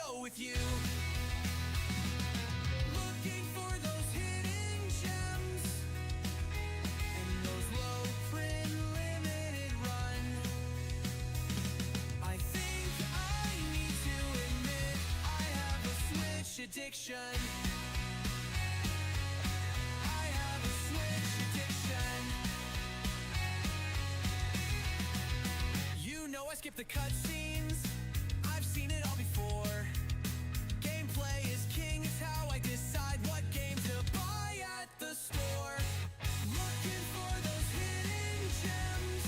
go with you. Looking for those hidden gems and those low print limited run. I think I need to admit I have a Switch addiction. I have a Switch addiction. You know I skip the cutscenes. I've seen it all before. Gameplay is king, it's how I decide what game to buy at the store. Looking for those hidden gems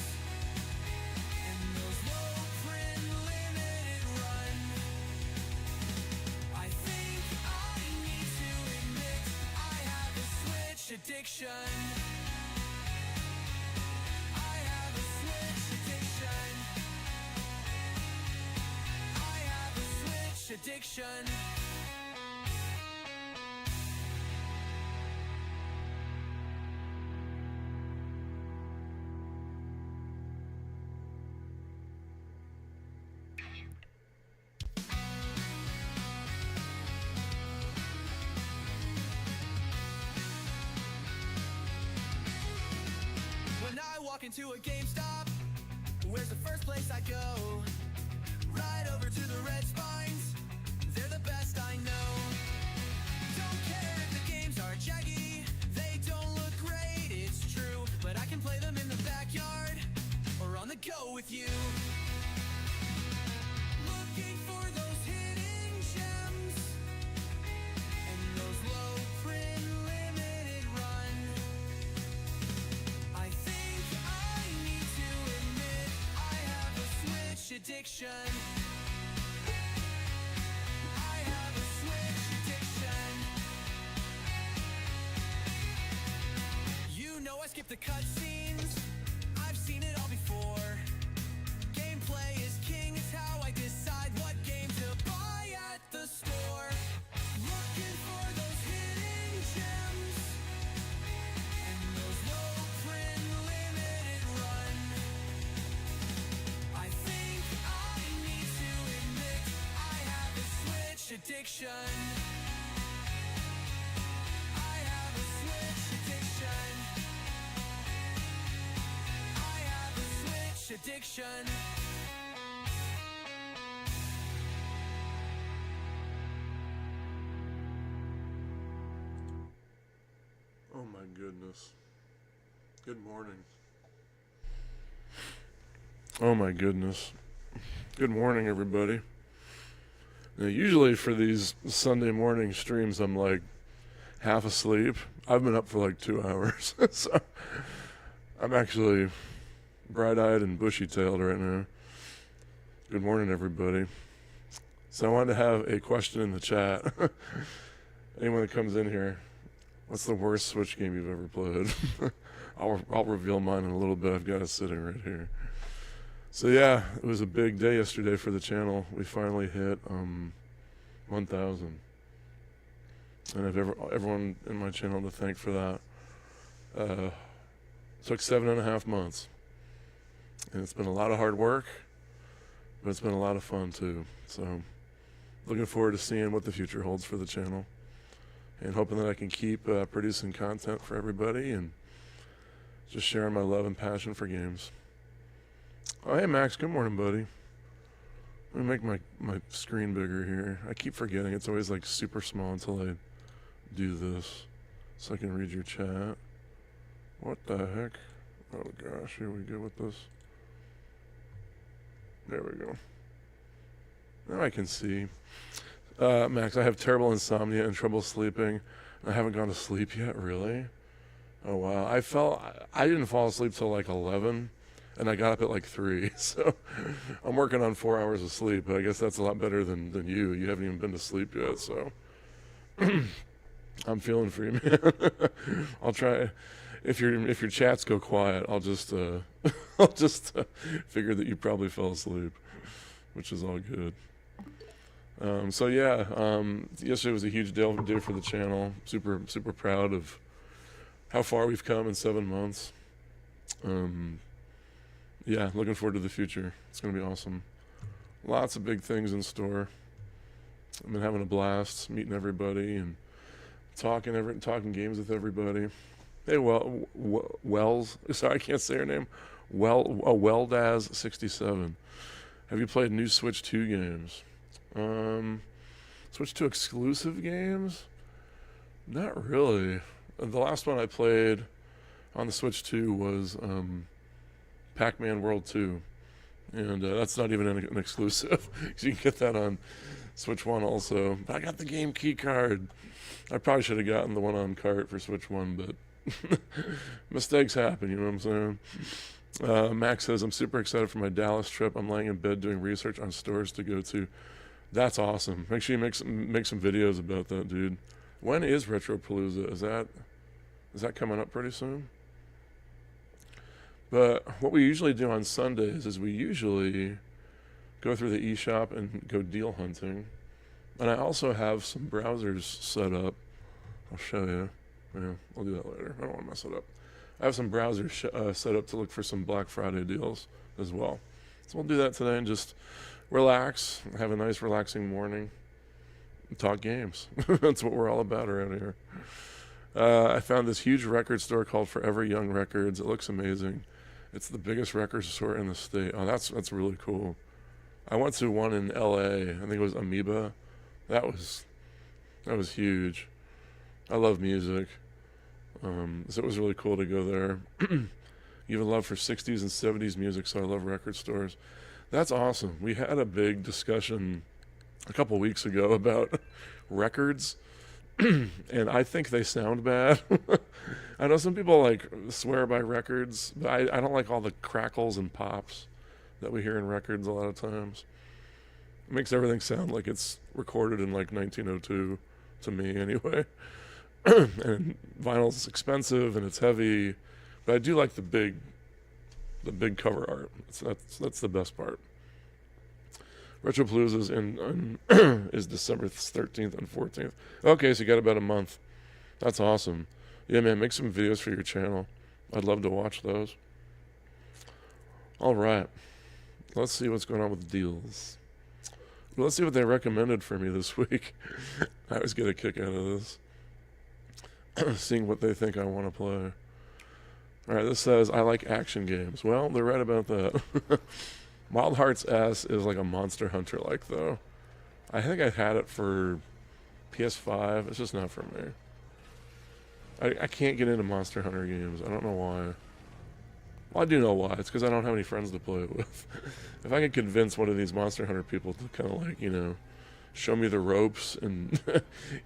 and those low print limited run. I think I need to admit I have a Switch addiction. I have a Switch addiction. I have a Switch addiction. When I walk into a GameStop, where's the first place I go? Right over to the Red Spines, they're the best I know. Don't care if the games are jaggy, they don't look great, it's true. But I can play them in the backyard, or on the go with you. Looking for those hidden gems and those low print limited run. I think I need to admit I have a Switch addiction. I have a Switch addiction. You know I skip the cutscenes. I've seen it all before. Gameplay is king, it's how I decide what game to buy at the store. Looking for those hidden gems and those low print limited run. I think I need to admit I have a Switch addiction. I have a Switch addiction. I have a Switch addiction. Oh my goodness. Good morning. Oh my goodness. Good morning, everybody. Now, usually for these Sunday morning streams, I'm like half asleep. I've been up for like 2 hours. So I'm actually bright-eyed and bushy-tailed right now. Good morning, everybody. So I wanted to have a question in the chat. Anyone that comes in here, what's the worst Switch game you've ever played? I'll reveal mine in a little bit. I've got it sitting right here. So yeah, it was a big day yesterday for the channel. We finally hit 1,000. And I have everyone in my channel to thank for that. Took 7.5 months. And it's been a lot of hard work, but it's been a lot of fun too. So looking forward to seeing what the future holds for the channel. And hoping that I can keep producing content for everybody and just sharing my love and passion for games. Oh, hey, Max. Good morning, buddy. Let me make my screen bigger here. I keep forgetting. It's always like super small until I do this so I can read your chat. What the heck? Oh, gosh. Here we go with this. There we go. Now I can see. Max, I have terrible insomnia and trouble sleeping. I haven't gone to sleep yet, really? Oh, wow. I didn't fall asleep till like 11, and I got up at like 3. So I'm working on 4 hours of sleep, but I guess that's a lot better than you. You haven't even been to sleep yet, so I'm feeling for you, man. I'll try. If your chats go quiet, I'll just figure that you probably fell asleep, which is all good. So yeah, yesterday was a huge day for the channel. Super proud of how far we've come in 7 months. Yeah, looking forward to the future. It's gonna be awesome. Lots of big things in store. I've been having a blast meeting everybody and talking games with everybody. Hey, Wells. Sorry, I can't say her name. Weldaz67. Have you played new Switch 2 games? Switch 2 exclusive games? Not really. The last one I played on the Switch 2 was Pac-Man World 2. And that's not even an exclusive. So you can get that on Switch 1 also. But I got the game key card. I probably should have gotten the one on cart for Switch 1, but mistakes happen, you know what I'm saying? Max says, I'm super excited for my Dallas trip. I'm laying in bed doing research on stores to go to. That's awesome. Make sure you make some videos about that, dude. When is Retropalooza? Is that coming up pretty soon? But what we usually do on Sundays is we usually go through the eshop and go deal hunting. And I also have some browsers set up. I'll show you. Yeah, I'll do that later. I don't want to mess it up. I have some browsers set up to look for some Black Friday deals as well. So we'll do that today and just relax, have a nice relaxing morning, and talk games. That's what we're all about around here. I found this huge record store called Forever Young Records. It looks amazing. It's the biggest record store in the state. Oh, that's really cool. I went to one in L.A. I think it was Amoeba. That was huge. I love music. So it was really cool to go there. You have a love for 60s and 70s music, so I love record stores. That's awesome. We had a big discussion a couple weeks ago about records, and I think they sound bad. I know some people like swear by records, but I don't like all the crackles and pops that we hear in records a lot of times. It makes everything sound like it's recorded in like 1902, to me anyway. And vinyl's expensive and it's heavy, but I do like the big cover art. That's the best part. Retropalooza is December 13th and 14th. Okay, so you got about a month. That's awesome. Yeah, man, make some videos for your channel. I'd love to watch those. All right, let's see what's going on with deals. Let's see what they recommended for me this week. I always get a kick out of this. Seeing what they think I want to play. Alright, this says, I like action games. Well, they're right about that. Wild Hearts S is like a Monster Hunter-like, though. I think I had it for PS5. It's just not for me. I can't get into Monster Hunter games. I don't know why. Well, I do know why. It's because I don't have any friends to play it with. If I could convince one of these Monster Hunter people to kind of like, you know, show me the ropes and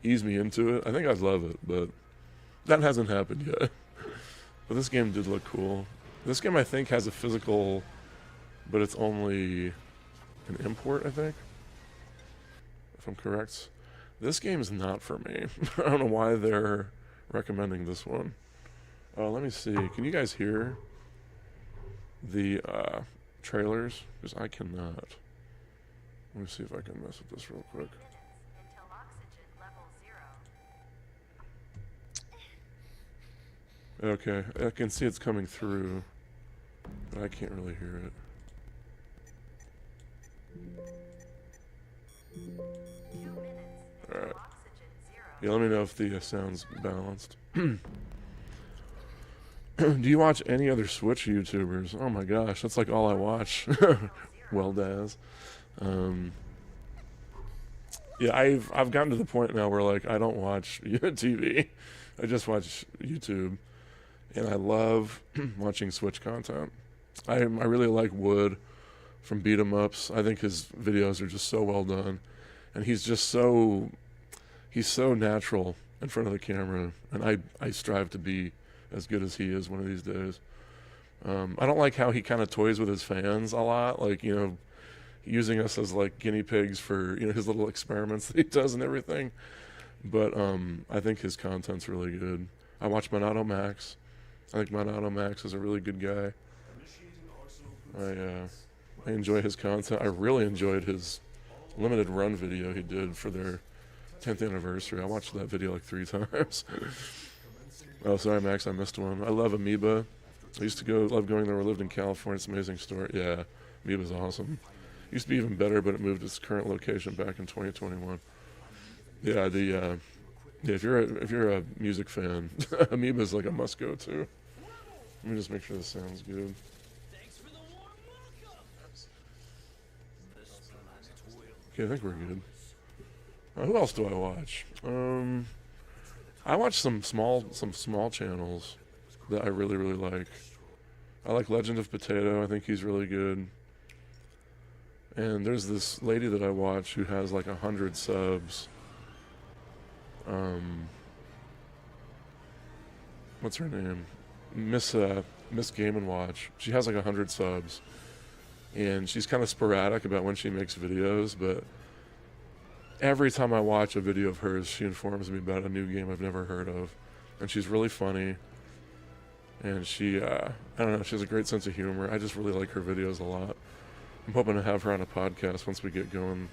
ease me into it, I think I'd love it, but that hasn't happened yet. But this game did look cool. This game, I think, has a physical, but it's only an import, I think, if I'm correct. This game is not for me. I don't know why they're recommending this one. Oh, let me see. Can you guys hear the trailers? Because I cannot. Let me see if I can mess with this real quick. Okay, I can see it's coming through, but I can't really hear it. Alright. Yeah, let me know if the sound's balanced. Do you watch any other Switch YouTubers? Oh my gosh, that's like all I watch. Well, Daz. Yeah, I've gotten to the point now where like I don't watch TV. I just watch YouTube. And I love watching Switch content. I really like Wood from Beat 'em Ups. I think his videos are just so well done. And he's so natural in front of the camera. And I strive to be as good as he is one of these days. I don't like how he kind of toys with his fans a lot. Like, you know, using us as like guinea pigs for, you know, his little experiments that he does and everything. But I think his content's really good. I watch Monado Max. I think Monado Max is a really good guy. I enjoy his content. I really enjoyed his limited run video he did for their 10th anniversary. I watched that video like 3 times. Oh, sorry, Max, I missed one. I love Amoeba. I used to love going there. I lived in California. It's an amazing store. Yeah, Amoeba's awesome. Used to be even better, but it moved its current location back in 2021. Yeah, yeah, if you're a music fan, Amoeba's like a must go to. Let me just make sure this sounds good. Okay, I think we're good. Who else do I watch? I watch some small channels that I really like. I like Legend of Potato. I think he's really good. And there's this lady that I watch who has like 100 subs. What's her name? Miss Game and Watch. She has like 100 subs, and she's kind of sporadic about when she makes videos. But every time I watch a video of hers, she informs me about a new game I've never heard of, and she's really funny. And she, I don't know, she has a great sense of humor. I just really like her videos a lot. I'm hoping to have her on a podcast once we get going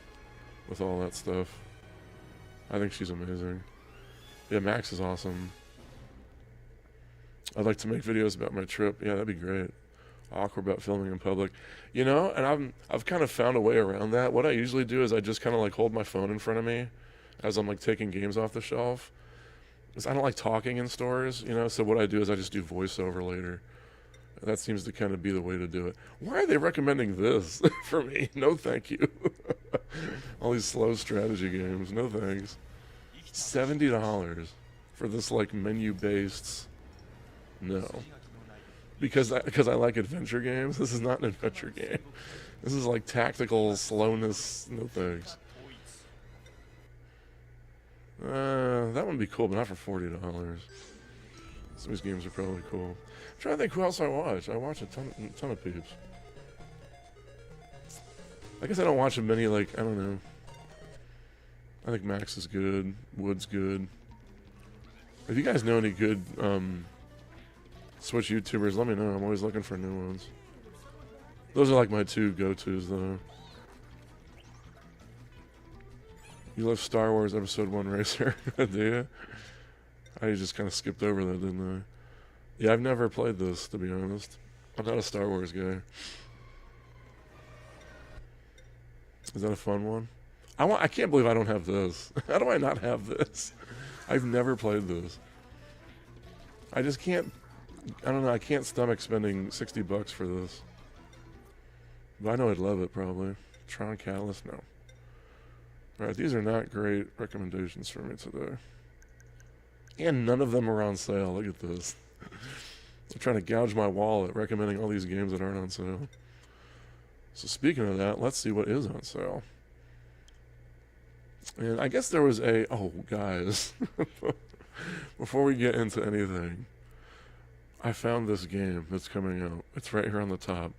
with all that stuff. I think she's amazing. Yeah, Max is awesome. I'd like to make videos about my trip. Yeah, that'd be great. Awkward about filming in public. You know, and I've kind of found a way around that. What I usually do is I just kind of like hold my phone in front of me as I'm like taking games off the shelf. Because I don't like talking in stores, you know, so what I do is I just do voiceover later. That seems to kind of be the way to do it. Why are they recommending this for me? No thank you. All these slow strategy games. No thanks. $70 for this like menu-based... No. Because I like adventure games. This is not an adventure game. This is like tactical slowness. No thanks. That would be cool, but not for $40. Some of these games are probably cool. I'm trying to think who else I watch. I watch a ton of peeps. I guess I don't watch many, like, I don't know. I think Max is good. Wood's good. If you guys know any good Switch YouTubers, let me know. I'm always looking for new ones. Those are like my two go-tos, though. You love Star Wars Episode 1 Racer, do you? I just kind of skipped over that, didn't I? Yeah, I've never played this, to be honest. I'm not a Star Wars guy. Is that a fun one? I can't believe I don't have this. How do I not have this? I've never played this. I just can't... I don't know, I can't stomach spending $60 for this. But I know I'd love it, probably. Tron Catalyst? No. Alright, these are not great recommendations for me today. And none of them are on sale. Look at this. I'm trying to gouge my wallet recommending all these games that aren't on sale. So speaking of that, let's see what is on sale. And I guess there was a... Oh, guys. Before we get into anything, I found this game that's coming out. It's right here on the top.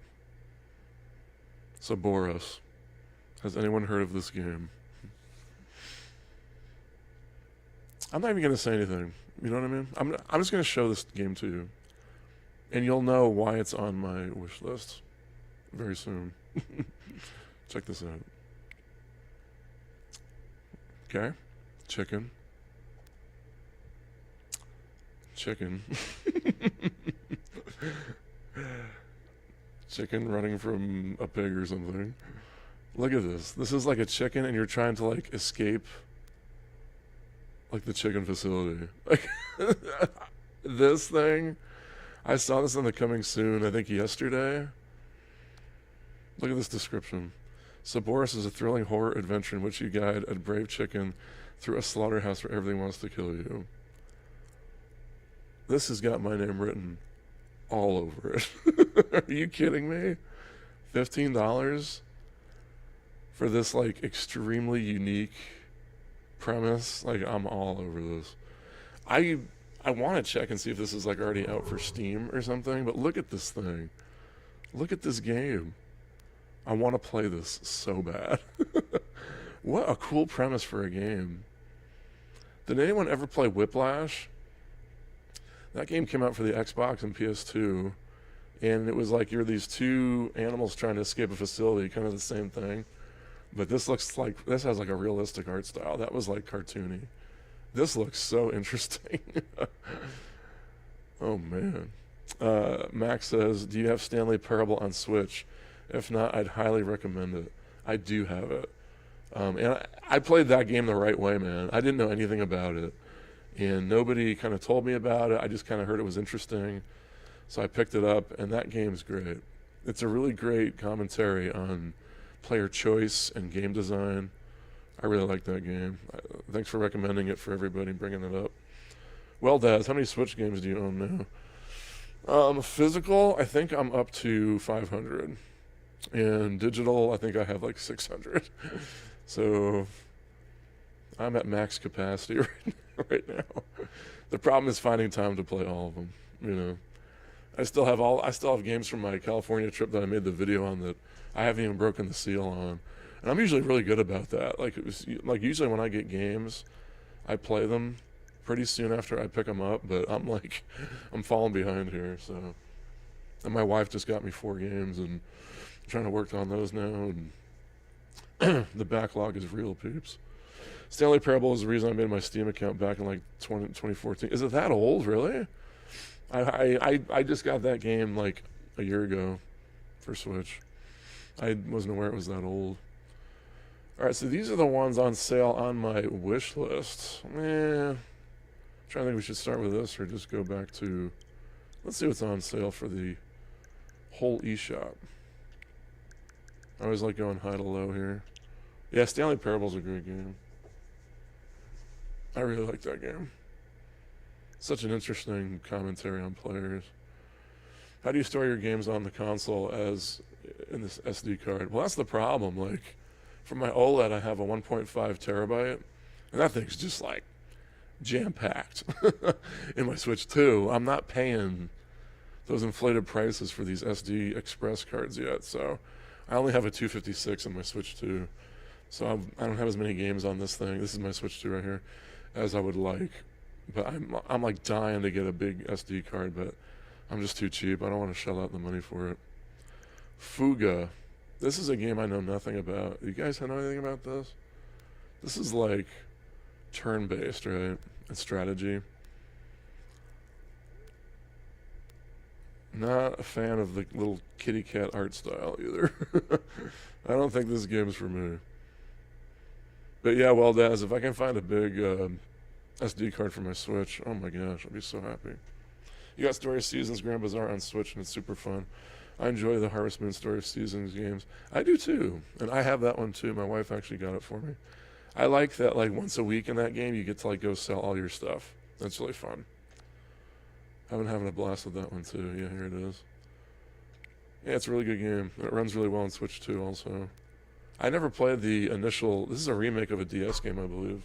Saboros. Has anyone heard of this game? I'm not even going to say anything. You know what I mean? I'm just going to show this game to you. And you'll know why it's on my wish list very soon. Check this out. Okay. Chicken. Chicken running from a pig or something. Look at this. This is like a chicken and you're trying to like escape like the chicken facility. Like this thing. I saw this on the Coming Soon, I think yesterday. Look at this description. Saboris is a thrilling horror adventure in which you guide a brave chicken through a slaughterhouse where everything wants to kill you. This has got my name written all over it. Are you kidding me? $15 for this like extremely unique premise? Like, I'm all over this. I want to check and see if this is like already out for Steam or something, but look at this thing. Look at this game. I want to play this so bad. What a cool premise for a game. Did anyone ever play Whiplash? That game came out for the Xbox and PS2, and it was like you're these two animals trying to escape a facility, kind of the same thing. But this looks like, this has like a realistic art style. That was like cartoony. This looks so interesting. Oh, man. Max says, do you have Stanley Parable on Switch? If not, I'd highly recommend it. I do have it. And I played that game the right way, man. I didn't know anything about it, and nobody kind of told me about it. I just kind of heard it was interesting, so I picked it up, and that game's great. It's a really great commentary on player choice and game design. I really like that game. Thanks for recommending it for everybody and bringing it up. Well, Daz, how many Switch games do you own now? Physical, I think I'm up to 500. And digital, I think I have like 600. So I'm at max capacity right now. The problem is finding time to play all of them. You know, I still have games from my California trip that I made the video on that I haven't even broken the seal on. And I'm usually really good about that. Like usually when I get games, I play them pretty soon after I pick them up. But I'm falling behind here. So, and my wife just got me 4 games, and I'm trying to work on those now. And the backlog is real, peeps. Stanley Parable is the reason I made my Steam account back in like 2014. Is it that old, really? I just got that game like a year ago for Switch. I wasn't aware it was that old. All right, so these are the ones on sale on my wish list. Trying to think we should start with this or just go back to... Let's see what's on sale for the whole eShop. I always like going high to low here. Yeah, Stanley Parable's a great game. I really like that game. Such an interesting commentary on players. How do you store your games on the console as in this SD card? Well, that's the problem. Like, for my OLED, I have a 1.5 terabyte, and that thing's just like jam-packed. In my Switch 2, I'm not paying those inflated prices for these SD Express cards yet, so I only have a 256 in my Switch 2. So I don't have as many games on this thing. This is my Switch 2 right here, as I would like. But I'm like dying to get a big SD card, but I'm just too cheap. I don't want to shell out the money for it. Fuga. This is a game I know nothing about. You guys know anything about this? This is like turn-based, right? And strategy. Not a fan of the little kitty cat art style either. I don't think this game's for me. But yeah, well, Daz, if I can find a big SD card for my Switch, oh my gosh, I'll be so happy. You got Story of Seasons Grand Bazaar on Switch, and it's super fun. I enjoy the Harvest Moon Story of Seasons games. I do too, and I have that one too. My wife actually got it for me. I like that, like, once a week in that game, you get to, like, go sell all your stuff. That's really fun. I've been having a blast with that one too. Yeah, here it is. Yeah, it's a really good game. It runs really well on Switch too, also. I never played the initial... This is a remake of a DS game, I believe.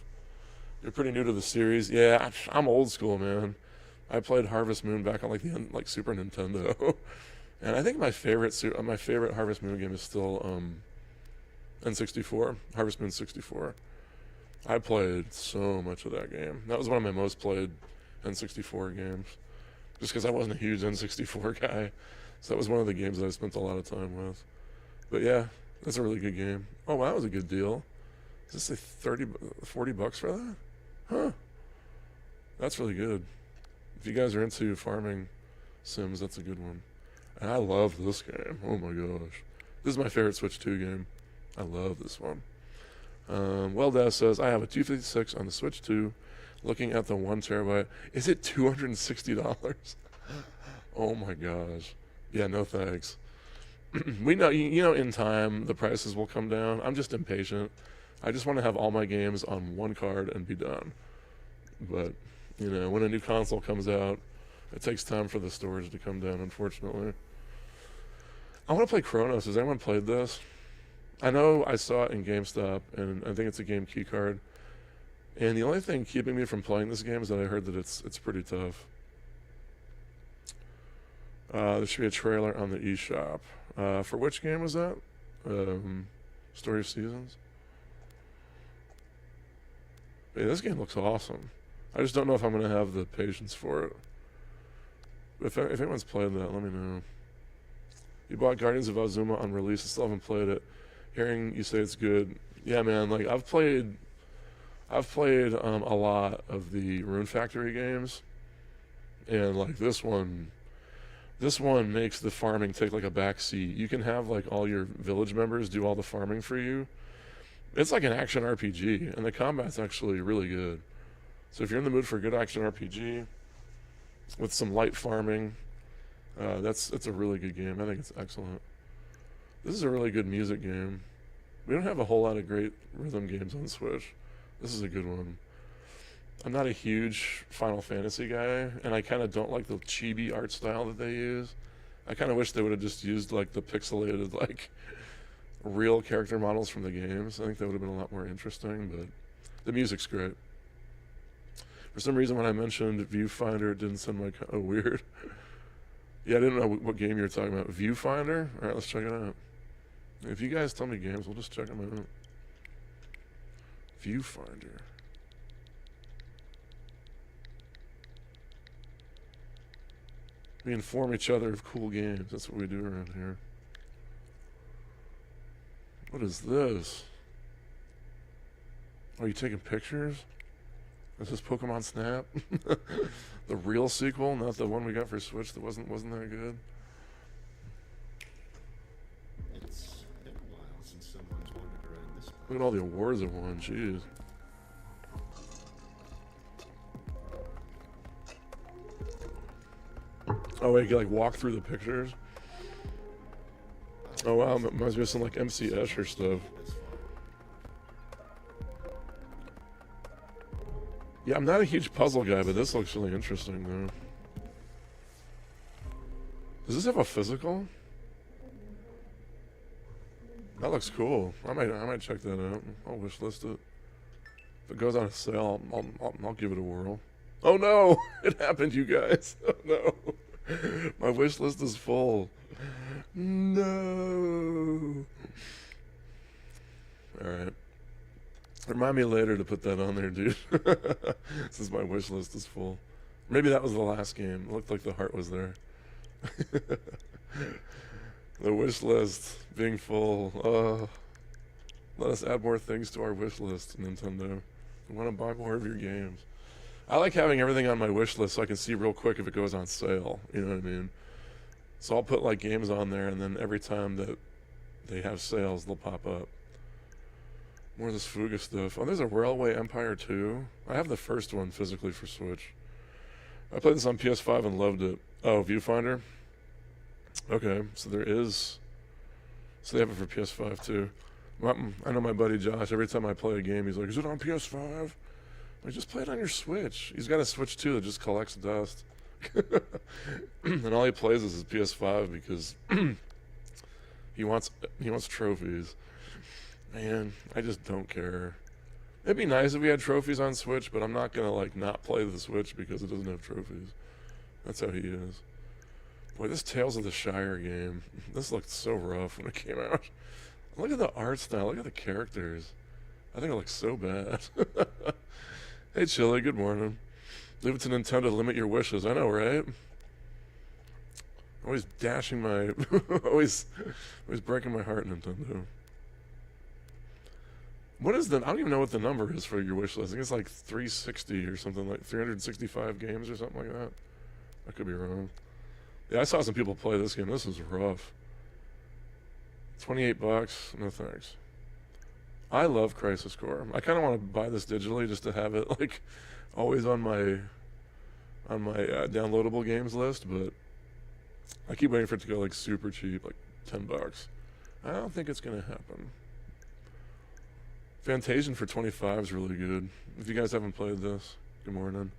You're pretty new to the series. Yeah, I'm old school, man. I played Harvest Moon back on like Super Nintendo. And I think my favorite Harvest Moon game is still N64, Harvest Moon 64. I played so much of that game. That was one of my most played N64 games. Just because I wasn't a huge N64 guy. So that was one of the games that I spent a lot of time with. But yeah, that's a really good game. Oh, wow, that was a good deal. Is this like 40 bucks for that? Huh. That's really good. If you guys are into farming sims, that's a good one. And I love this game. Oh my gosh. This is my favorite Switch 2 game. I love this one. Well, Daz says, I have a 256 on the Switch 2. Looking at the 1 terabyte. Is it $260? Oh my gosh. Yeah, no thanks. We know, in time, the prices will come down. I'm just impatient. I just want to have all my games on one card and be done. But, when a new console comes out, it takes time for the storage to come down, unfortunately. I want to play Chronos. Has anyone played this? I know I saw it in GameStop, and I think it's a game key card. And the only thing keeping me from playing this game is that I heard that it's pretty tough. There should be a trailer on the eShop. For which game was that? Story of Seasons? Hey, this game looks awesome. I just don't know if I'm going to have the patience for it. If anyone's played that, let me know. You bought Guardians of Azuma on release. I still haven't played it. Hearing you say it's good. Yeah, man, like, I've played a lot of the Rune Factory games. And, like, this one makes the farming take, like, a back seat. You can have, like, all your village members do all the farming for you. It's like an action RPG, and the combat's actually really good. So if you're in the mood for a good action RPG with some light farming, it's a really good game. I think it's excellent. This is a really good music game. We don't have a whole lot of great rhythm games on Switch. This is a good one. I'm not a huge Final Fantasy guy, and I kind of don't like the chibi art style that they use. I kind of wish they would have just used like the pixelated, like real character models from the games. I think that would have been a lot more interesting, but the music's great. For some reason, when I mentioned Viewfinder, it didn't sound like weird. Yeah, I didn't know what game you were talking about. Viewfinder? All right, let's check it out. If you guys tell me games, we'll just check them out. Viewfinder. We inform each other of cool games. That's what we do around here. What is this? Are you taking pictures? Is this Pokemon Snap? The real sequel, not the one we got for Switch that wasn't that good. It's been a while since someone's wandered around this place. Look at all the awards it won, jeez. Oh wait, you can like walk through the pictures? Oh wow, it reminds me of some like MC Escher stuff. This far. Yeah, I'm not a huge puzzle guy, but this looks really interesting though. Does this have a physical? That looks cool. I might check that out. I'll wishlist it. If it goes on a sale, I'll give it a whirl. Oh no! It happened, you guys. Oh no. My wish list is full. No. Alright. Remind me later to put that on there, dude. Since my wish list is full. Maybe that was the last game. It looked like the heart was there. The wish list being full. Let us add more things to our wish list, Nintendo. I want to buy more of your games. I like having everything on my wish list so I can see real quick if it goes on sale. You know what I mean? So I'll put like games on there, and then every time that they have sales, they'll pop up. More of this Fuga stuff. Oh, there's a Railway Empire 2. I have the first one physically for Switch. I played this on PS5 and loved it. Oh, Viewfinder? Okay, so there is... So they have it for PS5 too. I know my buddy Josh, every time I play a game, he's like, is it on PS5? Like, just play it on your Switch. He's got a Switch too that just collects dust. And all he plays is his PS5 because he wants trophies. Man, I just don't care. It'd be nice if we had trophies on Switch, but I'm not gonna like not play the Switch because it doesn't have trophies. That's how he is. Boy, this Tales of the Shire game, this looked so rough when it came out. Look at the art style, look at the characters. I think it looks so bad. Hey Chili, good morning. Leave it to Nintendo to limit your wishes. I know, right? Always dashing my... always breaking my heart, Nintendo. What is the... I don't even know what the number is for your wish list. I think it's like 360 or something, like 365 games or something like that. I could be wrong. Yeah, I saw some people play this game. This is rough. 28 bucks. No thanks. I love Crisis Core. I kind of want to buy this digitally just to have it like always on my downloadable games list, but I keep waiting for it to go like super cheap, like 10 bucks. I don't think it's gonna happen. Fantasian for 25 is really good. If you guys haven't played this, good morning.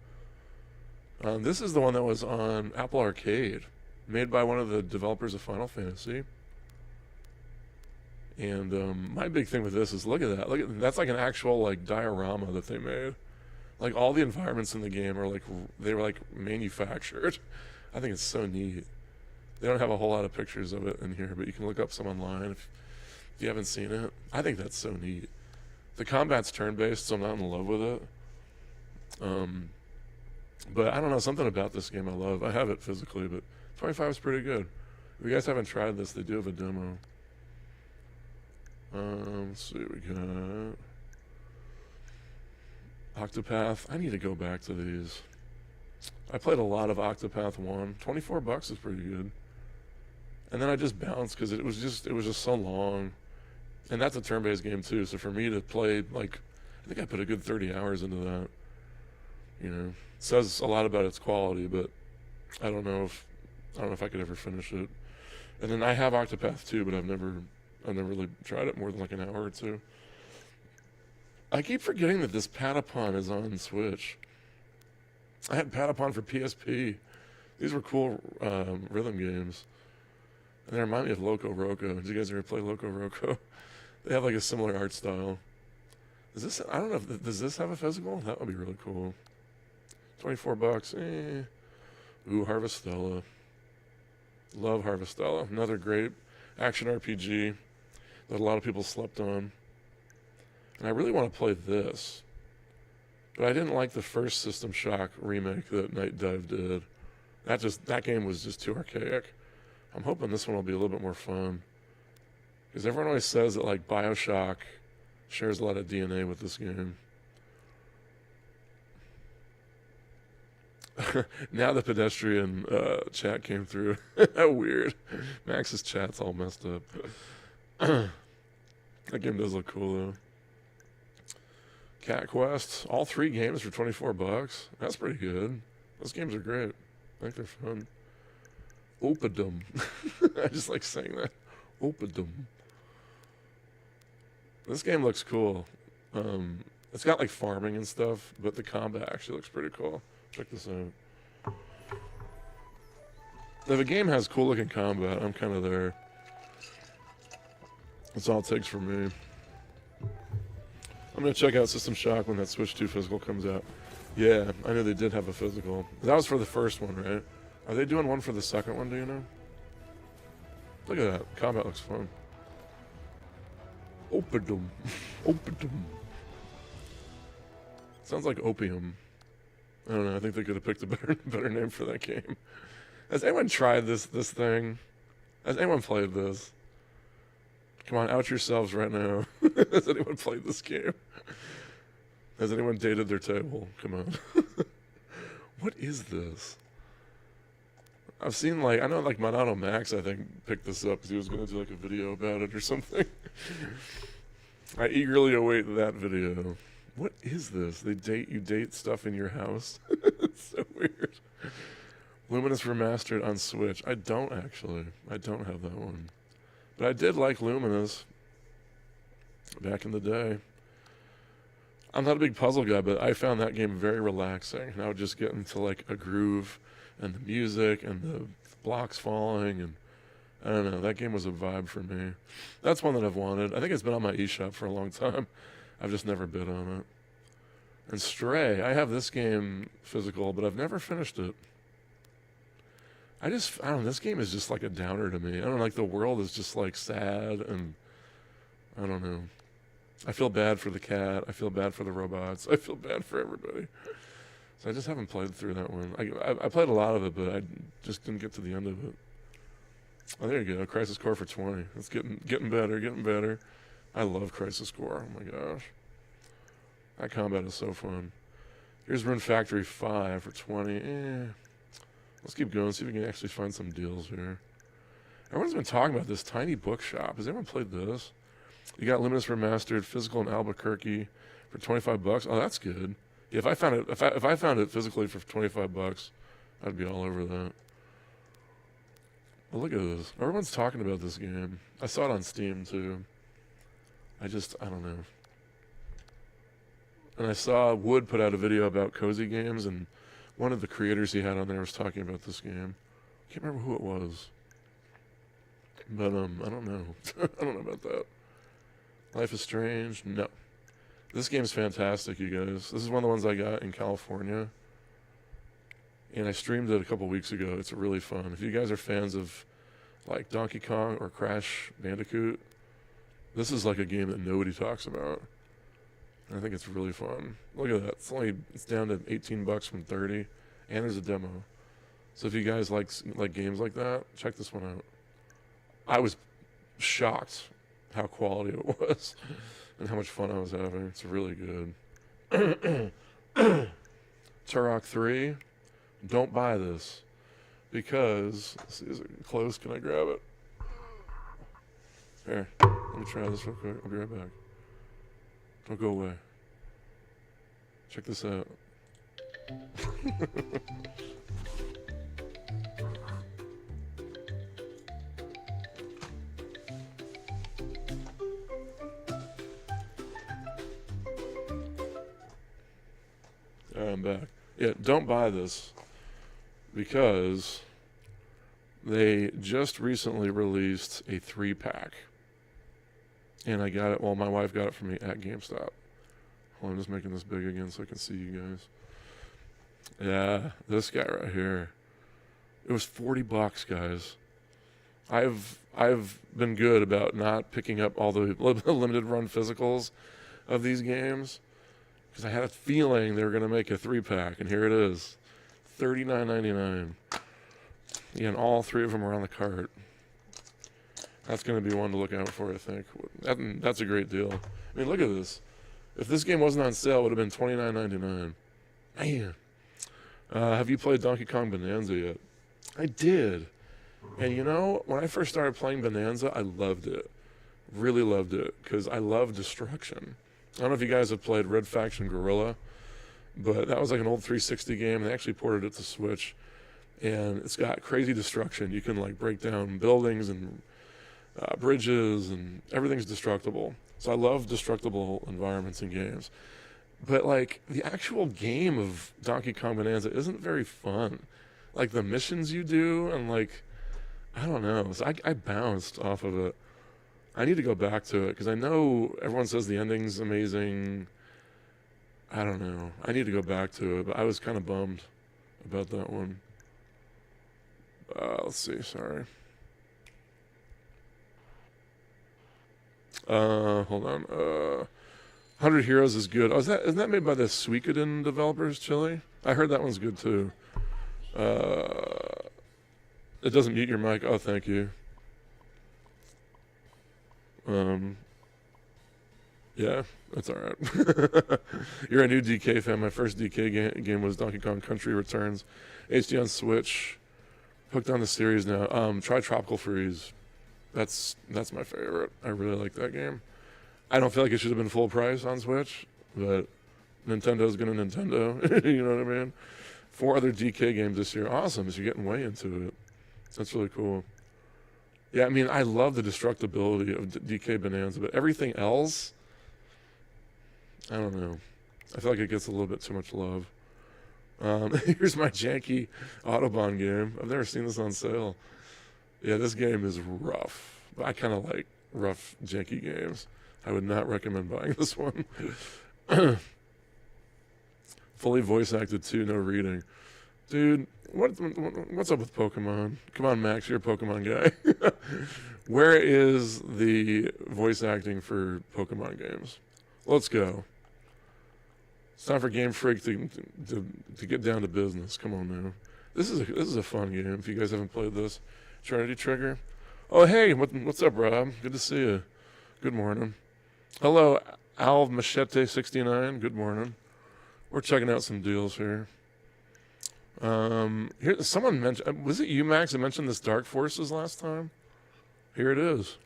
This is the one that was on Apple Arcade, made by one of the developers of Final Fantasy. And my big thing with this is look at that. That's like an actual like diorama that they made. Like all the environments in the game are like they were like manufactured. I think it's so neat. They don't have a whole lot of pictures of it in here, but you can look up some online if you haven't seen it. I think that's so neat. The combat's turn-based, so I'm not in love with it. But I don't know, something about this game I love. I have it physically, but 25 is pretty good. If you guys haven't tried this, they do have a demo. Let's see what we got. Octopath. I need to go back to these. I played a lot of Octopath 1. 24 bucks is pretty good. And then I just bounced because it was just so long. And that's a turn-based game too. So for me to play, like, I think I put a good 30 hours into that. You know, says a lot about its quality, but I don't know if I could ever finish it. And then I have Octopath too, but I've never really tried it more than like an hour or two. I keep forgetting that this Patapon is on Switch. I had Patapon for PSP. These were cool rhythm games. And they remind me of Loco Roco. Did you guys ever play Loco Roco? They have like a similar art style. Is this? I don't know. Does this have a physical? That would be really cool. $24. Ooh, Harvestella. Love Harvestella. Another great action RPG that a lot of people slept on. And I really want to play this. But I didn't like the first System Shock remake that Night Dive did. That game was just too archaic. I'm hoping this one will be a little bit more fun. Because everyone always says that like BioShock shares a lot of DNA with this game. Now the pedestrian chat came through. How weird. Max's chat's all messed up. That game does look cool though. Cat Quest, all 3 games for $24. That's pretty good. Those games are great. I think they're fun. Opadum. I just like saying that. Opadum. This game looks cool. It's got like farming and stuff, but the combat actually looks pretty cool. Check this out. If a game has cool looking combat, I'm kind of there. That's all it takes for me. I'm going to check out System Shock when that Switch 2 physical comes out. Yeah, I know they did have a physical. That was for the first one, right? Are they doing one for the second one, do you know? Look at that. Combat looks fun. Opium. Opium. Sounds like opium. I don't know. I think they could have picked a better name for that game. Has anyone tried this thing? Has anyone played this? Come on, out yourselves right now. Has anyone played this game? Has anyone dated their table? Come on. What is this? I've seen I know Monado Max, I think, picked this up because he was going to do like a video about it or something. I eagerly await that video. What is this? You date stuff in your house? It's so weird. Luminous Remastered on Switch. I don't actually. I don't have that one. But I did like Luminous back in the day. I'm not a big puzzle guy, but I found that game very relaxing. And I would just get into like a groove and the music and the blocks falling, and I don't know, that game was a vibe for me. That's one that I've wanted. I think it's been on my eShop for a long time. I've just never bid on it. And Stray, I have this game physical, but I've never finished it. I don't know, this game is just like a downer to me. I don't know, like the world is just like sad, and I don't know. I feel bad for the cat. I feel bad for the robots. I feel bad for everybody. So I just haven't played through that one. I played a lot of it, but I just didn't get to the end of it. Oh, there you go. Crisis Core for 20. It's getting better. I love Crisis Core. Oh my gosh. That combat is so fun. Here's Rune Factory 5 for 20. Let's keep going, see if we can actually find some deals here. Everyone's been talking about this tiny bookshop. Has anyone played this? You got Luminous Remastered, physical in Albuquerque for $25. Oh, that's good. Yeah, if I found it physically for $25, I'd be all over that. But look at this. Everyone's talking about this game. I saw it on Steam too. I don't know. And I saw Wood put out a video about cozy games, and one of the creators he had on there was talking about this game. I can't remember who it was. But I don't know. I don't know about that. Life is Strange? No. This game's fantastic, you guys. This is one of the ones I got in California. And I streamed it a couple weeks ago. It's really fun. If you guys are fans of like Donkey Kong or Crash Bandicoot, this is like a game that nobody talks about. And I think it's really fun. Look at that. It's down to $18 from 30, and there's a demo. So if you guys like games like that, check this one out. I was shocked how quality it was and how much fun I was having. It's really good. Turok 3, don't buy this because, let's see, is it close? Can I grab it? Here, let me try this real quick. I'll be right back. Don't go away. Check this out. I'm back. Yeah, don't buy this because they just recently released a 3-pack. And I got it, well, my wife got it for me at GameStop. Hold on, I'm just making this big again so I can see you guys. Yeah, this guy right here. It was $40, guys. I've been good about not picking up all the limited run physicals of these games because I had a feeling they were going to make a 3-pack, and here it is. $39.99. Yeah, and all 3 of them are on the cart. That's going to be one to look out for, I think. That's a great deal. I mean, look at this. If this game wasn't on sale, it would have been $29.99. Man. Have you played Donkey Kong Bonanza yet? I did. And you know, when I first started playing Bonanza, I loved it. Really loved it, because I love destruction. I don't know if you guys have played Red Faction Guerrilla, but that was like an old 360 game. They actually ported it to Switch. And it's got crazy destruction. You can like break down buildings and bridges, and everything's destructible. So I love destructible environments in games. But like the actual game of Donkey Kong Bonanza isn't very fun. Like the missions you do, and like, I don't know. So I bounced off of it. I need to go back to it because I know everyone says the ending's amazing. I don't know. I need to go back to it, but I was kind of bummed about that one. Let's see. Sorry. Hold on. 100 Heroes is good. Oh, isn't that made by the Suikoden developers, Chile? I heard that one's good too. It doesn't mute your mic. Oh, thank you. Yeah, that's all right. You're a new DK fan. My first DK game was Donkey Kong Country Returns, HD on Switch. Hooked on the series now. Try Tropical Freeze. That's my favorite. I really like that game. I don't feel like it should have been full price on Switch, but Nintendo's gonna Nintendo. You know what I mean? 4 other DK games this year. Awesome. So you're getting way into it. That's really cool. Yeah, I mean, I love the destructibility of DK Bonanza, but everything else, I don't know. I feel like it gets a little bit too much love. Here's my janky Autobahn game. I've never seen this on sale. Yeah, this game is rough. But I kind of like rough, janky games. I would not recommend buying this one. Fully voice acted too, no reading. Dude, what's up with Pokemon? Come on, Max, you're a Pokemon guy. Where is the voice acting for Pokemon games? Let's go. It's time for Game Freak to get down to business. Come on now. This is a fun game. If you guys haven't played this, Trinity Trigger. Oh hey, what's up, Rob? Good to see you. Good morning. Hello, Alv Machete 69. Good morning. We're checking out some deals here. Here, someone mentioned. Was it you, Max, that mentioned this Dark Forces last time? Here it is.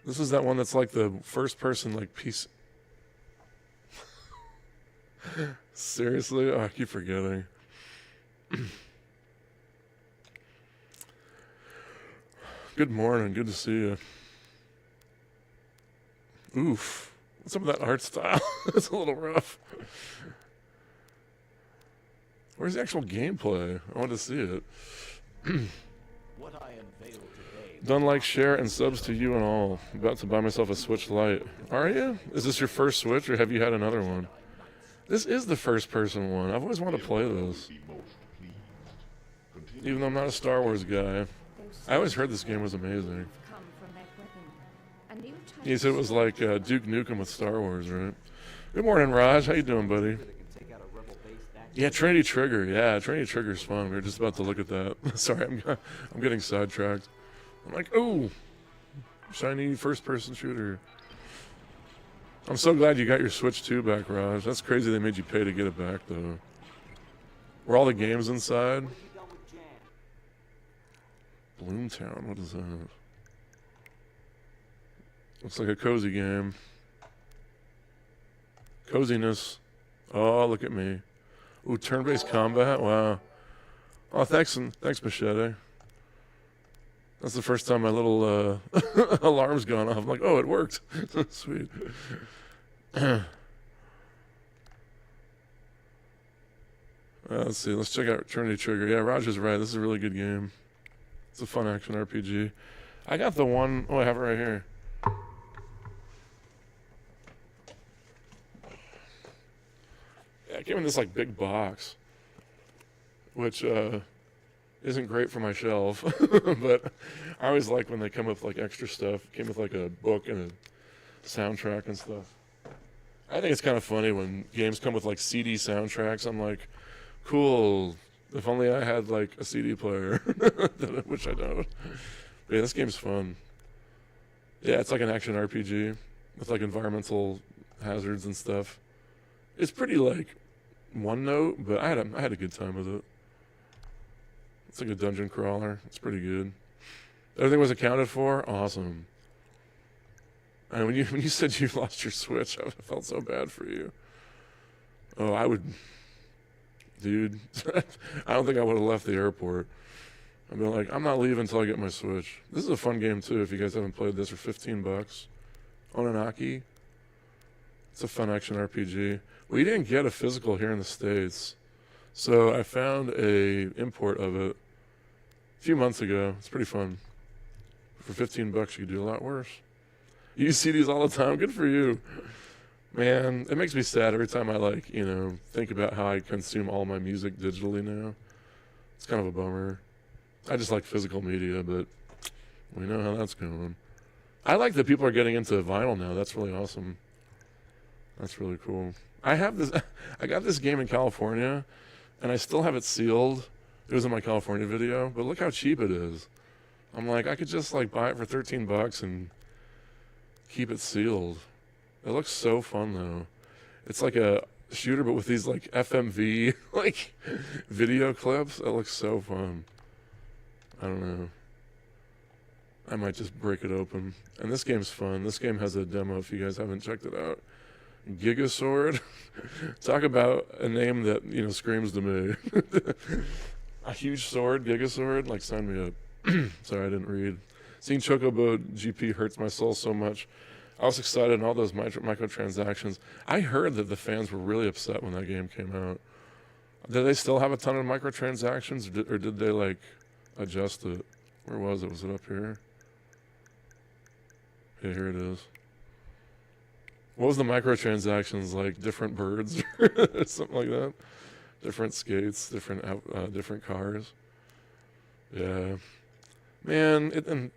This is that one that's like the first person, like piece. Seriously? Oh, I keep forgetting. Good morning. Good to see you. Oof. What's up with that art style? It's a little rough. Where's the actual gameplay? I want to see it. What I unveiled today. Done, like, share, and subs to you and all. About to buy myself a Switch Lite. Are you? Is this your first Switch, or have you had another one? This is the first person one. I've always wanted to play this. Even though I'm not a Star Wars guy. I always heard this game was amazing. He said it was like Duke Nukem with Star Wars, right? Good morning, Raj. How you doing, buddy? Yeah, Trinity Trigger. Yeah, Trinity Trigger's fun. We were just about to look at that. Sorry, I'm getting sidetracked. I'm like, oh, shiny first-person shooter. I'm so glad you got your Switch 2 back, Raj. That's crazy they made you pay to get it back, though. Were all the games inside? Bloomtown, what is that? Looks like a cozy game. Coziness. Oh, look at me. Ooh, turn-based combat. Wow. Oh, thanks, Machete. That's the first time my little alarm's gone off. I'm like, oh, it worked. Sweet. Let's see. Let's check out Trinity Trigger. Yeah, Roger's right. This is a really good game. It's a fun action RPG. I got the one. Oh, I have it right here. Yeah, it came in this like big box, which isn't great for my shelf. But I always like when they come with like extra stuff. It came with like a book and a soundtrack and stuff. I think it's kind of funny when games come with like CD soundtracks. I'm like, cool. If only I had like a CD player, which I don't. But yeah, this game's fun. Yeah, it's like an action RPG with like environmental hazards and stuff. It's pretty like one note, but I had a good time with it. It's like a dungeon crawler. It's pretty good. Everything was accounted for. Awesome. And when you said you lost your Switch, I felt so bad for you. Oh, I would, dude. I don't think I would have left the airport. I'd be like, I'm not leaving until I get my Switch. This is a fun game too. If you guys haven't played this for $15, Ononaki. It's a fun action RPG. We didn't get a physical here in the States, so I found a import of it a few months ago. It's pretty fun. For $15, you could do a lot worse. You use CDs all the time. Good for you. Man, it makes me sad every time I think about how I consume all my music digitally now. It's kind of a bummer. I just like physical media, but we know how that's going. I like that people are getting into vinyl now. That's really awesome. That's really cool. I got this game in California, and I still have it sealed. It was in my California video, but look how cheap it is. I'm like, I could just buy it for $13 and keep it sealed. It looks so fun though. It's like a shooter, but with these FMV video clips. It looks so fun. I don't know. I might just break it open. And this game's fun. This game has a demo if you guys haven't checked it out. Gigasword. Talk about a name that, screams to me. A huge sword, Gigasword. Sign me up. Sorry, I didn't read. Seeing Chocobo GP hurts my soul so much. I was excited in all those microtransactions. I heard that the fans were really upset when that game came out. Do they still have a ton of microtransactions, or did they adjust it? Where was it? Was it up here? Yeah, here it is. What was the microtransactions like? Different birds, something like that. Different skates, different cars. Yeah, man.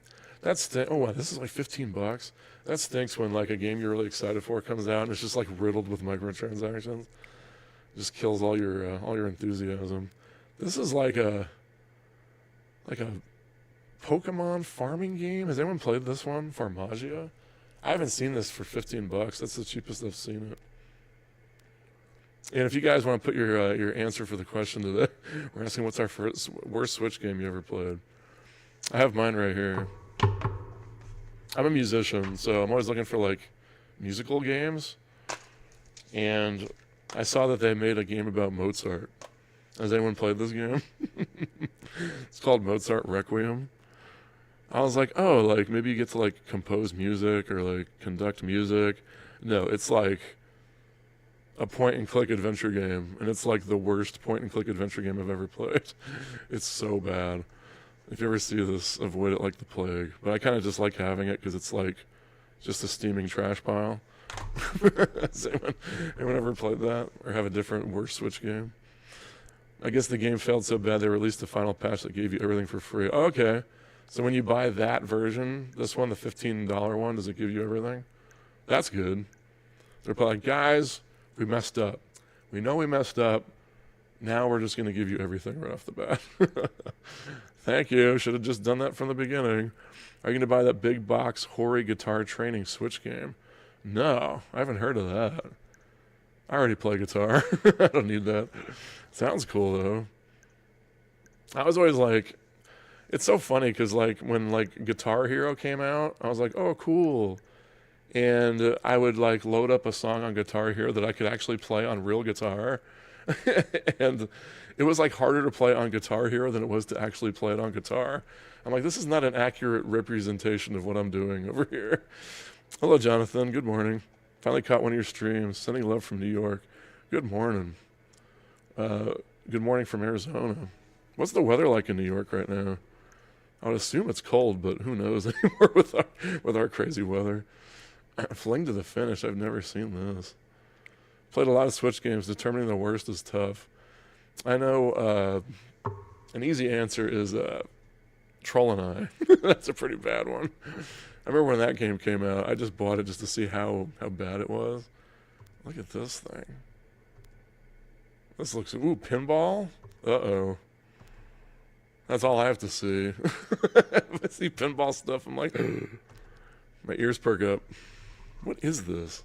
Oh wow, this is $15. That stinks when a game you're really excited for comes out and it's just riddled with microtransactions. Just kills all your enthusiasm. This is like a Pokemon farming game. Has anyone played this one? Farmagia? I haven't seen this for $15. That's the cheapest I've seen it. And if you guys want to put your answer for the question today, we're asking what's our worst Switch game you ever played. I have mine right here. I'm a musician, so I'm always looking for musical games. And I saw that they made a game about Mozart. Has anyone played this game? It's called Mozart Requiem. I was like, oh, maybe you get to compose music or conduct music. No, it's a point-and-click adventure game, and it's the worst point-and-click adventure game I've ever played. It's so bad. If you ever see this, avoid it like the plague. But I kind of just like having it because it's just a steaming trash pile. Has anyone ever played that or have a different worst Switch game? I guess the game failed so bad they released a final patch that gave you everything for free. Oh, okay. So when you buy that version, this one, the $15 one, does it give you everything? That's good. They're probably like, guys, we messed up. We know we messed up. Now we're just going to give you everything right off the bat. Thank you. Should have just done that from the beginning. Are you going to buy that big box Hori guitar training Switch game? No, I haven't heard of that. I already play guitar. I don't need that. Sounds cool, though. I was always it's so funny because when Guitar Hero came out, I was like, oh, cool. and I would like load up a song on Guitar Hero that I could actually play on real guitar. And it was like harder to play on Guitar Hero than it was to actually play it on guitar. I'm like, this is not an accurate representation of what I'm doing over here. Hello, Jonathan. Good morning. Finally caught one of your streams. Sending love from New York. Good morning. Good morning from Arizona. What's the weather like in New York right now? I would assume it's cold, but who knows anymore with our crazy weather. Fling to the finish. I've never seen this. Played a lot of Switch games. Determining the worst is tough. I know an easy answer is Troll and I. That's a pretty bad one. I remember when that game came out, I just bought it just to see how bad it was. Look at this thing. This looks... Ooh, pinball? Uh-oh. That's all I have to see. If I see pinball stuff, I'm like... My ears perk up. What is this?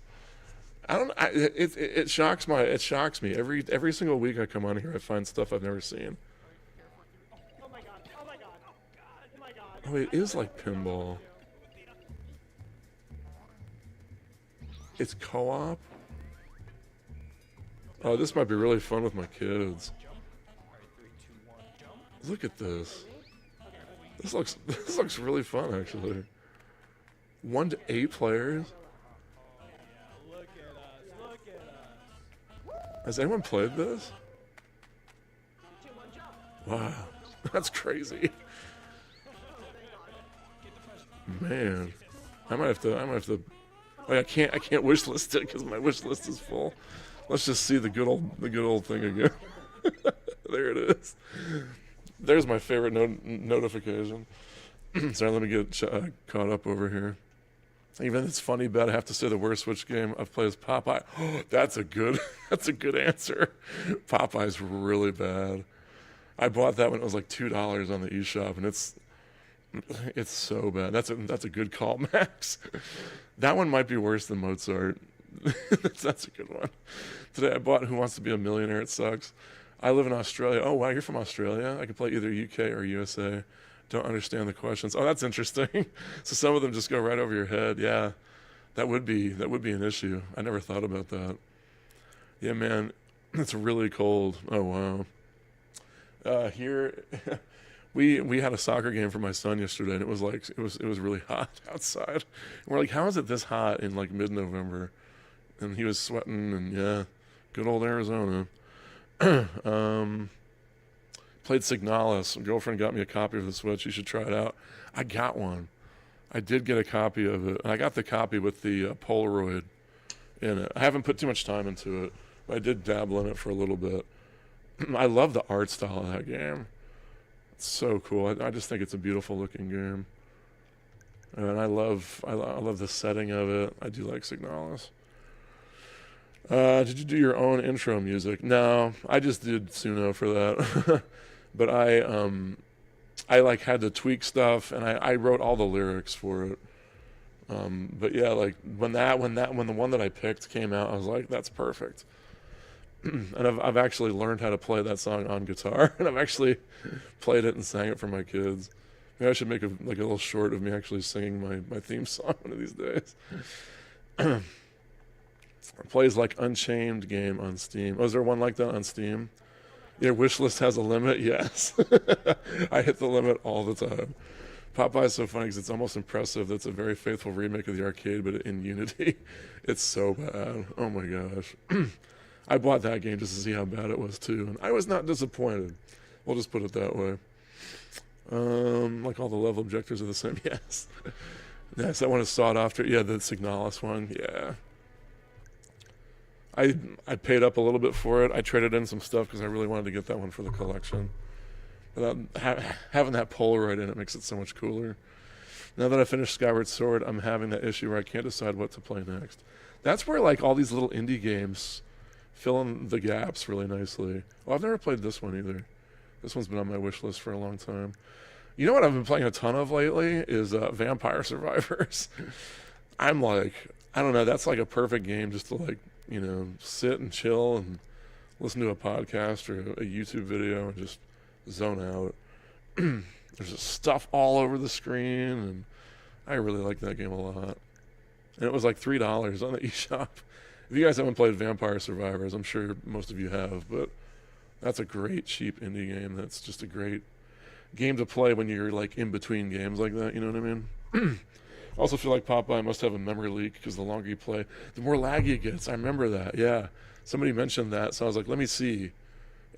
It shocks me. Every single week I come on here, I find stuff I've never seen. Oh my god. Oh my god. Oh my god. Oh, it is like pinball. It's co-op? Oh, this might be really fun with my kids. Look at this. This looks really fun, actually. 1 to 8 players. Look at us. Look at us. Has anyone played this? Wow, that's crazy. Man, I might have to. Oh, I can't wish list it because my wish list is full. Let's just see the good old thing again. There it is. There's my favorite notification. Sorry, let me get caught up over here. Even it's funny, but I have to say the worst Switch game I've played is Popeye. Oh, that's a good answer. Popeye's really bad. I bought that when it was like $2 on the eShop, and it's so bad. That's a good call, Max. That one might be worse than Mozart. That's a good one. Today I bought Who Wants to Be a Millionaire. It sucks. I live in Australia. Oh wow, you're from Australia? I can play either UK or USA. Don't understand the questions. Oh, that's interesting. So some of them just go right over your head. Yeah, that would be an issue. I never thought about that. Yeah, man, it's really cold. Oh wow. Here, we had a soccer game for my son yesterday, and it was really hot outside. And we're like, how is it this hot in like mid-November? And he was sweating, and yeah, good old Arizona. Played Signalis. My girlfriend got me a copy of the Switch. You should try it out. I got one. I did get a copy of it. And I got the copy with the Polaroid in it. I haven't put too much time into it, but I did dabble in it for a little bit. I love the art style of that game. It's so cool. I just think it's a beautiful looking game. And I love the setting of it. I do like Signalis. Did you do your own intro music? No, I just did Suno for that. But I like had to tweak stuff, and I wrote all the lyrics for it. But yeah, like when the one that I picked came out, I was like, that's perfect. And I've actually learned how to play that song on guitar, and I've actually played it and sang it for my kids. Maybe I should make a little short of me actually singing my theme song one of these days. It plays like Unchained game on Steam. Oh, is there one like that on Steam? Your wish list has a limit? Yes. I hit the limit all the time. Popeye's so funny because it's almost impressive. That's a very faithful remake of the arcade, but in Unity. It's so bad. Oh my gosh. I bought that game just to see how bad it was too, and I was not disappointed. We'll just put it that way. Like all the level objectives are the same. Yes. Yes, that one is sought after. Yeah, the Signalis one. Yeah. I paid up a little bit for it. I traded in some stuff because I really wanted to get that one for the collection. But having that Polaroid in it makes it so much cooler. Now that I finished Skyward Sword, I'm having that issue where I can't decide what to play next. That's where like all these little indie games fill in the gaps really nicely. Well, I've never played this one either. This one's been on my wish list for a long time. You know what I've been playing a ton of lately is Vampire Survivors. I'm like, I don't know, that's like a perfect game just to like, you know, sit and chill and listen to a podcast or a YouTube video and just zone out. There's just stuff all over the screen, and I really like that game a lot. and it was like $3 on the eShop. If you guys haven't played Vampire Survivors, I'm sure most of you have, but that's a great cheap indie game. That's just a great game to play when you're like in between games like that. You know what I mean? I also feel like Popeye must have a memory leak because the longer you play, the more laggy it gets. I remember that. Yeah, somebody mentioned that, so I was like, let me see.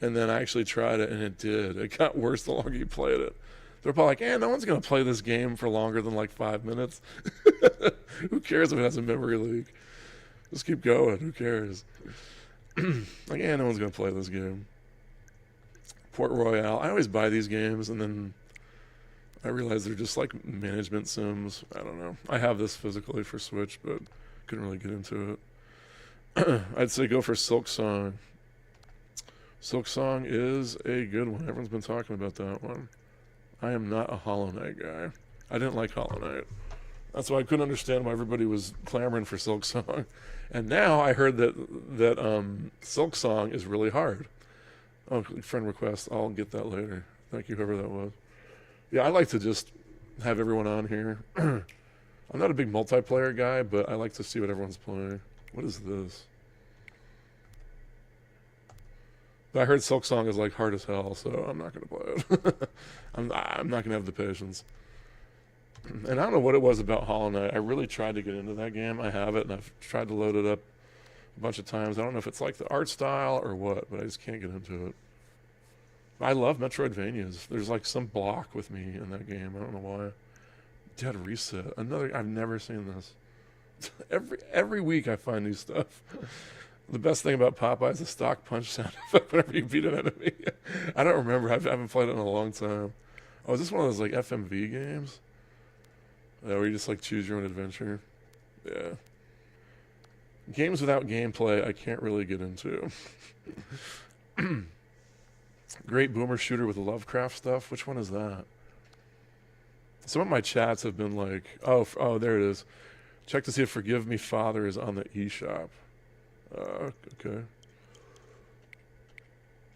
And then I actually tried it, and it did. It got worse the longer you played it. They're probably like, no one's going to play this game for longer than like 5 minutes. Who cares if it has a memory leak? Just keep going. Who cares? Like, no one's going to play this game. Port Royale. I always buy these games, and then I realize they're just like management sims. I don't know. I have this physically for Switch, but couldn't really get into it. I'd say go for Silk Song. Silk Song is a good one. Everyone's been talking about that one. I am not a Hollow Knight guy. I didn't like Hollow Knight. That's why I couldn't understand why everybody was clamoring for Silk Song. And now I heard that Silk Song is really hard. Oh, friend request. I'll get that later. Thank you, whoever that was. Yeah, I like to just have everyone on here. I'm not a big multiplayer guy, but I like to see what everyone's playing. What is this? But I heard Silk Song is like hard as hell, so I'm not going to play it. I'm not going to have the patience. And I don't know what it was about Hollow Knight. I really tried to get into that game. I have it, and I've tried to load it up a bunch of times. I don't know if it's like the art style or what, but I just can't get into it. I love Metroidvanias. There's like some block with me in that game. I don't know why. Dead Reset. I've never seen this. Every week I find new stuff. The best thing about Popeye is the stock punch sound effect whenever you beat an enemy. I don't remember. I haven't played it in a long time. Oh, is this one of those like FMV games? Where you just like choose your own adventure? Yeah. Games without gameplay I can't really get into. Great boomer shooter with Lovecraft stuff. Which one is that? Some of my chats have been like, oh, there it is. Check to see if Forgive Me Father is on the eShop. Okay.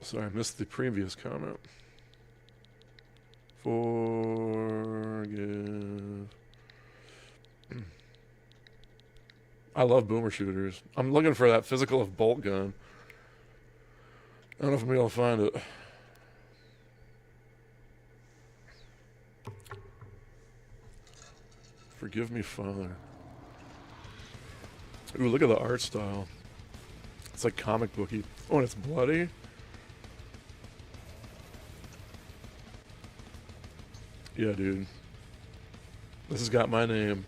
Sorry, I missed the previous comment. Forgive. I love boomer shooters. I'm looking for that physical of bolt gun. I don't know if I'm able to find it. Forgive Me, Father. Ooh, look at the art style. It's like comic booky. Oh, and it's bloody. Yeah, dude. This has got my name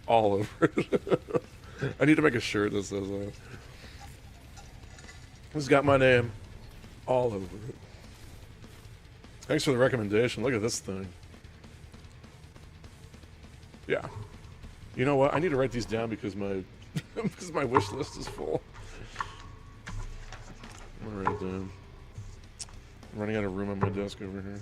all over it. I need to make a shirt that says that. This has got my name all over it. Thanks for the recommendation. Look at this thing. Yeah. You know what? I need to write these down because my because my wish list is full. I'm gonna write it down. I'm running out of room on my desk over here.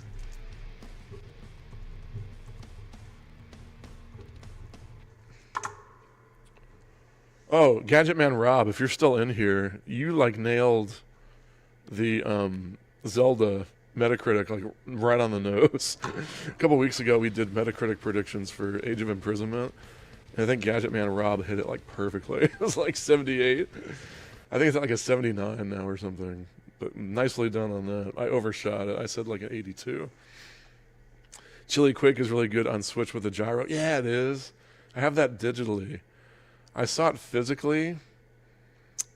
Oh, Gadget Man Rob, if you're still in here, you like nailed the Zelda Metacritic like right on the nose. A couple weeks ago we did Metacritic predictions for Age of Imprisonment. And I think Gadget Man Rob hit it like perfectly. It was like 78. I think it's at like a 79 now or something. But nicely done on that. I overshot it. I said like an 82. Chili Quake is really good on Switch with the gyro. Yeah, it is. I have that digitally. I saw it physically,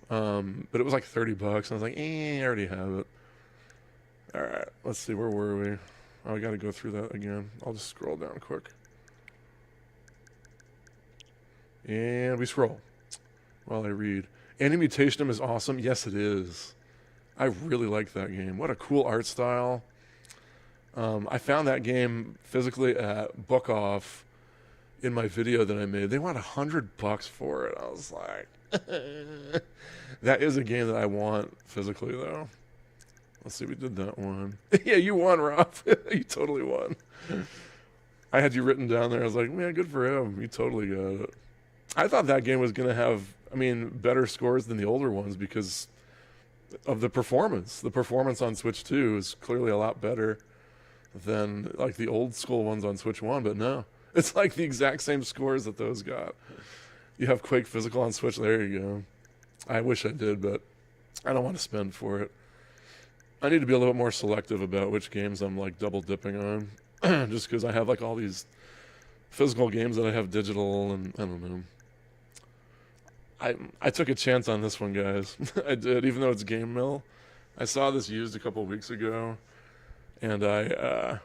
but it was like $30. And I was like, I already have it. All right, let's see. Where were we? Oh, I got to go through that again. I'll just scroll down quick. And we scroll while I read. Animutationum is awesome. Yes, it is. I really like that game. What a cool art style. I found that game physically at Book Off in my video that I made. They want $100 for it. I was like, that is a game that I want physically, though. Let's see, we did that one. Yeah, you won, Rob. You totally won. I had you written down there. I was like, man, good for him. You totally got it. I thought that game was going to have, better scores than the older ones because of the performance. The performance on Switch 2 is clearly a lot better than like the old school ones on Switch 1, but no. It's like the exact same scores that those got. You have Quake Physical on Switch. There you go. I wish I did, but I don't want to spend for it. I need to be a little bit more selective about which games I'm like double dipping on, just because I have like all these physical games that I have digital, and I don't know. I took a chance on this one, guys. I did, even though it's Game Mill. I saw this used a couple of weeks ago, and I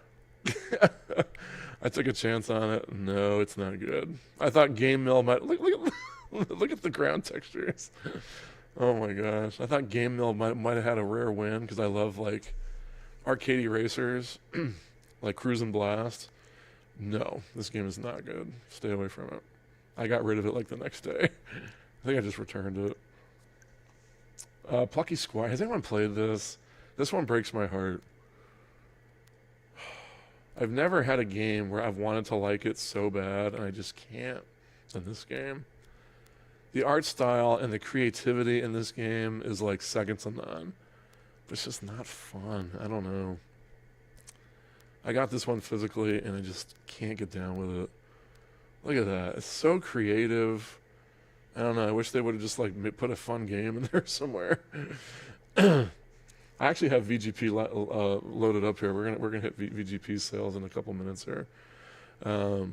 took a chance on it. No, it's not good. I thought Game Mill might look at the ground textures. Oh my gosh! I thought Game Mill might have had a rare win because I love like arcade racers, like Cruise and Blast. No, this game is not good. Stay away from it. I got rid of it like the next day. I think I just returned it. Plucky Squire. Has anyone played this? This one breaks my heart. I've never had a game where I've wanted to like it so bad, and I just can't in this game. The art style and the creativity in this game is like second to none. But it's just not fun. I don't know. I got this one physically, and I just can't get down with it. Look at that. It's so creative. I don't know. I wish they would have just like put a fun game in there somewhere. I actually have VGP loaded up here. We're gonna hit VGP sales in a couple minutes here. I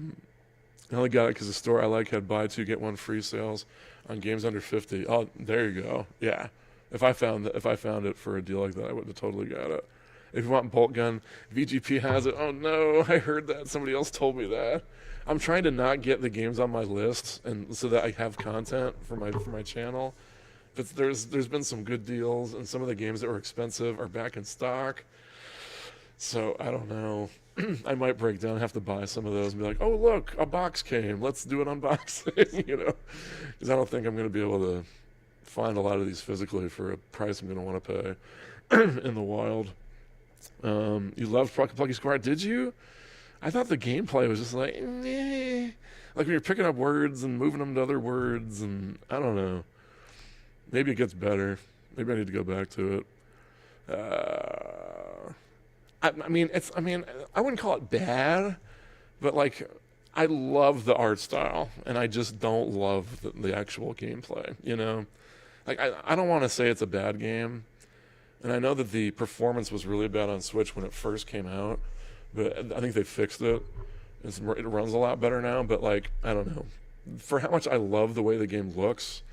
only got it because the store I like had buy two get one free sales on games under 50. Oh, there you go. Yeah, if I found it for a deal like that, I would have totally got it. If you want bolt gun, VGP has it. Oh no, I heard that. Somebody else told me that. I'm trying to not get the games on my list, and so that I have content for my channel. But there's been some good deals, and some of the games that were expensive are back in stock. So I don't know. I might break down, have to buy some of those, and be like, "Oh look, a box came. Let's do an unboxing," you know, because I don't think I'm going to be able to find a lot of these physically for a price I'm going to want to pay in the wild. You loved Plucky Squire, did you? I thought the gameplay was just like, like when you're picking up words and moving them to other words, and I don't know. Maybe it gets better. Maybe I need to go back to it. I mean, I wouldn't call it bad, but like, I love the art style, and I just don't love the actual gameplay. You know, like I don't want to say it's a bad game, and I know that the performance was really bad on Switch when it first came out. But I think they fixed it. It runs a lot better now, but like, I don't know. For how much I love the way the game looks,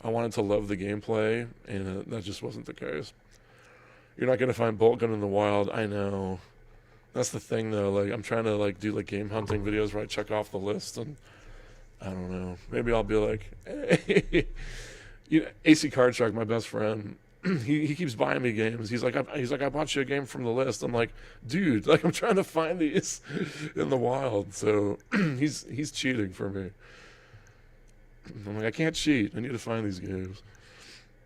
I wanted to love the gameplay, and that just wasn't the case. You're not going to find bolt gun in the wild, I know. That's the thing though, like I'm trying to like do like game hunting videos where I check off the list, and I don't know. Maybe I'll be like, hey, AC Card Shark, my best friend. He keeps buying me games. He's like, I bought you a game from the list. I'm like, dude, like I'm trying to find these in the wild. So he's cheating for me. I'm like, I can't cheat. I need to find these games.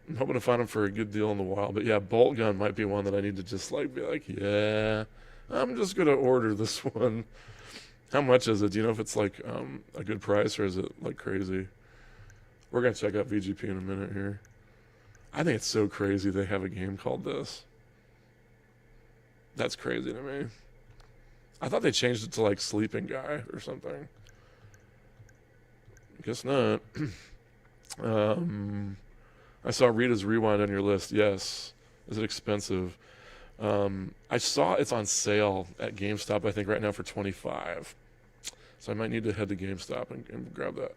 I'm hoping to find them for a good deal in the wild. But yeah, bolt gun might be one that I need to just like be like, yeah, I'm just gonna order this one. How much is it? Do you know if it's like a good price, or is it like crazy? We're gonna check out VGP in a minute here. I think it's so crazy they have a game called this. That's crazy to me. I thought they changed it to like Sleeping Guy or something. Guess not. I saw Rita's Rewind on your list. Yes. Is it expensive? I saw it's on sale at GameStop, I think, right now for $25. So I might need to head to GameStop and grab that.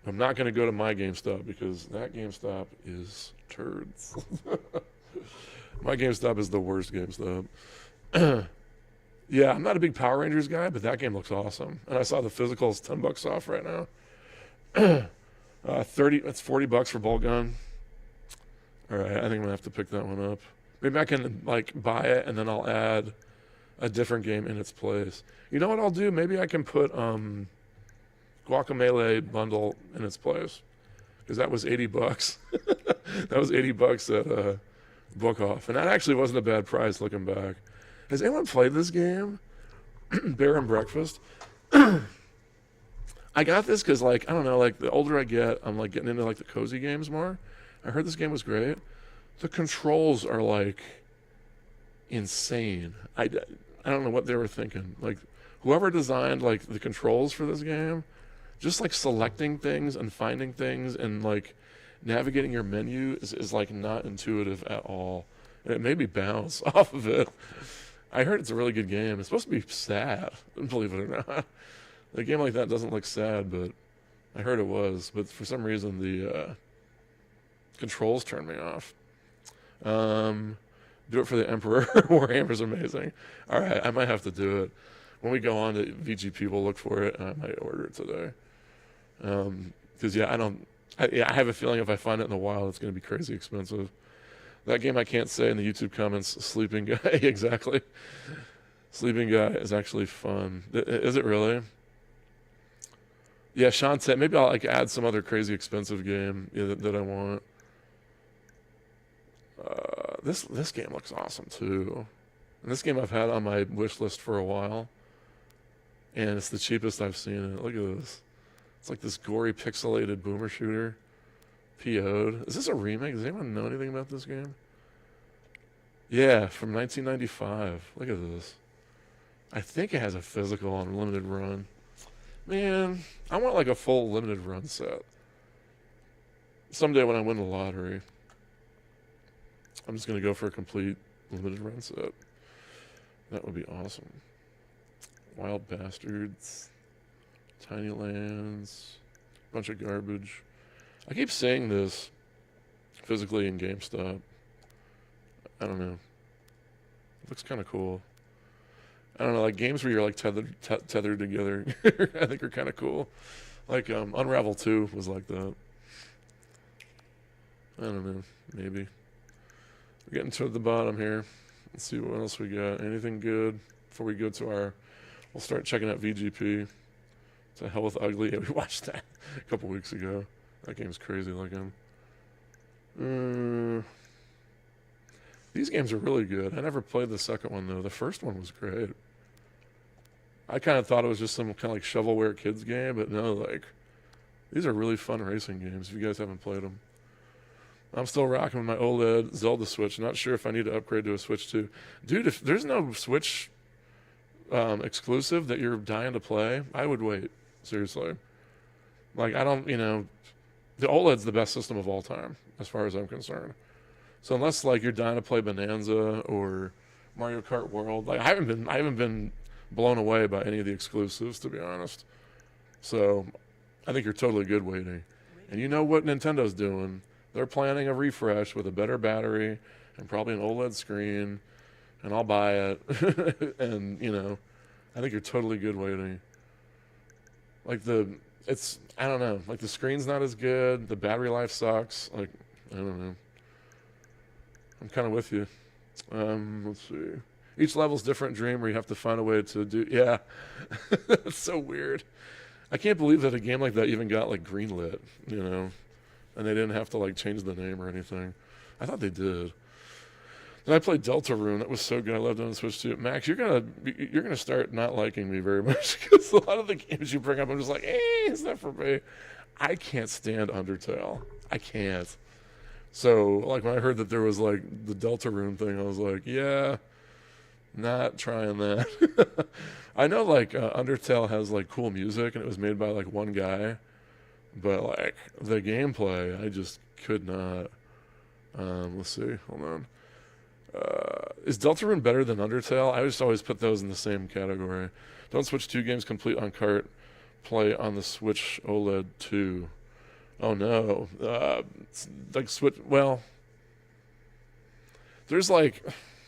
I'm not going to go to my GameStop because that GameStop is turds. My GameStop is the worst GameStop. Yeah, I'm not a big Power Rangers guy, but that game looks awesome. And I saw the physicals $10 off right now. 30. That's $40 for bolt gun. All right, I think I'm gonna have to pick that one up. Maybe I can like buy it and then I'll add a different game in its place. You know what I'll do? Maybe I can put Guacamelee bundle in its place, because that was $80. That was $80 at Book Off, and that actually wasn't a bad price looking back. Has anyone played this game, Bear and Breakfast? I got this because like I don't know, like the older I get, I'm like getting into like the cozy games more. I heard this game was great. The controls are like insane. I don't know what they were thinking. Like whoever designed like the controls for this game, just like selecting things and finding things and like navigating your menu is like not intuitive at all. And it made me bounce off of it. I heard it's a really good game. It's supposed to be sad, believe it or not. A game like that doesn't look sad, but I heard it was. But for some reason, the controls turned me off. Do it for the Emperor. Warhammer's amazing. All right, I might have to do it. When we go on to VGP, we'll look for it, and I might order it today. Because, I have a feeling if I find it in the wild, it's going to be crazy expensive. That game I can't say in the YouTube comments, Sleeping Guy, exactly. Sleeping Guy is actually fun. Is it really? Yeah, Sean said, maybe I'll like add some other crazy expensive game that I want. This game looks awesome too. And this game I've had on my wish list for a while. And it's the cheapest I've seen it. Look at this. It's like this gory pixelated boomer shooter. PO'd. Is this a remake? Does anyone know anything about this game? Yeah, from 1995. Look at this. I think it has a physical on limited run. Man, I want like a full limited run set. Someday when I win the lottery, I'm just going to go for a complete limited run set. That would be awesome. Wild Bastards, Tiny Lands, bunch of garbage. I keep saying this physically in GameStop. I don't know. It looks kind of cool. I don't know, like games where you're like tethered together, I think are kind of cool. Like Unravel 2 was like that. I don't know, maybe. We're getting to the bottom here. Let's see what else we got. Anything good before we go to our... We'll start checking out VGP. To Hell with Ugly. Yeah, we watched that a couple weeks ago. That game's crazy looking. These games are really good. I never played the second one, though. The first one was great. I kind of thought it was just some kind of like shovelware kids game, but no, like, these are really fun racing games if you guys haven't played them. I'm still rocking with my OLED Zelda Switch. Not sure if I need to upgrade to a Switch 2. Dude, if there's no Switch exclusive that you're dying to play, I would wait. Seriously. Like, I don't, the OLED's the best system of all time, as far as I'm concerned. So unless, like, you're dying to play Bonanza or Mario Kart World, like, I haven't been blown away by any of the exclusives, to be honest. So I think you're totally good waiting. And you know what Nintendo's doing. They're planning a refresh with a better battery and probably an OLED screen, and I'll buy it. And, I think you're totally good waiting. Like, I don't know, like, the screen's not as good, the battery life sucks, like, I don't know. I'm kind of with you. Let's see. Each level's different dream where you have to find a way to do, yeah. It's so weird. I can't believe that a game like that even got, like, greenlit, and they didn't have to, like, change the name or anything. I thought they did. And I played Deltarune. That was so good. I loved it on the Switch too. Max, you're gonna start not liking me very much because a lot of the games you bring up, I'm just like, it's not for me. I can't stand Undertale. I can't. So, like, when I heard that there was, like, the Deltarune thing, I was like, yeah, not trying that. I know, like, Undertale has, like, cool music, and it was made by, like, one guy. But, like, the gameplay, I just could not. Let's see. Hold on. Is Deltarune better than Undertale? I just always put those in the same category. Don't Switch 2 games complete on cart. Play on the Switch OLED 2. Oh, no. Like, Switch... Well... There's, like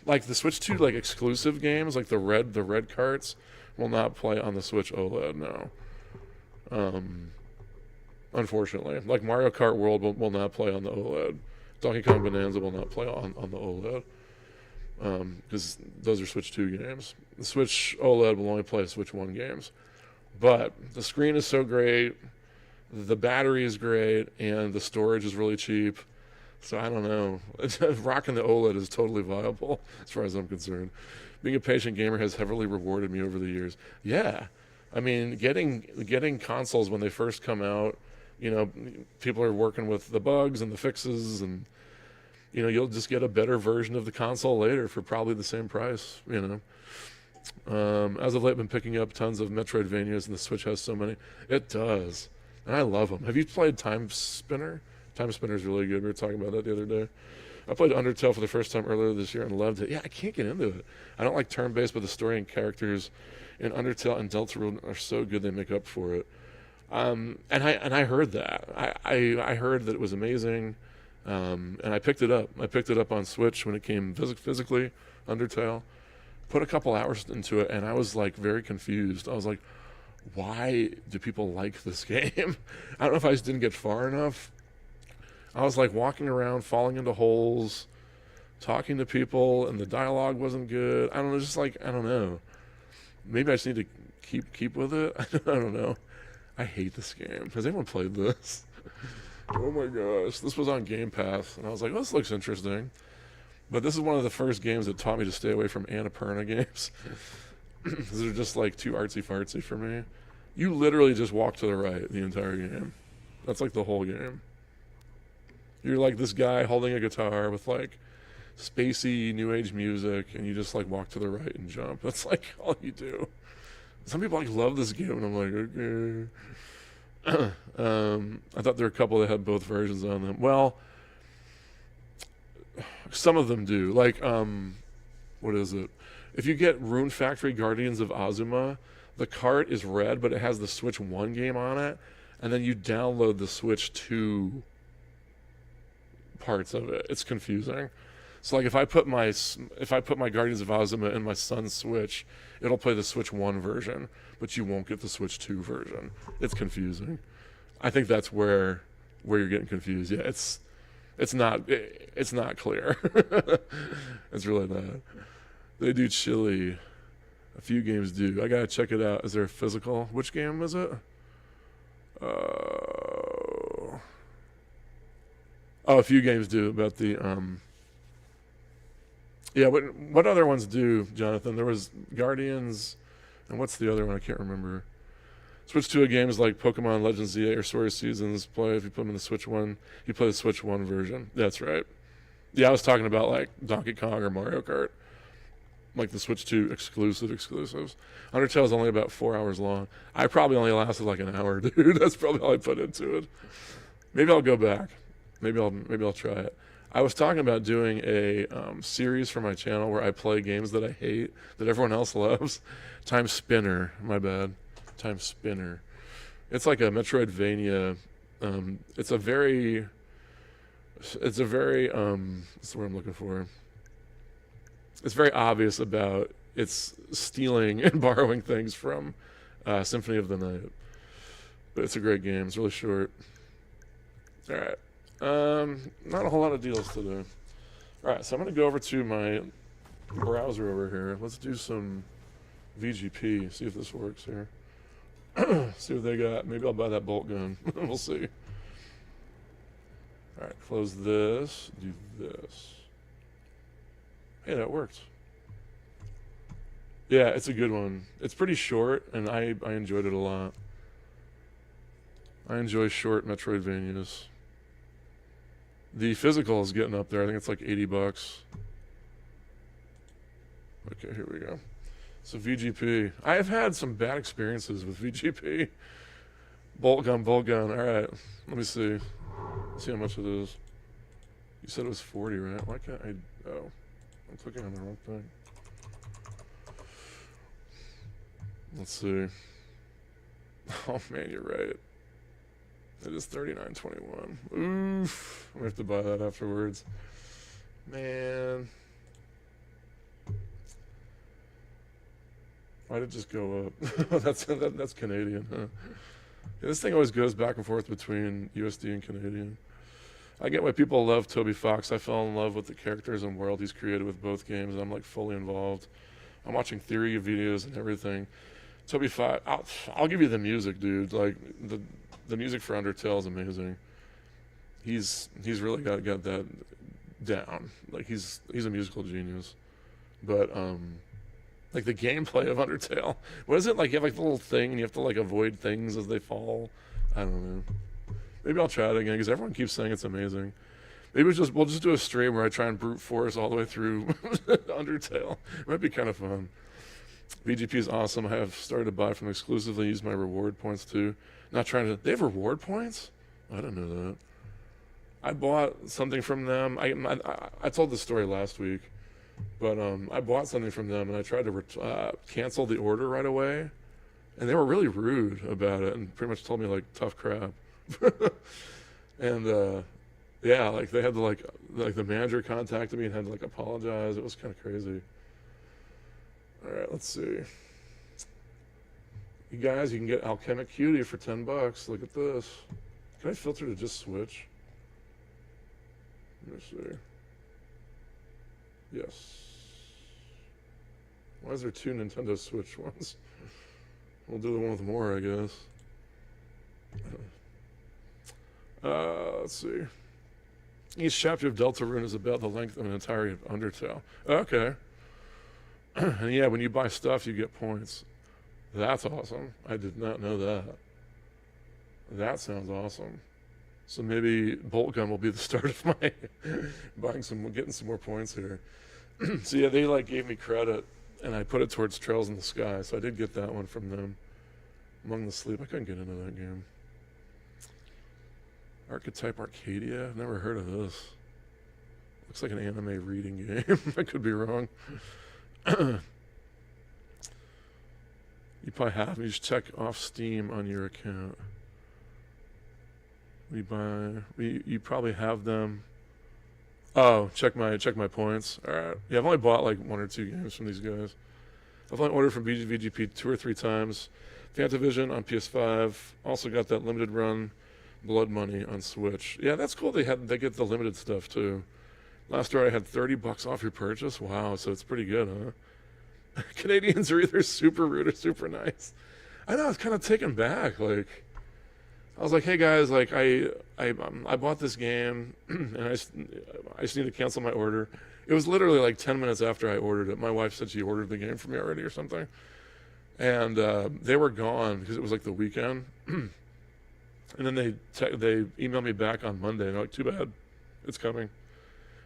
the Switch 2, like, exclusive games, like the red carts, will not play on the Switch OLED, no. Unfortunately. Like, Mario Kart World will not play on the OLED. Donkey Kong Bonanza will not play on the OLED. Because those are Switch 2 games. The Switch OLED will only play Switch 1 games. But the screen is so great, the battery is great, and the storage is really cheap. So I don't know. Rocking the OLED is totally viable as far as I'm concerned. Being a patient gamer has heavily rewarded me over the years. Yeah. I mean, getting consoles when they first come out, people are working with the bugs and the fixes, and you'll just get a better version of the console later for probably the same price, As of late, I've been picking up tons of Metroidvanias, and the Switch has so many. It does, and I love them. Have you played Time Spinner? Time Spinner is really good. We were talking about that the other day. I played Undertale for the first time earlier this year and loved it. Yeah, I can't get into it. I don't like turn-based, but the story and characters in Undertale and Deltarune are so good they make up for it. And I heard that. I heard that it was amazing, and I picked it up. I picked it up on Switch when it came physically, Undertale. Put a couple hours into it, and I was like very confused. I was like, why do people like this game? I don't know if I just didn't get far enough. I was like walking around, falling into holes, talking to people, and the dialogue wasn't good. I don't know, just like, I don't know. Maybe I just need to keep with it. I don't know. I hate this game. Has anyone played this? Oh my gosh. This was on Game Pass, and I was like, oh, this looks interesting. But this is one of the first games that taught me to stay away from Annapurna games. Because they're just like too artsy-fartsy for me. You literally just walk to the right the entire game. That's like the whole game. You're like this guy holding a guitar with like spacey new age music, and you just like walk to the right and jump. That's like all you do. Some people like love this game, and I'm like, okay. I thought there were a couple that had both versions on them. Well, some of them do. Like, what is it? If you get Rune Factory Guardians of Azuma, the cart is red, but it has the Switch 1 game on it, and then you download the Switch 2 parts of it. It's confusing. So like if I put my Guardians of Azuma in my son's Switch, it'll play the Switch 1 version, but you won't get the Switch 2 version. It's confusing. I think that's where you're getting confused. Yeah, it's not clear. It's really not. They do Chili. A few games do. I gotta check it out. Is there a physical? Which game was it? A few games do about the yeah, what other ones do, Jonathan? There was Guardians, and what's the other one? I can't remember. Switch 2 games like Pokemon Legends Z8 or Sword of Seasons play. If you put them in the Switch 1, you play the Switch 1 version. That's right. Yeah, I was talking about like Donkey Kong or Mario Kart. Like the Switch 2 exclusives. Undertale is only about 4 hours long. I probably only lasted like an hour, dude. That's probably all I put into it. Maybe I'll go back. Maybe I'll try it. I was talking about doing a series for my channel where I play games that I hate that everyone else loves. Time Spinner, my bad. Time Spinner. It's like a Metroidvania. It's a very what's the word I'm looking for? It's very obvious about it's stealing and borrowing things from Symphony of the Night. But it's a great game. It's really short. All right. Not a whole lot of deals today. All right, so I'm going to go over to my browser over here. Let's do some VGP, see if this works here. See what they got. Maybe I'll buy that bolt gun. We'll see. All right, close this, do this. Hey, that worked. Yeah, it's a good one. It's pretty short, and I enjoyed it a lot. I enjoy short Metroidvanias. The physical is getting up there. I think it's like $80. Okay, here we go. So VGP. I have had some bad experiences with VGP. Bolt gun. All right, let me see. Let's see how much it is. You said it was 40, right? Why can't I? Oh, I'm clicking on the wrong thing. Let's see. Oh man, you're right. It is $39.21. Oof. I'm gonna have to buy that afterwards. Man. Why did it just go up? That's Canadian, huh? Yeah, this thing always goes back and forth between USD and Canadian. I get why people love Toby Fox. I fell in love with the characters and world he's created with both games, and I'm like fully involved. I'm watching theory videos and everything. Toby Fox, I'll give you the music, dude. Like the music for Undertale is amazing. He's really got that down. Like he's a musical genius. But like the gameplay of Undertale, what is it like? You have like the little thing, and you have to like avoid things as they fall. I don't know. Maybe I'll try it again because everyone keeps saying it's amazing. Maybe we'll just do a stream where I try and brute force all the way through Undertale. It might be kind of fun. VGP is awesome. I have started to buy from them exclusively. Use my reward points too. Not trying to. They have reward points? I didn't know that. I bought something from them. I told this story last week, but I bought something from them and I tried to cancel the order right away, and they were really rude about it and pretty much told me like tough crap. And yeah, like they had to like the manager contacted me and had to like apologize. It was kind of crazy. All right, let's see. You guys, you can get Alchemic Cutie for $10. Look at this. Can I filter to just Switch? Let me see. Yes. Why is there 2 Nintendo Switch ones? We'll do the one with more, I guess. Let's see. Each chapter of Deltarune is about the length of an entirety of Undertale. Okay. And yeah, when you buy stuff, you get points. That's awesome. I did not know that. That sounds awesome. So maybe Bolt Gun will be the start of my getting some more points here. So yeah, they like gave me credit, and I put it towards Trails in the Sky. So I did get that one from them. Among the Sleep. I couldn't get into that game. Archetype Arcadia. I've never heard of this. Looks like an anime reading game. I could be wrong. You probably have. You just check off Steam on your account. You probably have them. Oh, check my points. All right. Yeah, I've only bought like 1 or 2 games from these guys. I've only ordered from VGP 2 or 3 times. Fantavision on PS5. Also got that limited run Blood Money on Switch. Yeah, that's cool. They get the limited stuff too. Last year I had $30 off your purchase. Wow, so it's pretty good, huh? Canadians are either super rude or super nice. I know, I was kind of taken back. Like, I was like, hey guys, like I bought this game and I just need to cancel my order. It was literally like 10 minutes after I ordered it. My wife said she ordered the game for me already or something. And they were gone because it was like the weekend. And then they emailed me back on Monday and they're like, too bad, it's coming.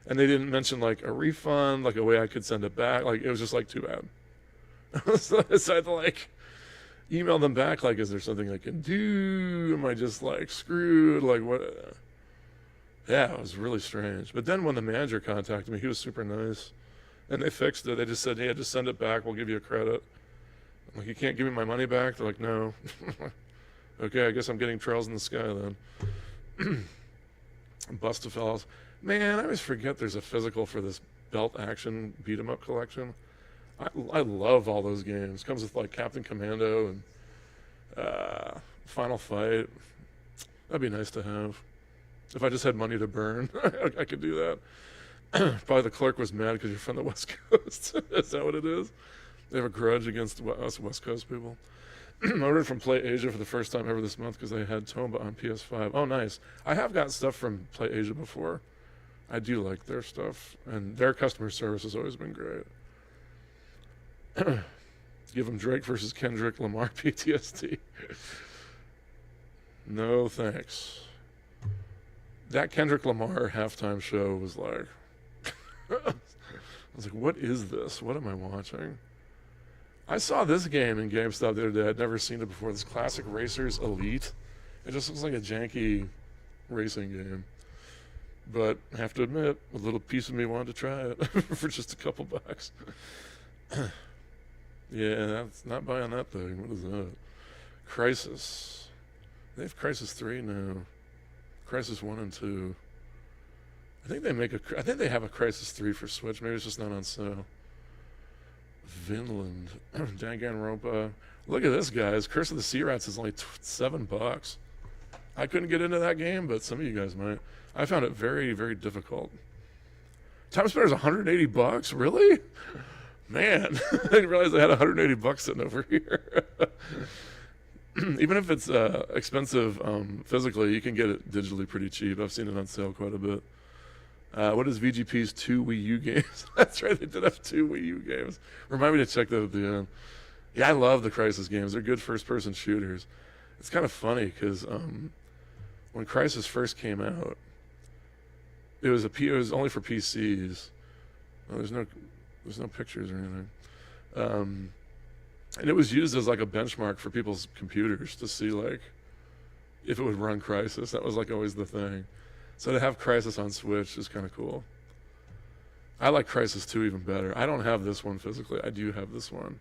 And they didn't mention like a refund, like a way I could send it back. Like, it was just like, too bad. So I had to like email them back, like, is there something I can do? Am I just like screwed? Like, what? Yeah, it was really strange. But then when the manager contacted me, he was super nice. And they fixed it. They just said, yeah, just send it back. We'll give you a credit. I'm like, you can't give me my money back? They're like, no. Okay, I guess I'm getting Trails in the Sky then. Bustafellas. Man, I always forget there's a physical for this Belt Action beat 'em up collection. I love all those games. Comes with like Captain Commando and Final Fight. That'd be nice to have. If I just had money to burn, I could do that. Probably the clerk was mad because you're from the West Coast. Is that what it is? They have a grudge against us West Coast people. I ordered from Play Asia for the first time ever this month because they had Tomba on PS5. Oh, nice. I have got stuff from Play Asia before. I do like their stuff, and their customer service has always been great. Give them Drake versus Kendrick Lamar PTSD. No thanks. That Kendrick Lamar halftime show was like, I was like, what is this? What am I watching? I saw this game in GameStop the other day. I'd never seen it before. This Classic Racers Elite. It just looks like a janky racing game. But I have to admit, a little piece of me wanted to try it for just a couple bucks. Yeah, that's not buying that thing. What is that? Crisis. They have Crisis 3 now. Crisis 1 and 2. I think they have a Crisis 3 for Switch. Maybe it's just not on sale. Vinland. Danganronpa. Look at this, guys. Curse of the Sea Rats is only $7. I couldn't get into that game, but some of you guys might. I found it very, very difficult. Time Spinner's $180? Really? Man, I didn't realize I had $180 sitting over here. Even if it's expensive physically, you can get it digitally pretty cheap. I've seen it on sale quite a bit. What is VGP's 2 Wii U games? That's right, they did have 2 Wii U games. Remind me to check that at the end. Yeah, I love the Crysis games. They're good first-person shooters. It's kind of funny because when Crysis first came out, it was only for PCs. Oh, there's no pictures or anything. And it was used as like a benchmark for people's computers to see like if it would run Crysis. That was like always the thing. So to have Crysis on Switch is kind of cool. I like Crysis 2 even better. I don't have this one physically. I do have this one.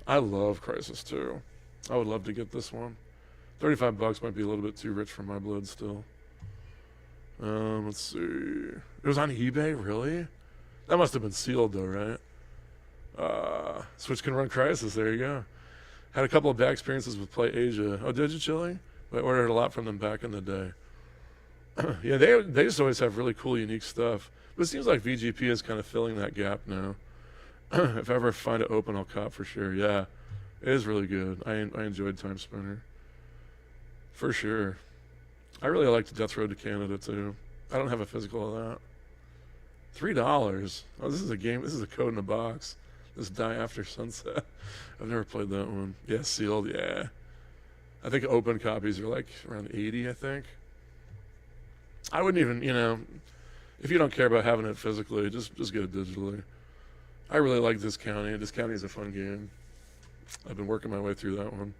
I love Crysis 2. I would love to get this one. $35 might be a little bit too rich for my blood still. Let's see. It was on eBay, really? That must have been sealed though, right? Switch can run Crysis. There you go. Had a couple of bad experiences with Play Asia. Oh, did you, Chili? I ordered a lot from them back in the day. Yeah, they just always have really cool, unique stuff. But it seems like VGP is kind of filling that gap now. If I ever find it open, I'll cop for sure. Yeah, it is really good. I enjoyed Time Spinner. For sure. I really liked Death Road to Canada, too. I don't have a physical of that. $3. Oh, this is a game. This is a code in a box. This Die After Sunset. I've never played that one. Yeah, sealed. Yeah. I think open copies are like around 80, I think. I wouldn't even, you know, if you don't care about having it physically, just get it digitally. I really like This County. This County is a fun game. I've been working my way through that one.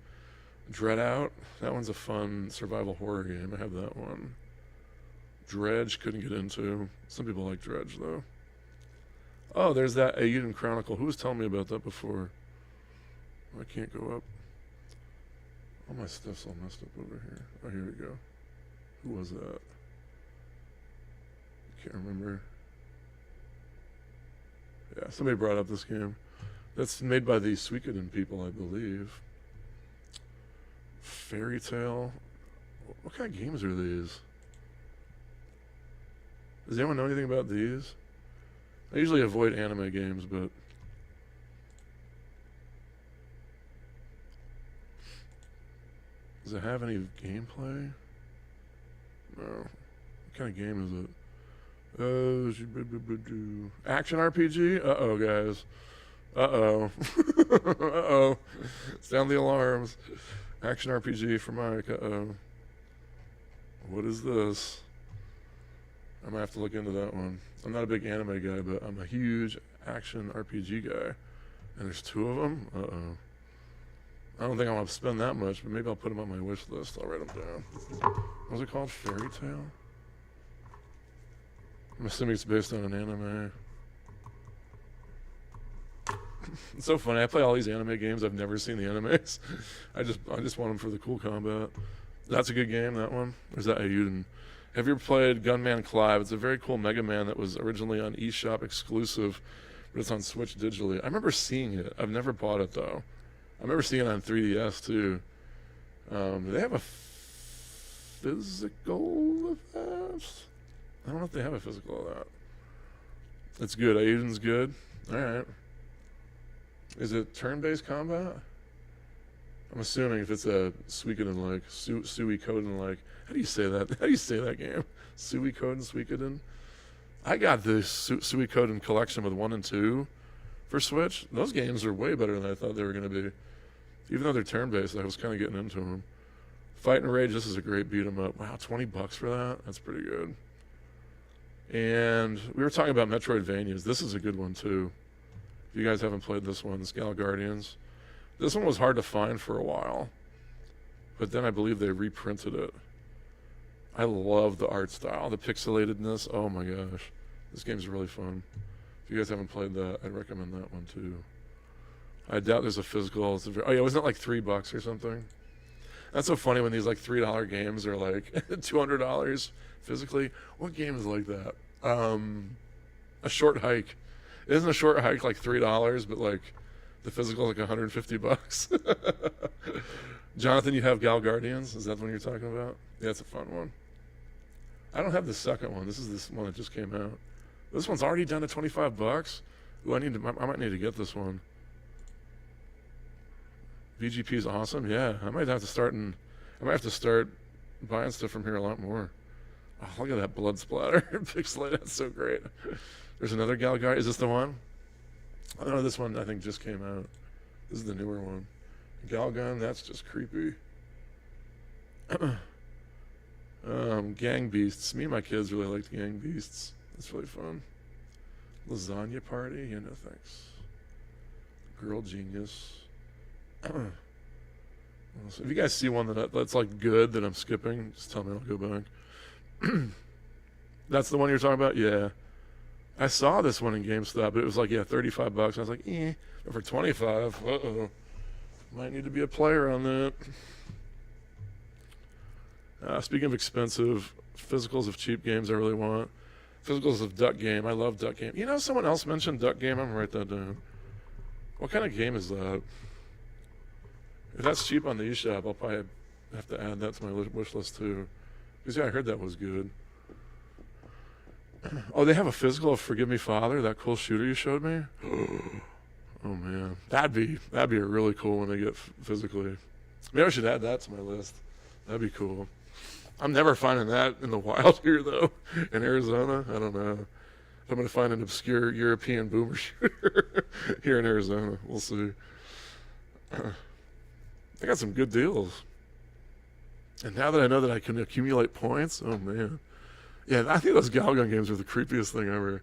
Dread Out. That one's a fun survival horror game. I have that one. Dredge, couldn't get into. Some people like Dredge, though. Oh, there's that Aiden Chronicle. Who was telling me about that before? I can't go up. All my stuff's all messed up over here. Oh, here we go. Who was that? Can't remember. Yeah, somebody brought up this game. That's made by the Suikoden people, I believe. Fairy Tale. What kind of games are these? Does anyone know anything about these? I usually avoid anime games, but... Does it have any gameplay? No. What kind of game is it? Action RPG? Uh-oh, guys. Uh-oh. Uh-oh. Sound the alarms. Action RPG for Mike. Uh-oh. What is this? I might have to look into that one. I'm not a big anime guy, but I'm a huge action RPG guy. And there's two of them? Uh-oh. I don't think I want to spend that much, but maybe I'll put them on my wish list. I'll write them down. What was it called? Fairy Tale? I'm assuming it's based on an anime. It's so funny. I play all these anime games. I've never seen the animes. I just want them for the cool combat. That's a good game, that one. There's that Ayuden. Have you ever played Gunman Clive? It's a very cool Mega Man that was originally on eShop exclusive, but it's on Switch digitally. I remember seeing it. I've never bought it, though. I remember seeing it on 3DS, too. Do they have a physical of that? I don't know if they have a physical of that. It's good. Ayuden's good. All right. Is it turn-based combat? I'm assuming if it's a Suikoden-like, Suikoden-like. How do you say that? How do you say that game? Suikoden? I got the Suikoden collection with 1 and 2 for Switch. Those games are way better than I thought they were going to be. Even though they're turn-based, I was kind of getting into them. Fight and Rage, this is a great beat-em-up. Wow, $20 for that? That's pretty good. And we were talking about Metroidvanias. This is a good one, too. If you guys haven't played this one, Gal Guardians. This one was hard to find for a while, but then I believe they reprinted it. I love the art style, the pixelatedness. Oh my gosh. This game's really fun. If you guys haven't played that, I'd recommend that one, too. I doubt there's a physical. Oh, yeah, wasn't it like $3 or something? That's so funny when these like $3 games are like $200 physically. What game is like that? A Short Hike. Isn't a Short Hike like $3, but like the physical is like $150? Jonathan, you have Gal Guardians? Is that the one you're talking about? Yeah, it's a fun one. I don't have the second one. This is this one that just came out. This one's already done at $25. Ooh, I might need to get this one. VGP is awesome. Yeah, I might have to start buying stuff from here a lot more. Oh, look at that blood splatter. Pixelate, that's so great. There's another Gal Guy. Is this the one? Oh, no, this one I think just came out. This is the newer one. Galgun, that's just creepy. Gang Beasts. Me and my kids really liked Gang Beasts. That's really fun. Lasagna Party? Yeah, no thanks. Girl Genius. So if you guys see one that's like good that I'm skipping, just tell me, I'll go back. That's the one you're talking about? Yeah. I saw this one in GameStop, but it was like, yeah, $35. I was like, But for 25, might need to be a player on that. Speaking of expensive, physicals of cheap games I really want. Physicals of Duck Game. I love Duck Game. You know, someone else mentioned Duck Game. I'm going to write that down. What kind of game is that? If that's cheap on the eShop, I'll probably have to add that to my wish list too. Because, yeah, I heard that was good. Oh, they have a physical of Forgive Me Father, that cool shooter you showed me? Oh, man. That'd be a really cool one to get physically. Maybe I should add that to my list. That'd be cool. I'm never finding that in the wild here, though, in Arizona. I don't know. If I'm going to find an obscure European boomer shooter here in Arizona. We'll see. They got some good deals. And now that I know that I can accumulate points, oh, man. Yeah, I think those Galgun games are the creepiest thing ever.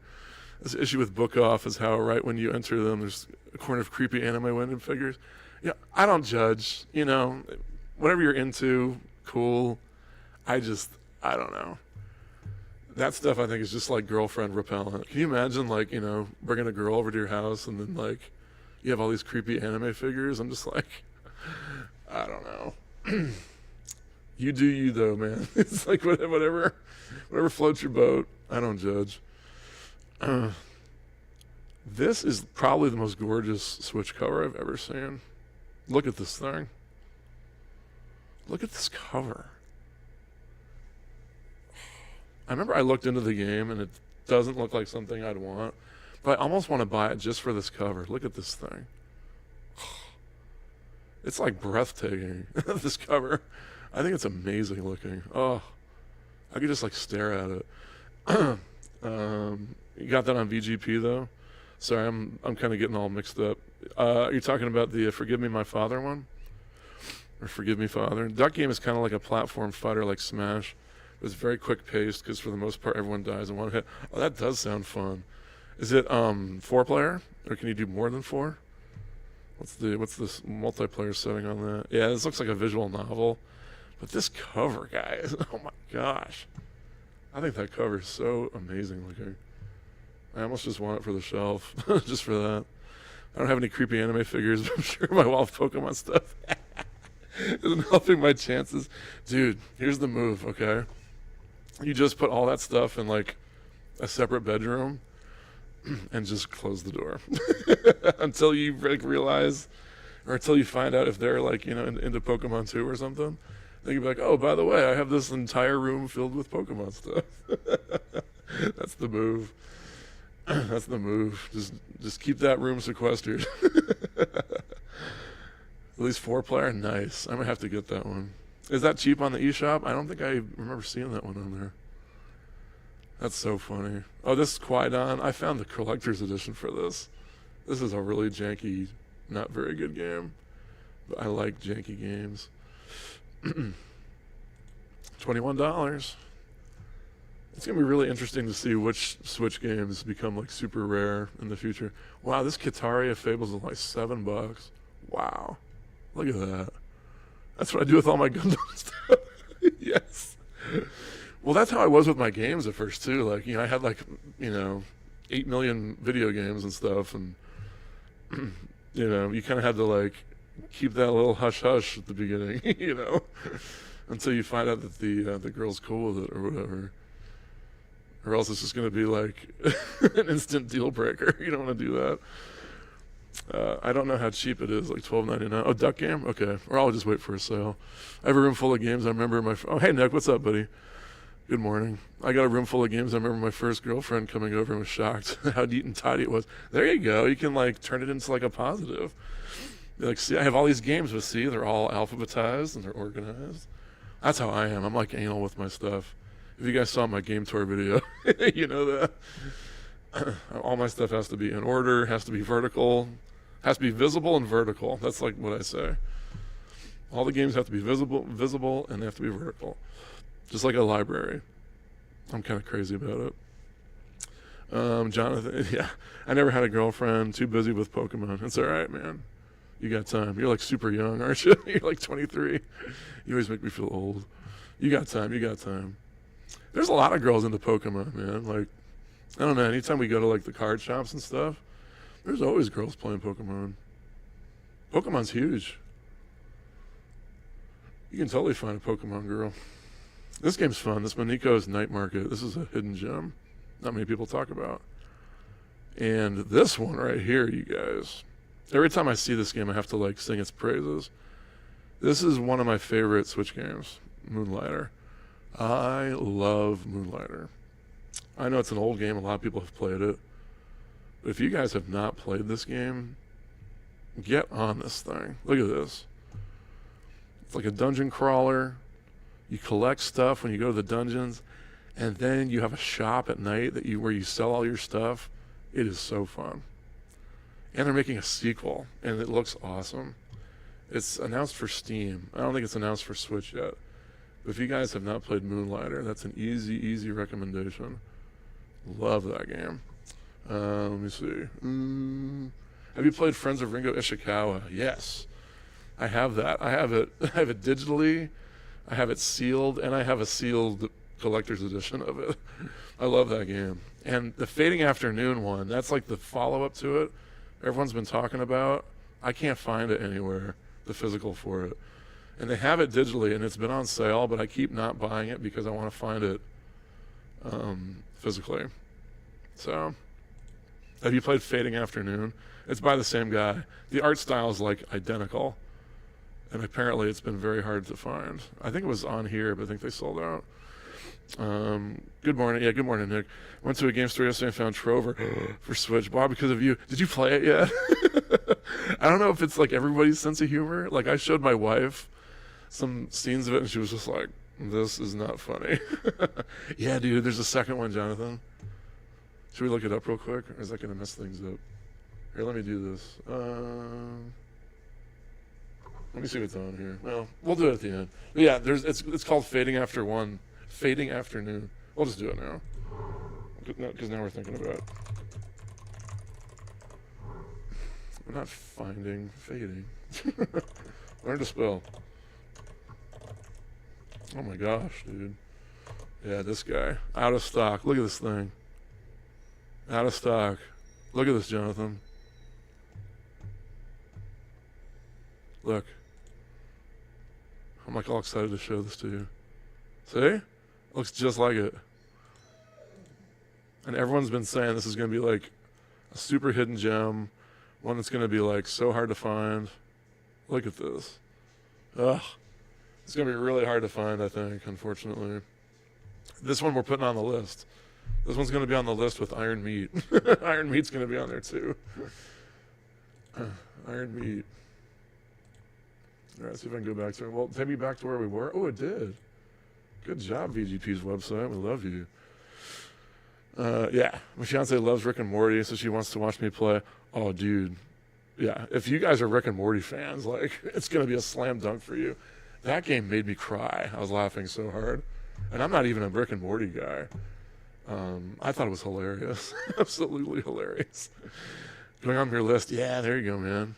This issue with Book Off is how right when you enter them, there's a corner of creepy anime women figures. Yeah, I don't judge. You know, whatever you're into, cool. I don't know. That stuff I think is just like girlfriend repellent. Can you imagine, like, you know, bringing a girl over to your house and then, like, you have all these creepy anime figures? I'm just like, I don't know. You do you, though, man. It's like whatever floats your boat. I don't judge. This is probably the most gorgeous Switch cover I've ever seen. Look at this thing. Look at this cover. I remember I looked into the game, and it doesn't look like something I'd want, but I almost want to buy it just for this cover. Look at this thing. It's like breathtaking, this cover. I think it's amazing looking. Oh, I could just like stare at it. You got that on VGP though? Sorry, I'm kind of getting all mixed up. You're talking about the Forgive Me My Father one? Or Forgive Me Father? Duck Game is kind of like a platform fighter like Smash. It's very quick paced because for the most part everyone dies in one hit. Oh, that does sound fun. Is it 4-player? Or can you do more than 4? What's this multiplayer setting on that? Yeah, this looks like a visual novel. But this cover, guys, oh my gosh. I think that cover is so amazing looking. I almost just want it for the shelf, just for that. I don't have any creepy anime figures, but I'm sure my wall of Pokemon stuff isn't helping my chances. Dude, here's the move, okay? You just put all that stuff in, like, a separate bedroom and just close the door until you, like, realize, or until you find out if they're, like, you know, into Pokemon 2 or something. Then you'd be like, oh, by the way, I have this entire room filled with Pokemon stuff. That's the move. That's the move. Just keep that room sequestered. At least 4-player? Nice. I'm going to have to get that one. Is that cheap on the eShop? I don't think I remember seeing that one on there. That's so funny. Oh, this is Qui-Gon. I found the collector's edition for this. This is a really janky, not very good game. But I like janky games. $21. It's going to be really interesting to see which Switch games become like super rare in the future. Wow, this Kitaria Fables is like $7. Wow. Look at that. That's what I do with all my Gundam stuff. Yes. Well, that's how I was with my games at first too. Like, you know, I had like, you know, 8 million video games and stuff, and you know, you kind of had to like keep that little hush hush at the beginning, you know, until you find out that the girl's cool with it or whatever. Or else it's just going to be like an instant deal breaker. You don't want to do that. I don't know how cheap it is, like $12.99. Oh, Duck Game? Okay. Or I'll just wait for a sale. I have a room full of games. I remember oh, hey, Nick, what's up, buddy? Good morning. I got a room full of games. I remember my first girlfriend coming over and was shocked how neat and tidy it was. There you go. You can, like, turn it into, like, a positive. You're like, see, I have all these games, but see, they're all alphabetized and they're organized. That's how I am. I'm, like, anal with my stuff. If you guys saw my game tour video, you know that. All my stuff has to be in order, has to be vertical, has to be visible and vertical. That's like what I say. All the games have to be visible, and they have to be vertical. Just like a library. I'm kind of crazy about it. Jonathan, yeah. I never had a girlfriend, too busy with Pokemon. It's all right, man. You got time. You're like super young, aren't you? You're like 23. You always make me feel old. You got time. You got time. There's a lot of girls into Pokemon, man. Like, I don't know. Anytime we go to like the card shops and stuff, there's always girls playing Pokemon. Pokemon's huge. You can totally find a Pokemon girl. This game's fun. This Moniko's Night Market. This is a hidden gem. Not many people talk about. And this one right here, you guys. Every time I see this game, I have to like sing its praises. This is one of my favorite Switch games, Moonlighter. I love Moonlighter. I know it's an old game. A lot of people have played it. But if you guys have not played this game, get on this thing. Look at this. It's like a dungeon crawler. You collect stuff when you go to the dungeons, and then you have a shop at night where you sell all your stuff. It is so fun. And they're making a sequel, and it looks awesome. It's announced for Steam. I don't think it's announced for Switch yet. But if you guys have not played Moonlighter, that's an easy recommendation. Love that game. Let me see. Have you played Friends of Ringo Ishikawa? Yes. I have that. I have it digitally. I have it sealed, and I have a sealed collector's edition of it. I love that game. And the Fading Afternoon one, that's like the follow-up to it. Everyone's been talking about. I can't find it anywhere, the physical for it. And they have it digitally, and it's been on sale, but I keep not buying it because I want to find it physically. So, have you played Fading Afternoon? It's by the same guy. The art style is like identical. And apparently it's been very hard to find. I think it was on here, but I think they sold out. Good morning. Yeah, good morning, Nick. Went to a game store yesterday and found Trover for Switch. Bob, because of you. Did you play it yet? I don't know if it's like everybody's sense of humor. Like I showed my wife some scenes of it and she was just like, this is not funny. Yeah, dude, there's a second one, Jonathan. Should we look it up real quick? Or is that going to mess things up? Here, let me do this. Let me see what's on here. Well, we'll do it at the end. But yeah, it's called Fading Afternoon. We'll just do it now. Because now we're thinking about it. We're not finding fading. Learn to spell. Oh my gosh, dude. Yeah, this guy. Out of stock. Look at this thing. Out of stock. Look at this, Jonathan. Look. I'm like all excited to show this to you. See? Looks just like it. And everyone's been saying this is going to be like a super hidden gem. One that's going to be like so hard to find. Look at this. Ugh. It's going to be really hard to find, I think, unfortunately. This one we're putting on the list. This one's going to be on the list with Iron Meat. Iron Meat's going to be on there too. Iron Meat. All right, see if I can go back to it. Well, take me back to where we were. Oh, it did. Good job, VGP's website. We love you. Yeah, my fiance loves Rick and Morty, so she wants to watch me play. Oh, dude. Yeah, if you guys are Rick and Morty fans, like, it's going to be a slam dunk for you. That game made me cry. I was laughing so hard. And I'm not even a Rick and Morty guy. I thought it was hilarious. Absolutely hilarious. Going on your list. Yeah, there you go, man.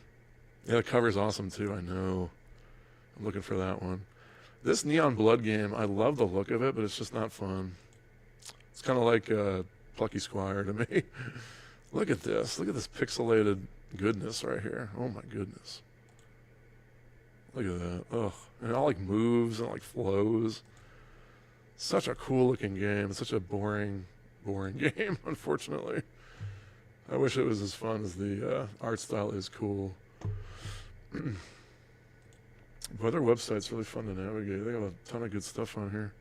Yeah, the cover's awesome, too. I know. I'm looking for that one. This Neon Blood game, I love the look of it, but it's just not fun. It's kind of like Plucky Squire to me. Look at this. Look at this pixelated goodness right here. Oh, my goodness. Look at that. Ugh. And it all like moves and like flows. Such a cool looking game. It's such a boring game, unfortunately. I wish it was as fun as the art style is cool. But their website's really fun to navigate. They got a ton of good stuff on here.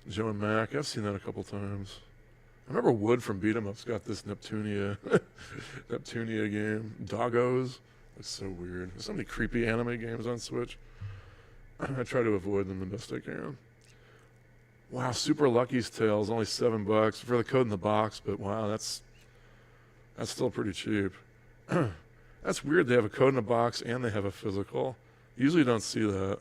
Joe and Mac, I've seen that a couple times. I remember Wood from Beat 'em Up's got this Neptunia game. Doggos. It's so weird. There's so many creepy anime games on Switch. I try to avoid them the best I can. Wow, Super Lucky's Tale is only $7 for the code in the box, but wow, that's still pretty cheap. That's weird. They have a code in a box and they have a physical. Usually don't see that.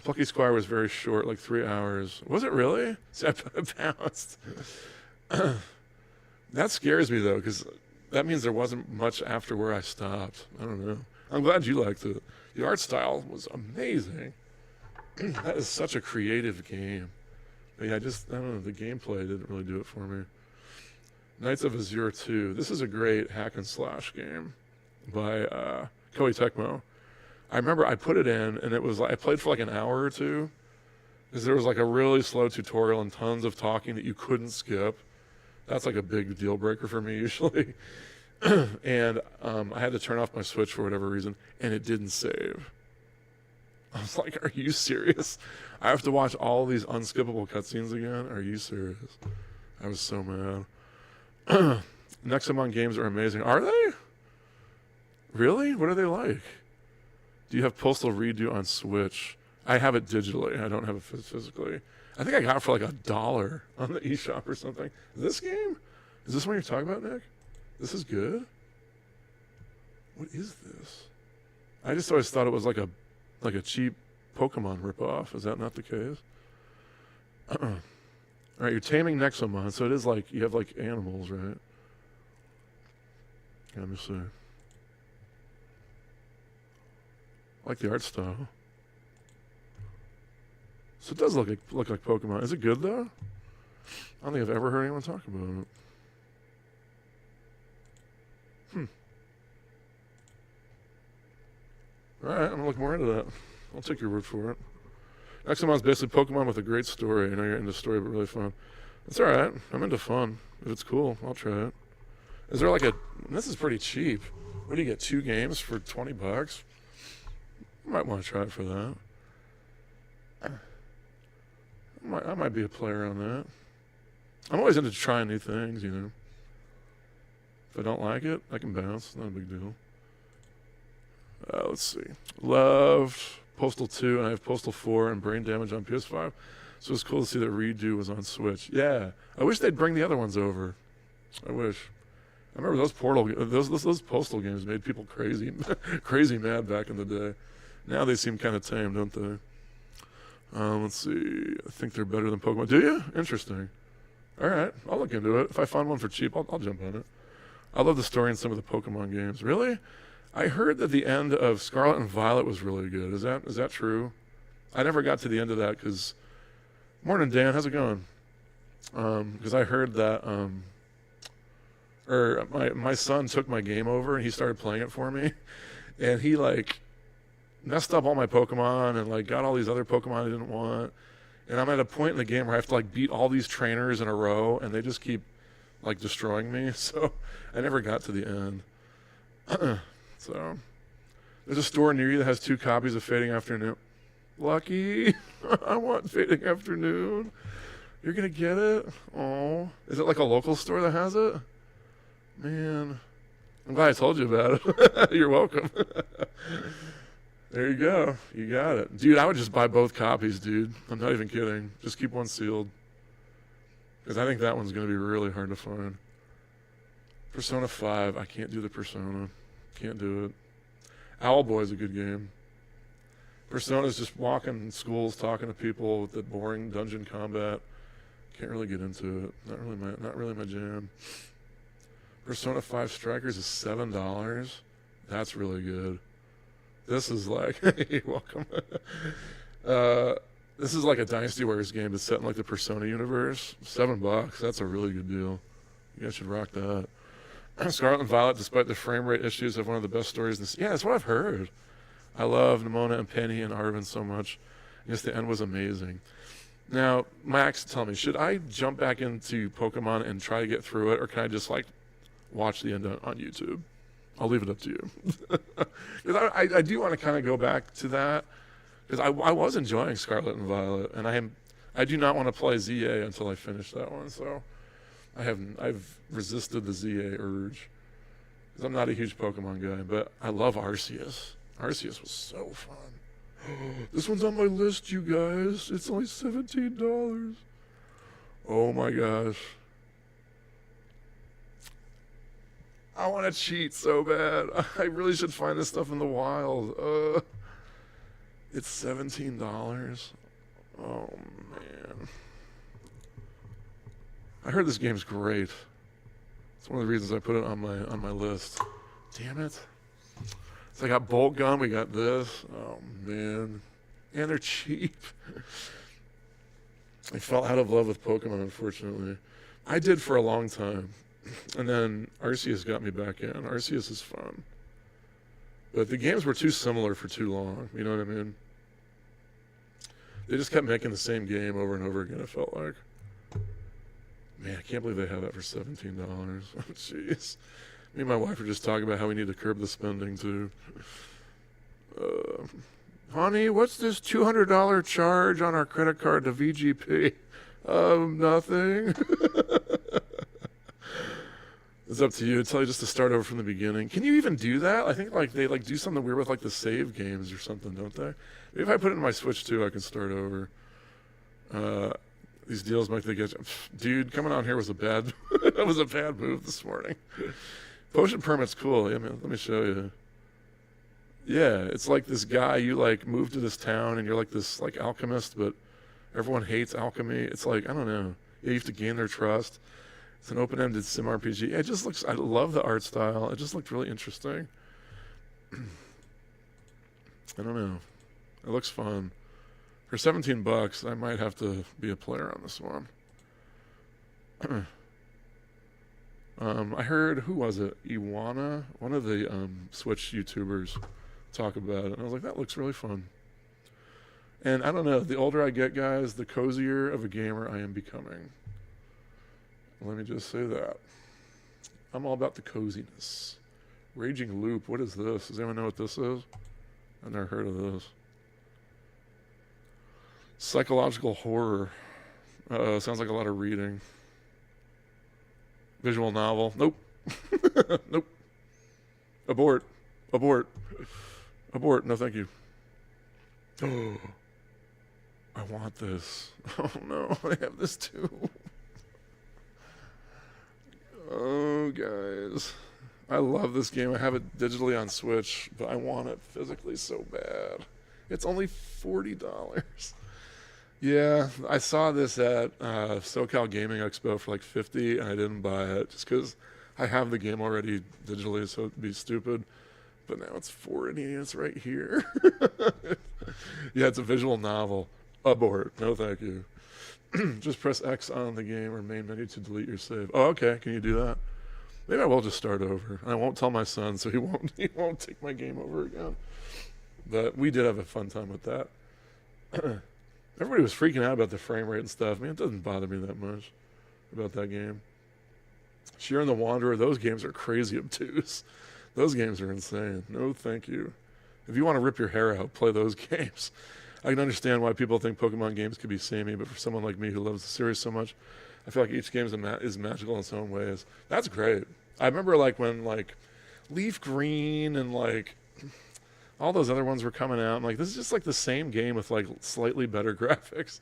Plucky Squire was very short, like 3 hours. Was it really? See, I bounced. That scares me though, because That means there wasn't much after where I stopped. I don't know. I'm glad you liked it. The art style was amazing. That is such a creative game. But yeah, I don't know, the gameplay didn't really do it for me. Knights of Azure 2. This is a great hack and slash game by Koei Tecmo. I remember I put it in, and it was like, I played for like an hour or two, because there was like a really slow tutorial and tons of talking that you couldn't skip. That's like a big deal breaker for me usually. And I had to turn off my Switch for whatever reason, and it didn't save. I was like, are you serious? I have to watch all these unskippable cutscenes again? Are you serious? I was so mad. Nexomon games are amazing. Are they? Really? What are they like? Do you have Postal Redo on Switch? I have it digitally. I don't have it physically. I think I got it for like $1 on the eShop or something. This game? Is this what you're talking about, Nick? This is good? What is this? I just always thought it was like a cheap Pokemon ripoff. Is that not the case? All right, you're taming Nexomon, so it is like you have like animals, right? Let me see. I like the art style. So it does look like Pokemon. Is it good though? I don't think I've ever heard anyone talk about it. Alright, I'm gonna look more into that. I'll take your word for it. Nexomon's basically Pokemon with a great story. I know you're into story, but really fun. It's alright. I'm into fun. If it's cool, I'll try it. Is there like this is pretty cheap. What do you get, 2 games for $20? I might want to try it for that. I might be a player on that. I'm always into trying new things, you know. If I don't like it, I can bounce. Not a big deal. Let's see. Loved Postal 2, and I have Postal 4 and Brain Damage on PS5. So it's cool to see that Redo was on Switch. Yeah. I wish they'd bring the other ones over. I wish. I remember those Postal games made people crazy, crazy mad back in the day. Now they seem kind of tame, don't they? Let's see. I think they're better than Pokemon. Do you? Interesting. All right. I'll look into it. If I find one for cheap, I'll jump on it. I love the story in some of the Pokemon games. Really? I heard that the end of Scarlet and Violet was really good. Is that true? I never got to the end of that because... Morning, Dan. How's it going? Because I heard that... my son took my game over and he started playing it for me. And he, like, messed up all my Pokemon and, like, got all these other Pokemon I didn't want. And I'm at a point in the game where I have to, like, beat all these trainers in a row and they just keep, like, destroying me. So I never got to the end. So, there's a store near you that has 2 copies of Fading Afternoon. Lucky. I want Fading Afternoon. You're going to get it? Oh. Is it like a local store that has it? Man. I'm glad I told you about it. You're welcome. There you go. You got it. Dude, I would just buy both copies, dude. I'm not even kidding. Just keep one sealed. Because I think that one's going to be really hard to find. Persona 5. I can't do the Persona. Can't do it. Owlboy's a good game. Persona's just walking in schools, talking to people with the boring dungeon combat. Can't really get into it. Not really my jam. Persona 5 Strikers is $7. That's really good. This is like, you're welcome. This is like a Dynasty Warriors game that's set in like the Persona universe. $7. That's a really good deal. You guys should rock that. Scarlet and Violet, despite the frame rate issues, have one of the best stories in this. Yeah, that's what I've heard. I love Nimona and Penny and Arvin so much. I guess the end was amazing. Now, Max, tell me, should I jump back into Pokemon and try to get through it, or can I just like watch the end on YouTube? I'll leave it up to you. Because I do want to kind of go back to that, because I was enjoying Scarlet and Violet, and I do not want to play ZA until I finish that one. So I've resisted the ZA urge, because I'm not a huge Pokemon guy, but I love Arceus. Arceus was so fun. This one's on my list, you guys. It's only $17. Oh my gosh. I want to cheat so bad. I really should find this stuff in the wild. It's $17. Oh man. I heard this game's great. It's one of the reasons I put it on my list. Damn it. So I got bolt gun, we got this. Oh man. And they're cheap. I fell out of love with Pokemon, unfortunately. I did for a long time. And then Arceus got me back in. Arceus is fun. But the games were too similar for too long. You know what I mean? They just kept making the same game over and over again, it felt like. Man, I can't believe they have that for $17. Jeez. Me and my wife were just talking about how we need to curb the spending, too. Honey, what's this $200 charge on our credit card to VGP? Nothing. It's up to you. Tell you just to start over from the beginning. Can you even do that? I think like they like do something weird with like the save games or something, don't they? Maybe if I put it in my Switch too, I can start over. These deals make they get. Dude, coming on here was a bad. That was a bad move this morning. Potion permit's cool. Yeah, man. Let me show you. Yeah, it's like this guy. You like move to this town and you're like this like alchemist, but everyone hates alchemy. It's like I don't know. Yeah, you have to gain their trust. It's an open-ended sim RPG. It just looks. I love the art style. It just looked really interesting. I don't know. It looks fun. For $17, I might have to be a player on this one. I heard, who was it? Iwana, one of the Switch YouTubers, talk about it. And I was like, that looks really fun. And I don't know, the older I get, guys, the cozier of a gamer I am becoming. Let me just say that. I'm all about the coziness. Raging Loop, what is this? Does anyone know what this is? I've never heard of this. Psychological horror. Sounds like a lot of reading. Visual novel. Nope. Nope. Abort. Abort. Abort. No, thank you. Oh, I want this. Oh no, I have this too. Oh, guys. I love this game. I have it digitally on Switch, but I want it physically so bad. It's only $40. Yeah, I saw this at SoCal Gaming Expo for like $50, and I didn't buy it just because I have the game already digitally, so it'd be stupid. But now it's $40, and it's right here. Yeah, it's a visual novel. Abort. No, thank you. Just press X on the game or main menu to delete your save. Oh, okay. Can you do that? Maybe I will just start over. I won't tell my son, so he won't take my game over again. But we did have a fun time with that. Everybody was freaking out about the frame rate and stuff. Man, it doesn't bother me that much about that game. Sheer and the Wanderer, those games are crazy obtuse. Those games are insane. No, thank you. If you want to rip your hair out, play those games. I can understand why people think Pokemon games could be samey, but for someone like me who loves the series so much, I feel like each game is magical in its own ways. That's great. I remember like when like Leaf Green and like all those other ones were coming out. I'm like, this is just like the same game with like slightly better graphics.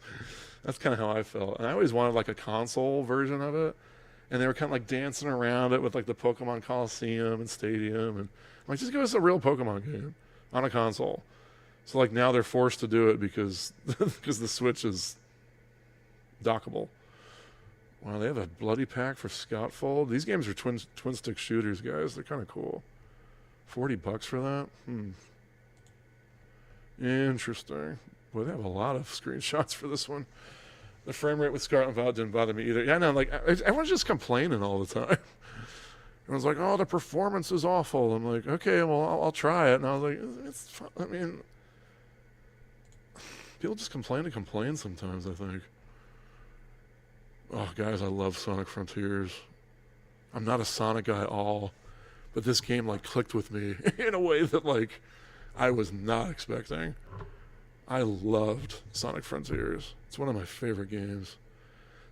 That's kind of how I felt. And I always wanted like a console version of it. And they were kind of like dancing around it with like the Pokemon Coliseum and Stadium. And I'm like, just give us a real Pokemon game on a console. So like now they're forced to do it because the Switch is dockable. Wow, they have a bloody pack for Scout Fold. These games are twin stick shooters, guys. They're kind of cool. $40 for that? Interesting. Boy, they have a lot of screenshots for this one. The frame rate with Scarlet and Violet didn't bother me either. Yeah, no, like everyone's just complaining all the time. Everyone's like, "Oh, the performance is awful." I'm like, "Okay, well, I'll try it." And I was like, "It's fun." I mean, people just complain to complain sometimes, I think. Oh, guys, I love Sonic Frontiers. I'm not a Sonic guy at all, but this game like clicked with me in a way that like I was not expecting. I loved Sonic Frontiers. It's one of my favorite games.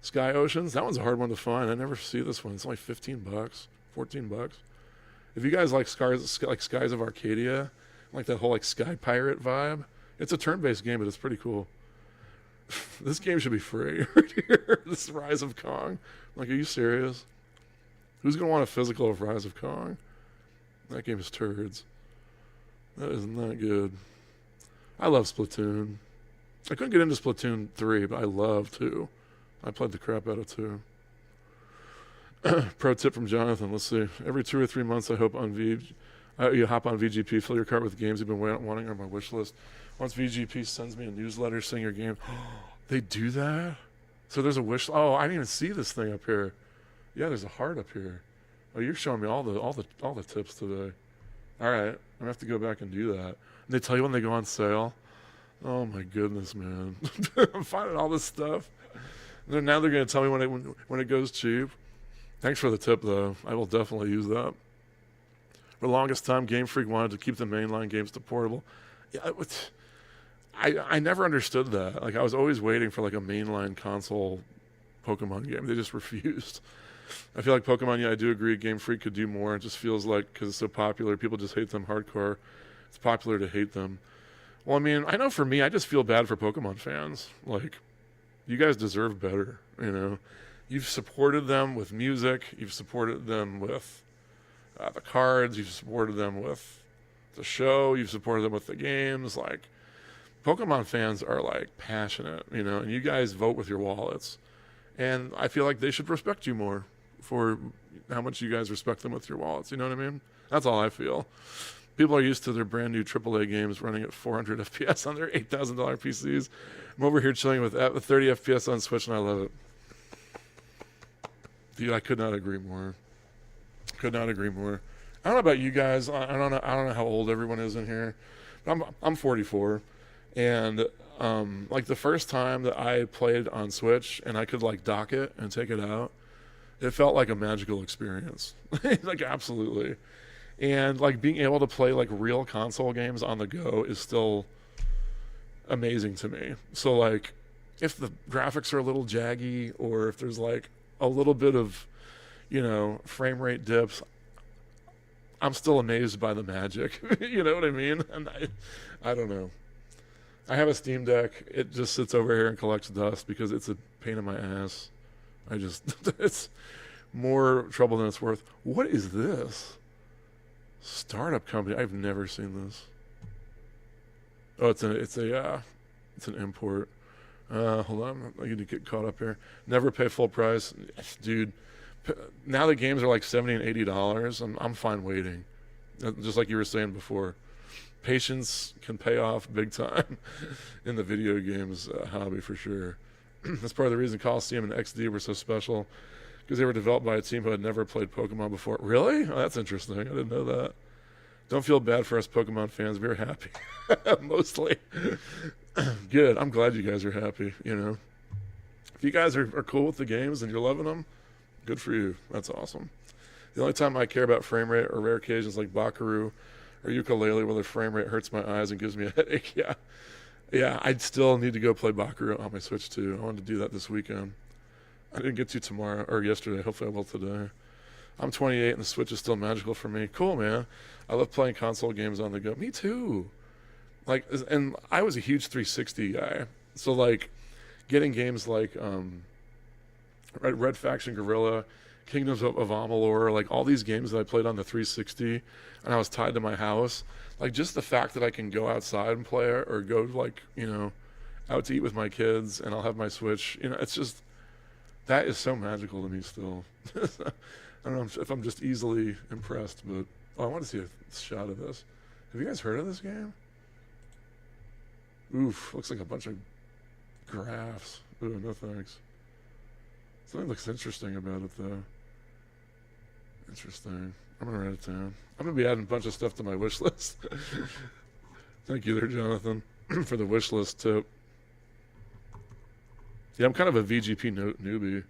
Sky Oceans, that one's a hard one to find. I never see this one. It's only $15, $14. If you guys like Skies of Arcadia, like that whole like Sky Pirate vibe, it's a turn-based game, but it's pretty cool. This game should be free right here. This Rise of Kong. Like, are you serious? Who's going to want a physical of Rise of Kong? That game is turds. That is not good. I love Splatoon. I couldn't get into Splatoon 3, but I love 2. I played the crap out of 2. Pro tip from Jonathan. Let's see. Every 2 or 3 months, you hop on VGP, fill your cart with games you've been wanting on my wish list. Once VGP sends me a newsletter saying your game, they do that. So there's a wish. Oh, I didn't even see this thing up here. Yeah, there's a heart up here. Oh, you're showing me all the tips today. All right, I'm gonna have to go back and do that. And they tell you when they go on sale. Oh my goodness, man! I'm finding all this stuff. And then now they're gonna tell me when it goes cheap. Thanks for the tip, though. I will definitely use that. For the longest time, Game Freak wanted to keep the mainline games to portable. Yeah, I never understood that. Like, I was always waiting for like a mainline console Pokemon game. They just refused. I feel like Pokemon, yeah, I do agree. Game Freak could do more. It just feels like because it's so popular, people just hate them hardcore. It's popular to hate them. Well, I mean, I know for me, I just feel bad for Pokemon fans. Like, you guys deserve better, you know. You've supported them with music. You've supported them with the cards. You've supported them with the show. You've supported them with the games. Like, Pokemon fans are, like, passionate, you know, and you guys vote with your wallets. And I feel like they should respect you more for how much you guys respect them with your wallets. You know what I mean? That's all I feel. People are used to their brand new AAA games running at 400 FPS on their $8,000 PCs. I'm over here chilling with 30 FPS on Switch, and I love it. Dude, I could not agree more. Could not agree more. I don't know about you guys. I don't know how old everyone is in here. But I'm 44, and like the first time that I played on Switch and I could like dock it and take it out, it felt like a magical experience. Like, absolutely. And like being able to play like real console games on the go is still amazing to me. So like, if the graphics are a little jaggy, or if there's like a little bit of, you know, frame rate dips, I'm still amazed by the magic. You know what I mean? And I don't know. I have a Steam Deck. It just sits over here and collects dust because it's a pain in my ass. It's more trouble than it's worth. What is this? Startup company. I've never seen this. Oh, it's an import. Hold on, I need to get caught up here. Never pay full price, dude. Now the games are like $70 and $80. I'm fine waiting. Just like you were saying before, patience can pay off big time in the video games hobby for sure. That's part of the reason Coliseum and XD were so special, because they were developed by a team who had never played Pokemon before. Really? Oh, that's interesting. I didn't know that. Don't feel bad for us Pokemon fans. We're happy. Mostly. Good. I'm glad you guys are happy, you know. If you guys are cool with the games and you're loving them, good for you. That's awesome. The only time I care about frame rate are rare occasions like Bakaru or Ukulele, where the frame rate hurts my eyes and gives me a headache. Yeah, I'd still need to go play Bakaru on my Switch too. I wanted to do that this weekend. I didn't get to tomorrow or yesterday. Hopefully I will today. I'm 28 and the Switch is still magical for me. Cool, man. I love playing console games on the go. Me too. Like, and I was a huge 360 guy. So like, getting games like Red Faction Guerrilla, Kingdoms of Amalur, like all these games that I played on the 360, and I was tied to my house. Like, just the fact that I can go outside and play it, or go like, you know, out to eat with my kids, and I'll have my Switch. You know, it's just, that is so magical to me still. I don't know if I'm just easily impressed, but I want to see a shot of this. Have you guys heard of this game? Oof, looks like a bunch of graphs. Ooh, no thanks. Something looks interesting about it, though. Interesting. I'm going to write it down. I'm going to be adding a bunch of stuff to my wish list. Thank you there, Jonathan, for the wish list tip. Yeah, I'm kind of a VGP newbie.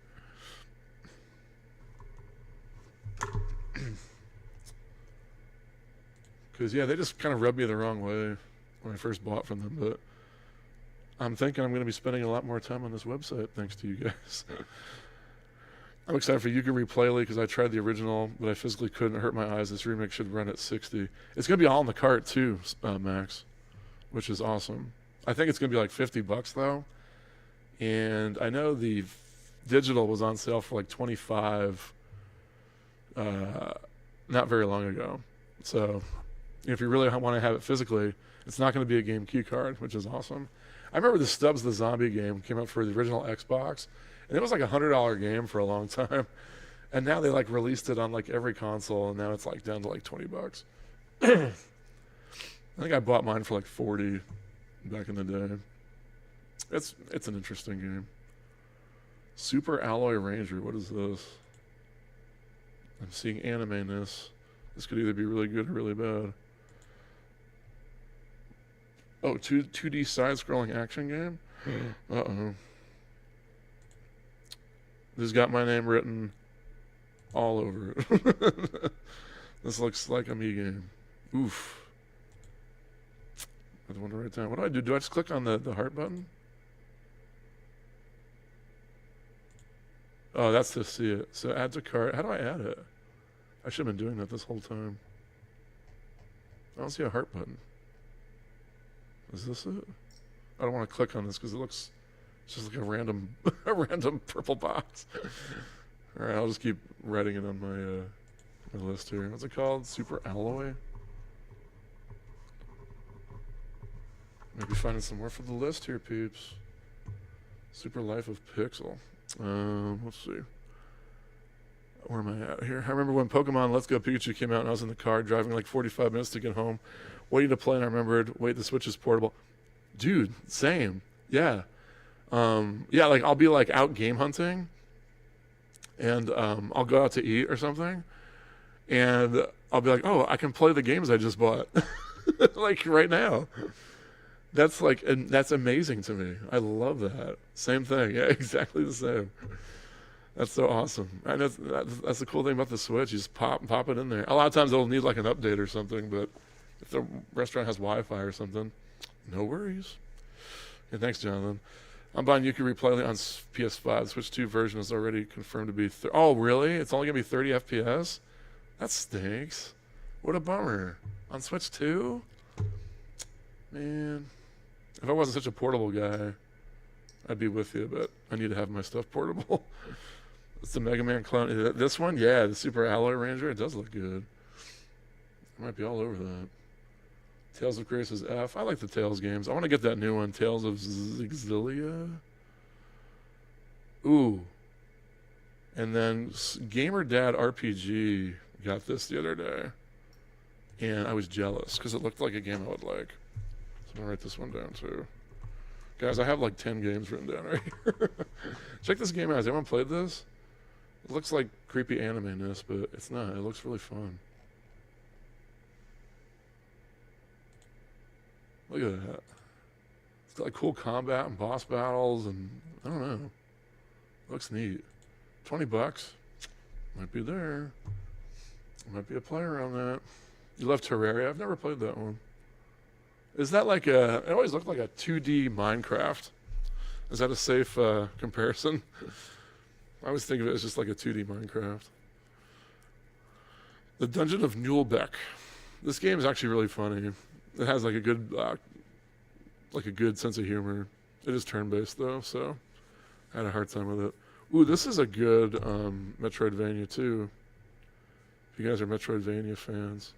Because, yeah, they just kind of rubbed me the wrong way when I first bought from them. But I'm thinking I'm going to be spending a lot more time on this website thanks to you guys. I'm excited for Yukari Playly because I tried the original, but I physically couldn't. It hurt my eyes. This remake should run at 60. It's going to be all in the cart, too, Max, which is awesome. I think it's going to be like $50, though. And I know the digital was on sale for like $25 not very long ago. So if you really want to have it physically, it's not going to be a game key card, which is awesome. I remember the Stubbs the Zombie game came out for the original Xbox, and it was like $100 game for a long time. And now they like released it on like every console, and now it's like down to like $20. I think I bought mine for like 40 back in the day. It's an interesting game. Super Alloy Ranger, what is this? I'm seeing anime in this. This could either be really good or really bad. Oh, 2D side-scrolling action game? Uh-oh. This has got my name written all over it. This looks like a me game. Oof. I want to write down. What do I do? Do I just click on the heart button? Oh, that's to see it. So add to cart. How do I add it? I should have been doing that this whole time. I don't see a heart button. Is this it? I don't want to click on this because it looks just like a random purple box. All right, I'll just keep writing it on my list here. What's it called? Super Alloy? Maybe finding some more for the list here, peeps. Super Life of Pixel. Let's see. Where am I at here? I remember when Pokemon Let's Go Pikachu came out and I was in the car driving like 45 minutes to get home, waiting to play, and I remembered, wait, the Switch is portable. Dude, same. Yeah. Yeah, like I'll be like out game hunting and I'll go out to eat or something and I'll be like, oh, I can play the games I just bought. Like right now. That's like, and that's amazing to me. I love that. Same thing. Yeah, exactly the same. That's so awesome. And that's the cool thing about the Switch. You just pop it in there. A lot of times it'll need like an update or something, but if the restaurant has Wi-Fi or something, no worries. Yeah, thanks, Jonathan. I'm buying Yuki Replay on PS5. The Switch 2 version is already confirmed to be... oh, really? It's only going to be 30 FPS? That stinks. What a bummer. On Switch 2? Man. If I wasn't such a portable guy, I'd be with you, but I need to have my stuff portable. It's the Mega Man clone. This one? Yeah, the Super Alloy Ranger. It does look good. I might be all over that. Tales of Grace is F. I like the Tales games. I want to get that new one, Tales of Xillia. Ooh. And then Gamer Dad RPG got this the other day. And I was jealous because it looked like a game I would like. So I'm going to write this one down too. Guys, I have like 10 games written down right here. Check this game out. Has anyone played this? It looks like creepy anime-ness, but it's not. It looks really fun. Look at that. It's got like cool combat and boss battles and I don't know. Looks neat. $20. Might be there. Might be a player on that. You love Terraria? I've never played that one. Is that like a... it always looked like a 2D Minecraft. Is that a safe comparison? I always think of it as just like a 2D Minecraft. The Dungeon of Nulbeck. This game is actually really funny. It has like a good sense of humor. It is turn-based though, so I had a hard time with it. Ooh, this is a good Metroidvania too. If you guys are Metroidvania fans.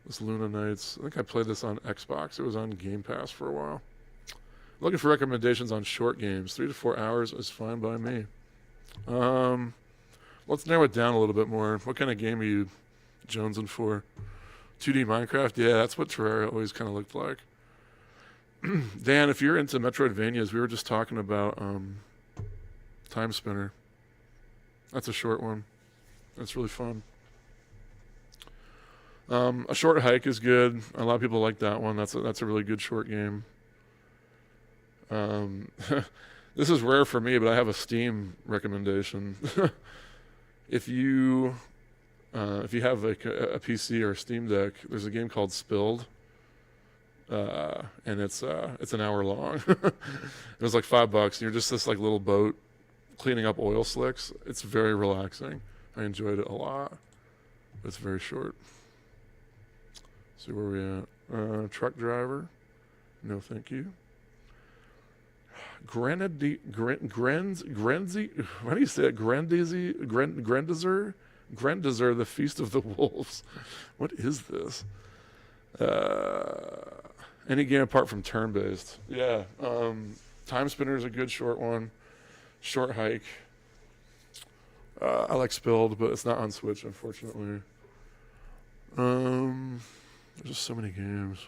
This Luna Knights. I think I played this on Xbox. It was on Game Pass for a while. Looking for recommendations on short games. 3 to 4 hours is fine by me. Let's narrow it down a little bit more. What kind of game are you jonesing for? 2D Minecraft? Yeah, that's what Terraria always kind of looked like. Dan, if you're into Metroidvanias, we were just talking about Time Spinner. That's a short one. That's really fun. A Short Hike is good. A lot of people like that one. That's a really good short game. This is rare for me, but I have a Steam recommendation. If you have a PC or a Steam Deck, there's a game called Spilled, and it's an hour long. It was like $5, and you're just this like little boat cleaning up oil slicks. It's very relaxing. I enjoyed it a lot. It's very short. See where we at? Truck driver. No, thank you. How do you say it? Grendizer, the Feast of the Wolves. What is this? Any game apart from turn-based. Yeah. Time Spinner is a good short one. Short Hike. I like Spilled, but it's not on Switch, unfortunately. There's just so many games.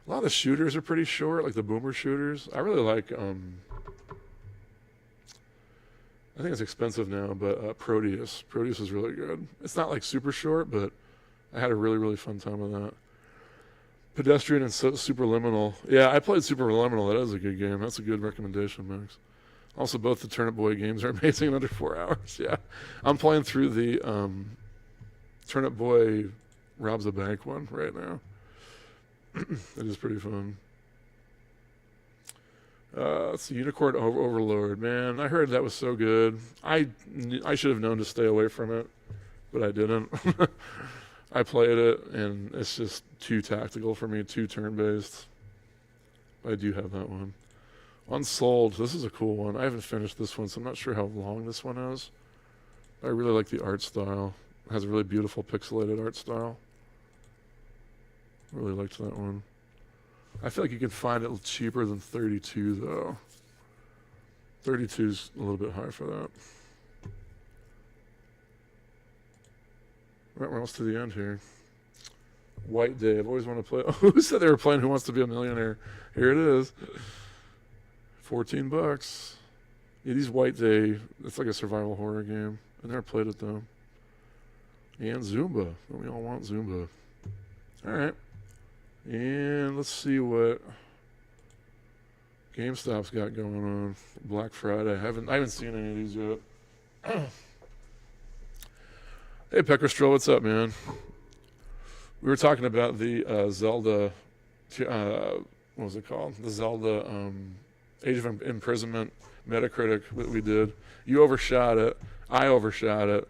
A lot of the shooters are pretty short, like the boomer shooters. I really like, I think it's expensive now, but Proteus. Proteus is really good. It's not like super short, but I had a really, really fun time with that. Pedestrian and Superliminal. Yeah, I played Superliminal. That is a good game. That's a good recommendation, Max. Also, both the Turnip Boy games are amazing in under 4 hours. Yeah. I'm playing through the Turnip Boy Robs a Bank one right now. It is pretty fun. It's the Unicorn Overlord. Man, I heard that was so good. I should have known to stay away from it, but I didn't. I played it, and it's just too tactical for me, too turn-based. I do have that one. Unsold. This is a cool one. I haven't finished this one, so I'm not sure how long this one is. I really like the art style. It has a really beautiful pixelated art style. Really liked that one. I feel like you can find it cheaper than 32, though. 32's a little bit high for that. Right, we're almost to the end here. White Day. I've always wanted to play. Oh, who said they were playing Who Wants to Be a Millionaire? Here it is. $14. Yeah, these White Day. It's like a survival horror game. I never played it though. And Zumba. We all want Zumba. All right. And let's see what GameStop's got going on. Black Friday. I haven't seen any of these yet. Hey, Peckerstrel, what's up, man? We were talking about the Zelda, what was it called? The Zelda Age of Imprisonment Metacritic that we did. You overshot it. I overshot it.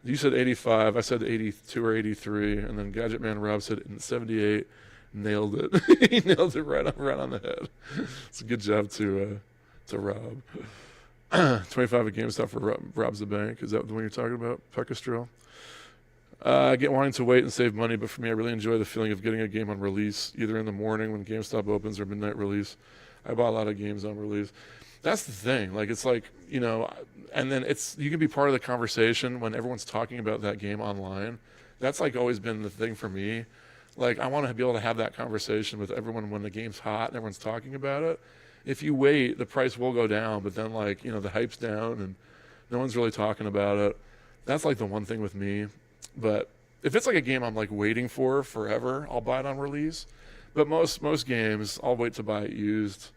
You said 85. I said 82 or 83. And then Gadget Man Rob said 78. Nailed it. He nailed it right on the head. It's a good job to Rob. 25 at GameStop for Rob's the Bank. Is that the one you're talking about, Peckerstrel? Wanting to wait and save money, but for me, I really enjoy the feeling of getting a game on release, either in the morning when GameStop opens or midnight release. I bought a lot of games on release. That's the thing. Like, it's like, you know, and then you can be part of the conversation when everyone's talking about that game online. That's like always been the thing for me. Like, I want to be able to have that conversation with everyone when the game's hot and everyone's talking about it. If you wait, the price will go down, but then, like, you know, the hype's down and no one's really talking about it. That's like the one thing with me. But if it's like a game I'm like waiting for forever, I'll buy it on release. But most games, I'll wait to buy it used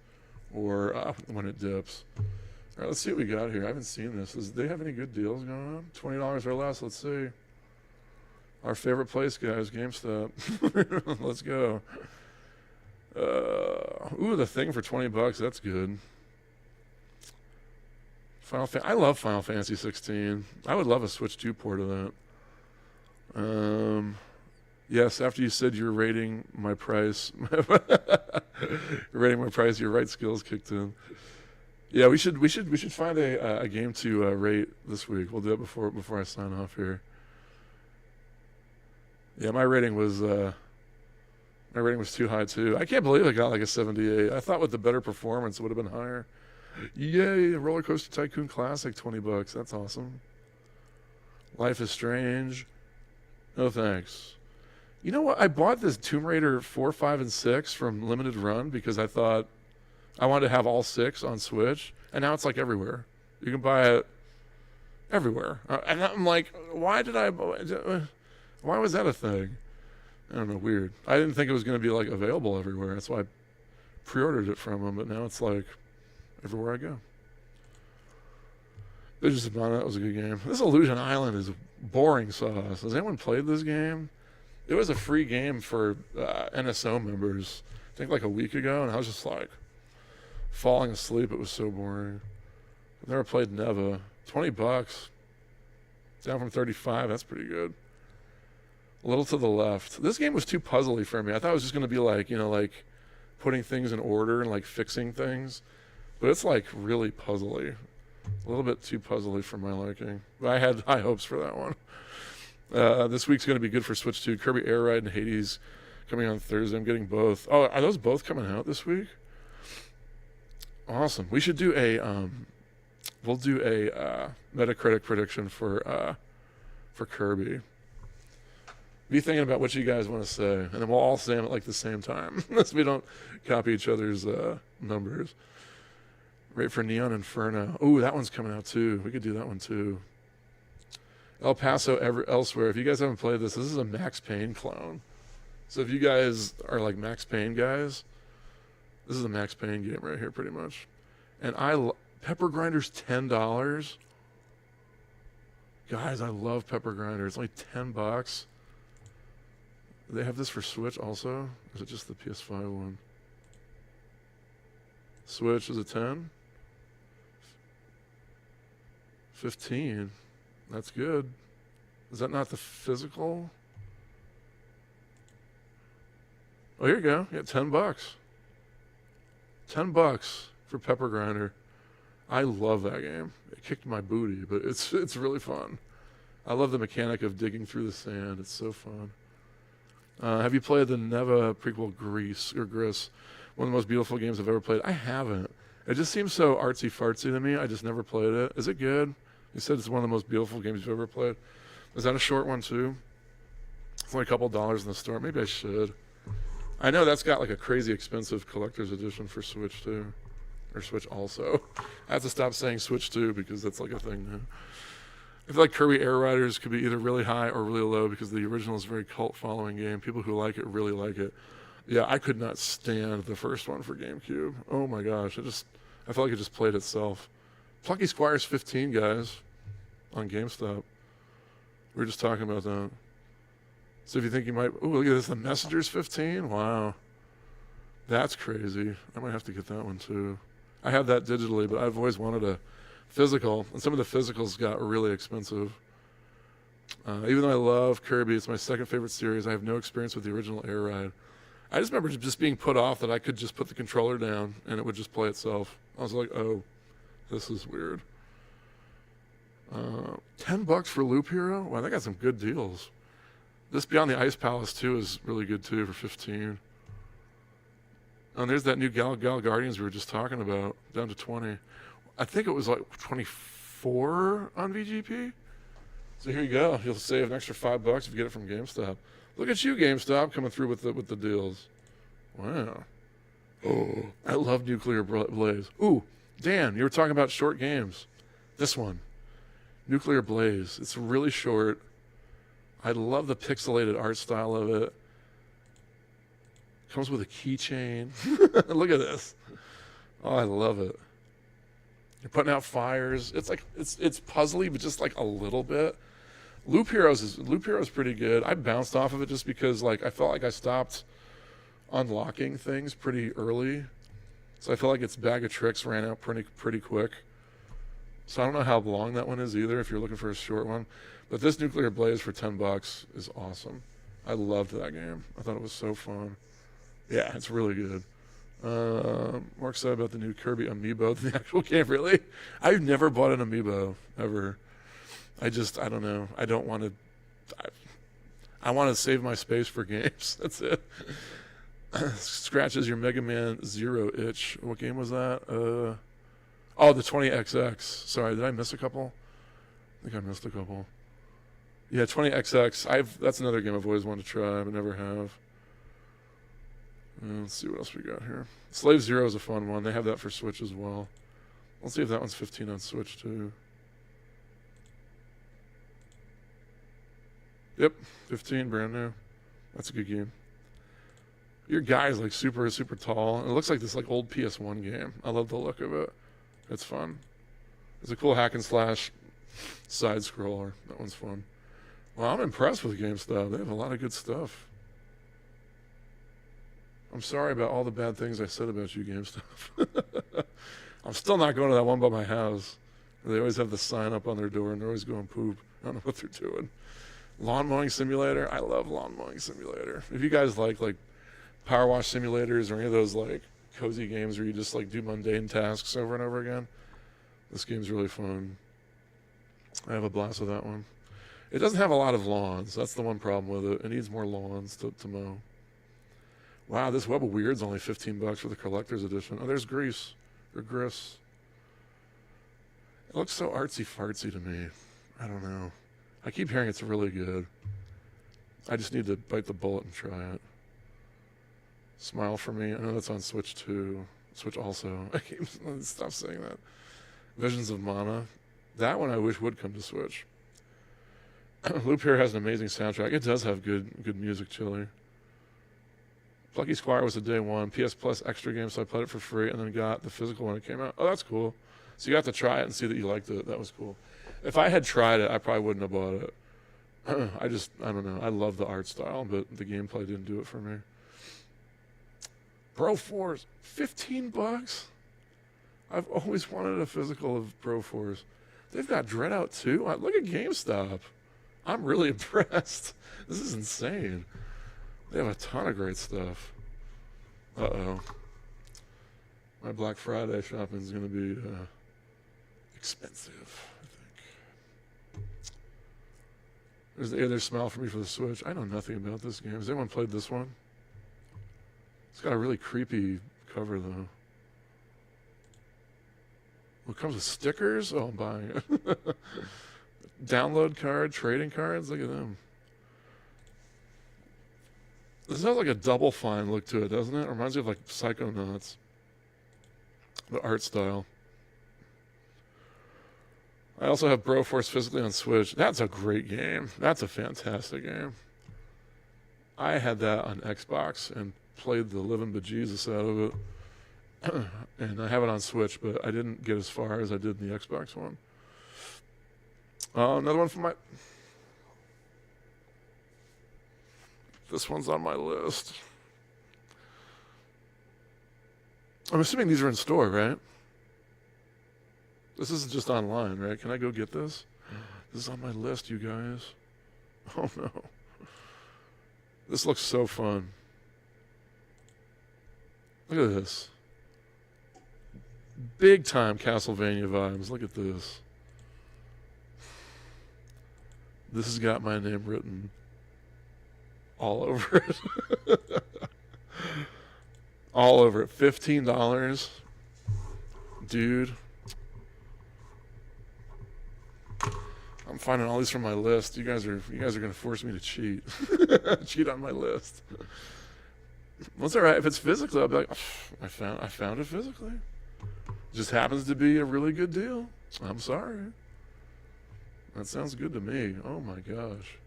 or when it dips. All right, let's see what we got here. I haven't seen this. Do they have any good deals going on? $20 or less. Let's see. Our favorite place, guys, GameStop. Let's go. The Thing for $20. That's good. I love Final Fantasy 16. I would love a Switch 2 port of that. Yes, after you said you're rating my price, your right skills kicked in. Yeah, we should find a game to rate this week. We'll do it before I sign off here. Yeah, my rating was too high too. I can't believe I got like a 78. I thought with the better performance it would have been higher. Yay, Roller Coaster Tycoon Classic, $20. That's awesome. Life is Strange. No thanks. You know what? I bought this Tomb Raider 4, 5, and 6 from Limited Run because I thought I wanted to have all 6 on Switch, and now it's like everywhere. You can buy it everywhere. And I'm like, why was that a thing? I don't know, weird. I didn't think it was going to be like available everywhere. That's why I pre-ordered it from them, but now it's like everywhere I go. Visions of Mana, that was a good game. This Illusion Island is boring sauce. Has anyone played this game? It was a free game for NSO members, I think like a week ago, and I was just like falling asleep. It was so boring. I've never played Neva. $20. Down from 35. That's pretty good. A little to the left. This game was too puzzly for me. I thought it was just going to be like, you know, like putting things in order and like fixing things. But it's like really puzzly. A little bit too puzzly for my liking. But I had high hopes for that one. This week's going to be good for Switch 2. Kirby Air Ride and Hades coming on Thursday. I'm getting both. Oh, are those both coming out this week? Awesome. We should do we'll do a Metacritic prediction for Kirby. Be thinking about what you guys want to say, and then we'll all say them at like the same time, so we don't copy each other's numbers. Right for Neon Inferno. Ooh, that one's coming out too. We could do that one too. El Paso Elsewhere. If you guys haven't played this is a Max Payne clone. So if you guys are like Max Payne guys, this is a Max Payne game right here, pretty much. And Pepper Grinder's $10. Guys, I love Pepper Grinder. It's only $10. They have this for Switch also? Or is it just the PS5 one? Switch is a 10? 15. That's good. Is that not the physical? Oh, here you go. You got $10. $10 for Pepper Grinder. I love that game. It kicked my booty, but it's really fun. I love the mechanic of digging through the sand. It's so fun. Have you played the Neva prequel Gris? One of the most beautiful games I've ever played. I haven't. It just seems so artsy-fartsy to me. I just never played it. Is it good? You said it's one of the most beautiful games you've ever played. Is that a short one too? It's only a couple dollars in the store. Maybe I should. I know that's got like a crazy expensive collector's edition for Switch too. Or Switch also. I have to stop saying Switch 2 because that's like a thing now. I feel like Kirby Air Riders could be either really high or really low because the original is a very cult following game. People who like it really like it. Yeah, I could not stand the first one for GameCube. Oh my gosh, I felt like it just played itself. Plucky Squire's 15, guys, on GameStop. We were just talking about that. So if you think you might, oh look at this, The Messenger's 15. Wow, that's crazy. I might have to get that one too. I have that digitally, but I've always wanted a physical, and some of the physicals got really expensive. Even though I love Kirby, it's my second favorite series. I have no experience with the original Air Ride. I just remember just being put off that I could just put the controller down and it would just play itself. I was like, oh, this is weird. $10 for Loop Hero? Wow, they got some good deals. This Beyond the Ice Palace 2 is really good too for 15. And there's that new Gal Guardians we were just talking about, down to 20. I think it was like 24 on VGP. So here you go. You'll save an extra $5 if you get it from GameStop. Look at you, GameStop, coming through with the deals. Wow. Oh, I love Nuclear Blaze. Ooh, Dan, you were talking about short games. This one, Nuclear Blaze. It's really short. I love the pixelated art style of it. Comes with a keychain. Look at this. Oh, I love it. You're putting out fires. It's like it's puzzly, but just like a little bit. Loop Heroes is pretty good. I bounced off of it just because like I felt like I stopped unlocking things pretty early. So I felt like its bag of tricks ran out pretty quick. So I don't know how long that one is either if you're looking for a short one. But this Nuclear Blaze for $10 is awesome. I loved that game. I thought it was so fun. Yeah, it's really good. More excited about the new Kirby Amiibo than the actual game, really. I've never bought an Amiibo, ever. I don't know. I don't want to... I want to save my space for games. That's it. Scratches your Mega Man Zero itch. What game was that? Oh, the 20XX. Sorry, did I miss a couple? I think I missed a couple. Yeah, 20XX. That's another game I've always wanted to try, but never have. Let's see what else we got here. Slave Zero is a fun one. They have that for Switch as well. Let's see if that one's 15 on Switch too. Yep, 15, brand new. That's a good game. Your guy is like super tall. It looks like this like old PS1 game. I love the look of it. It's fun. It's a cool hack and slash side scroller. That one's fun. Well, I'm impressed with GameStop. They have a lot of good stuff. I'm sorry about all the bad things I said about you, GameStop. I'm still not going to that one by my house. They always have the sign up on their door and they're always going poop. I don't know what they're doing. Lawn mowing simulator. I love lawn mowing simulator. If you guys like power wash simulators or any of those like cozy games where you just like do mundane tasks over and over again, this game's really fun. I have a blast with that one. It doesn't have a lot of lawns. That's the one problem with it. It needs more lawns to mow. Wow, this Web of Weird's only $15 for the collector's edition. Oh, there's Grease. Or Gris. It looks so artsy-fartsy to me. I don't know. I keep hearing it's really good. I just need to bite the bullet and try it. Smile for Me. I know that's on Switch too. Switch also. I keep stop saying that. Visions of Mana. That one I wish would come to Switch. Loop Hero has an amazing soundtrack. It does have good music, Chili. Plucky Squire was a day one. PS Plus extra game, so I played it for free and then got the physical when it came out. Oh, that's cool. So you got to try it and see that you liked it. That was cool. If I had tried it, I probably wouldn't have bought it. I don't know. I love the art style, but the gameplay didn't do it for me. Bro Force, $15? I've always wanted a physical of Bro Force. They've got Dread out too. Look at GameStop. I'm really impressed. This is insane. They have a ton of great stuff. Uh-oh. My Black Friday shopping is going to be expensive, I think. There's Smile for Me for the Switch. I know nothing about this game. Has anyone played this one? It's got a really creepy cover, though. Well, it comes with stickers? Oh, I'm buying it. Download card, trading cards. Look at them. This has like a Double Fine look to it, doesn't it? It reminds me of like Psychonauts. The art style. I also have Broforce physically on Switch. That's a great game. That's a fantastic game. I had that on Xbox and played the living bejesus out of it. And I have it on Switch, but I didn't get as far as I did in the Xbox one. Another one from my... This one's on my list. I'm assuming these are in store, right? This isn't just online, right? Can I go get this? This is on my list, you guys. Oh, no. This looks so fun. Look at this. Big time Castlevania vibes. Look at this. This has got my name written all over it. All over it. $15. Dude. I'm finding all these from my list. You guys are gonna force me to cheat. Cheat on my list. Well, it's alright. If it's physically, I'll be like, I found it physically. It just happens to be a really good deal. I'm sorry. That sounds good to me. Oh my gosh.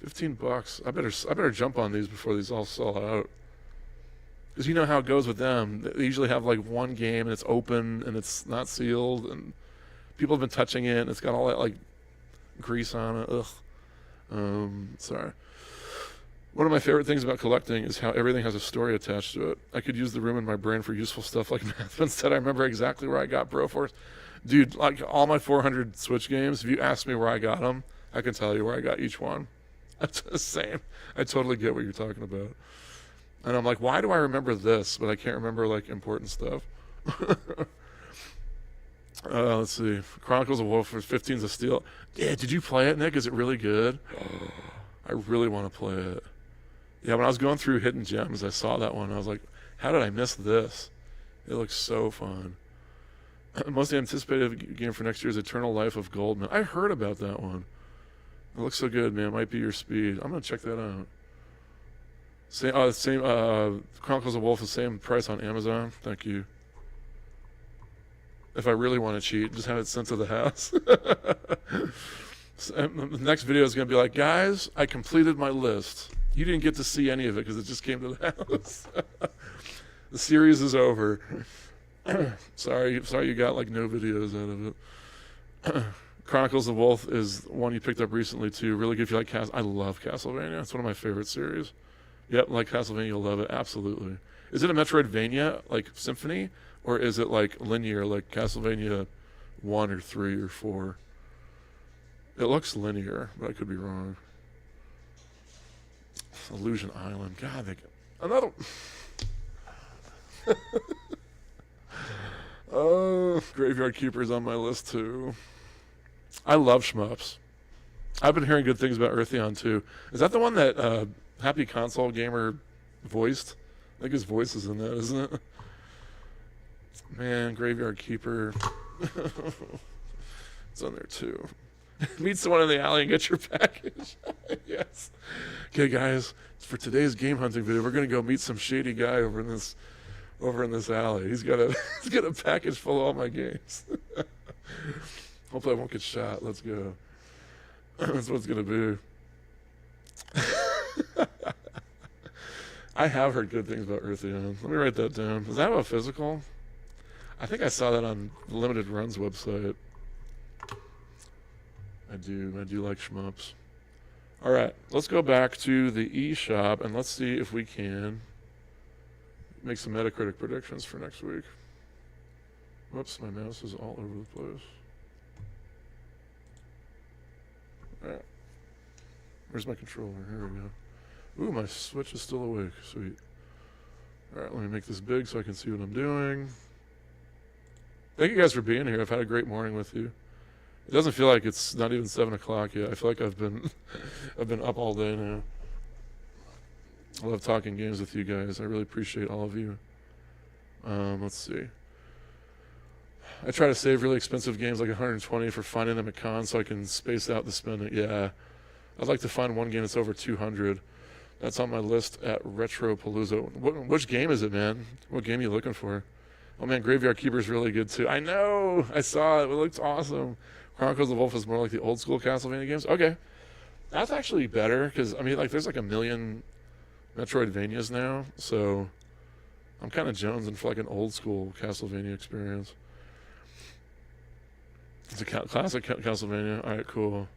$15. I better jump on these before these all sell out. Because you know how it goes with them. They usually have like one game and it's open and it's not sealed and people have been touching it and it's got all that like grease on it. Ugh. Sorry. One of my favorite things about collecting is how everything has a story attached to it. I could use the room in my brain for useful stuff like math, but instead I remember exactly where I got Broforce. Dude, like all my 400 Switch games, if you ask me where I got them, I can tell you where I got each one. That's the same. I totally get what you're talking about. And I'm like, why do I remember this, but I can't remember like important stuff? Let's see. Chronicles of Wolf for 15's a steal. Yeah, did you play it, Nick? Is it really good? I really want to play it. Yeah, when I was going through Hidden Gems, I saw that one. I was like, how did I miss this? It looks so fun. Most anticipated game for next year is Eternal Life of Goldman. I heard about that one. It looks so good, man. It might be your speed. I'm going to check that out. Same Chronicles of Wolf, the same price on Amazon. Thank you. If I really want to cheat, just have it sent to the house. The next video is going to be like, guys, I completed my list. You didn't get to see any of it because it just came to the house. The series is over. Sorry you got like no videos out of it. Chronicles of Wolf is one you picked up recently too. Really good if you like I love Castlevania. It's one of my favorite series. Yep, like Castlevania, you'll love it. Absolutely. Is it a Metroidvania, like Symphony? Or is it like linear, like Castlevania 1 or 3 or 4? It looks linear, but I could be wrong. Illusion Island. God, another... Oh, Graveyard Keeper's on my list too. I love shmups. I've been hearing good things about Eartheon too. Is that the one that Happy Console Gamer voiced? think his voice is in that, isn't it? Man, Graveyard Keeper. It's on there too. Meet someone in the alley and get your package. Yes. Okay, guys. For today's game hunting video, we're gonna go meet some shady guy over in this alley. He's got a package full of all my games. Hopefully I won't get shot. Let's go. That's what it's gonna be. I have heard good things about Eartheon. Let me write that down. Does that have a physical? I think I saw that on Limited Run's website. I do like shmups. All right, let's go back to the eShop and let's see if we can make some Metacritic predictions for next week. Whoops, my mouse is all over the place. All right, where's my controller? Here we go. Ooh, my Switch is still awake. Sweet. All right, let me make this big so I can see what I'm doing. Thank you guys for being here. I've had a great morning with you. It doesn't feel like it's not even 7 o'clock yet. I feel like I've been up all day now. I love talking games with you guys. I really appreciate all of you. Let's see. I try to save really expensive games like 120 for finding them at cons so I can space out the spending. Yeah, I'd like to find one game that's over 200. That's on my list at Retropalooza. Which game is it, man? What game are you looking for? Oh man, Graveyard Keeper's really good too. I know! I saw it. It looked awesome. Chronicles of Wolf is more like the old school Castlevania games. Okay. That's actually better, because, I mean, like, there's like a million Metroidvanias now, so I'm kind of jonesing for like an old school Castlevania experience. It's a classic Castlevania. Alright, cool.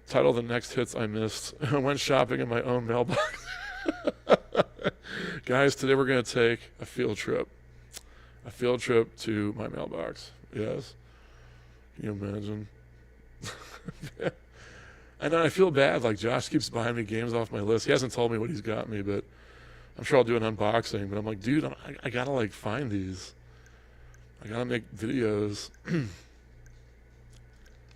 Title: The Next Hits I Missed. I went shopping in my own mailbox. Guys, today we're going to take a field trip. A field trip to my mailbox. Yes. Can you imagine? And then I feel bad. Like, Josh keeps buying me games off my list. He hasn't told me what he's got me, but I'm sure I'll do an unboxing. But I'm like, dude, I got to, like, find these. I got to make videos.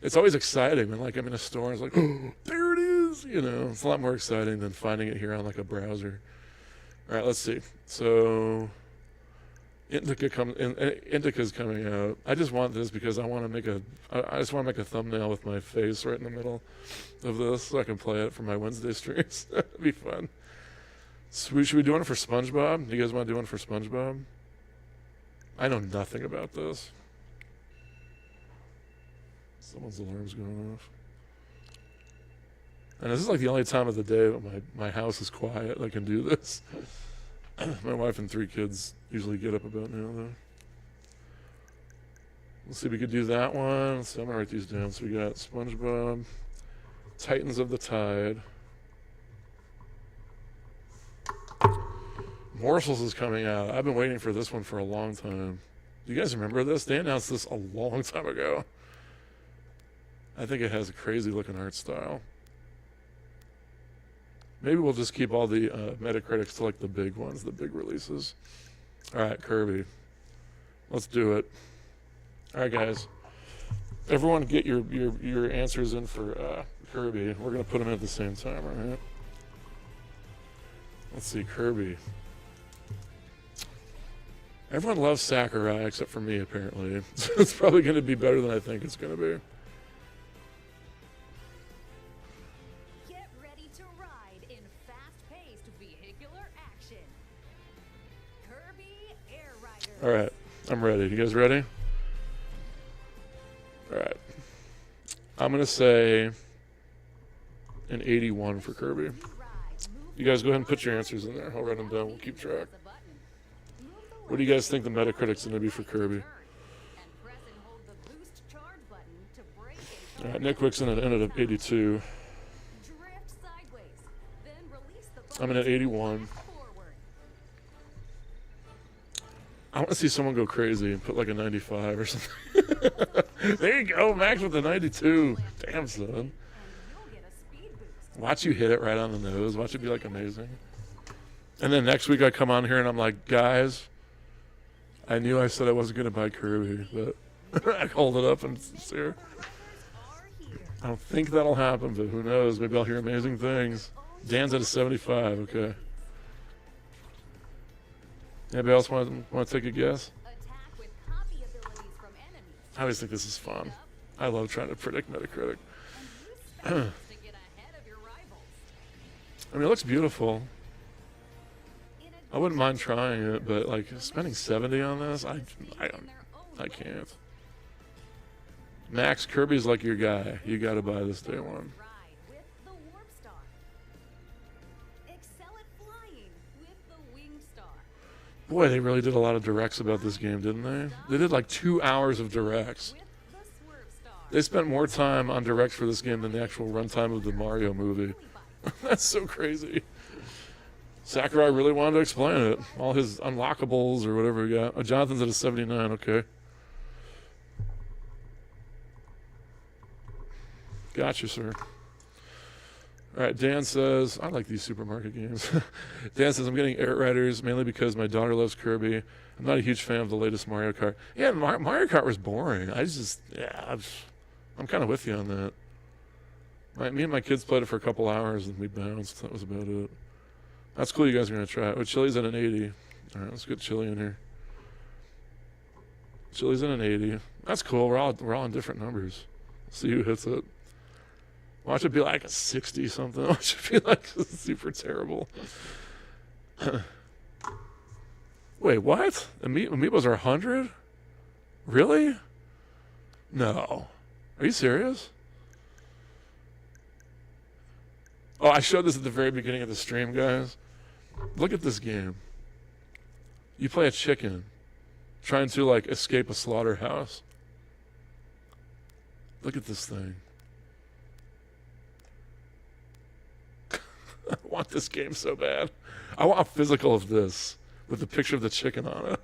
It's always exciting when, like, I'm in a store and it's like, oh, there it is. You know, it's a lot more exciting than finding it here on, like, a browser. All right, let's see. So Indica's coming out. I just want this because I want to make I just want to make a thumbnail with my face right in the middle of this so I can play it for my Wednesday streams. That'd be fun. So should we do one for SpongeBob? Do you guys want to do one for SpongeBob? I know nothing about this. Someone's alarm's going off. And this is like the only time of the day when my house is quiet. I can do this. My wife and 3 kids usually get up about now, though. Let's see if we could do that one. Let's see, I'm going to write these down. So we got SpongeBob, Titans of the Tide. Morsels is coming out. I've been waiting for this one for a long time. Do you guys remember this? They announced this a long time ago. I think it has a crazy looking art style. Maybe we'll just keep all the Metacritics to like the big ones, the big releases. All right, Kirby. Let's do it. All right, guys. Everyone get your answers in for Kirby. We're going to put them in at the same time, all right? Let's see, Kirby. Everyone loves Sakurai except for me, apparently. So it's probably going to be better than I think it's going to be. Get ready to ride in fast-paced vehicular action. Kirby Air Riders. All right, I'm ready. You guys ready? All right. I'm going to say an 81 for Kirby. You guys go ahead and put your answers in there. I'll write them down. We'll keep track. What do you guys think the Metacritic's going to be for Kirby? All right, Nick Wixon ended up 82. I'm in at 81. I want to see someone go crazy and put like a 95 or something. There you go, Max with the 92. Damn, son. Watch you hit it right on the nose. Watch it be like amazing. And then next week I come on here and I'm like, guys, I knew I said I wasn't going to buy Kirby, but I called it up and it's sincere. I don't think that'll happen, but who knows? Maybe I'll hear amazing things. Dan's at a 75, okay. Anybody else want to take a guess? Attack with copy abilities from enemies. I always think this is fun. I love trying to predict Metacritic. And use spells to get ahead of your rivals. I mean, it looks beautiful. In I wouldn't mind trying it, but like spending 70 on this, I in their own can't. Max, Kirby's like your guy. You got to buy this day one. ride with the Warp Star. Excel at flying with the Wing Star. Boy, they really did a lot of directs about this game, didn't they? They did like 2 hours of directs. With the Swerve Star. They spent more time on directs for this game than the actual runtime of the Mario movie. That's so crazy. Sakurai really wanted to explain it. All his unlockables or whatever he got. Oh, Jonathan's at a 79, okay. Gotcha, sir. All right, Dan says, I like these supermarket games. Dan says, I'm getting Air Riders mainly because my daughter loves Kirby. I'm not a huge fan of the latest Mario Kart. Yeah, Mario Kart was boring. I'm kind of with you on that. Me and my kids played it for a couple hours and we bounced. That was about it. That's cool you guys are going to try it. Oh, Chili's at an 80. All right, let's get Chili in here. Chili's at an 80. That's cool. We're all in different numbers. See who hits it. Watch it be like a 60 something. Watch it be like super terrible. Wait, what? Amiibos are 100? Really? No. Are you serious? Oh, I showed this at the very beginning of the stream, guys. Look at this game. You play a chicken trying to like escape a slaughterhouse. Look at this thing. I want this game so bad. I want a physical of this with the picture of the chicken on it.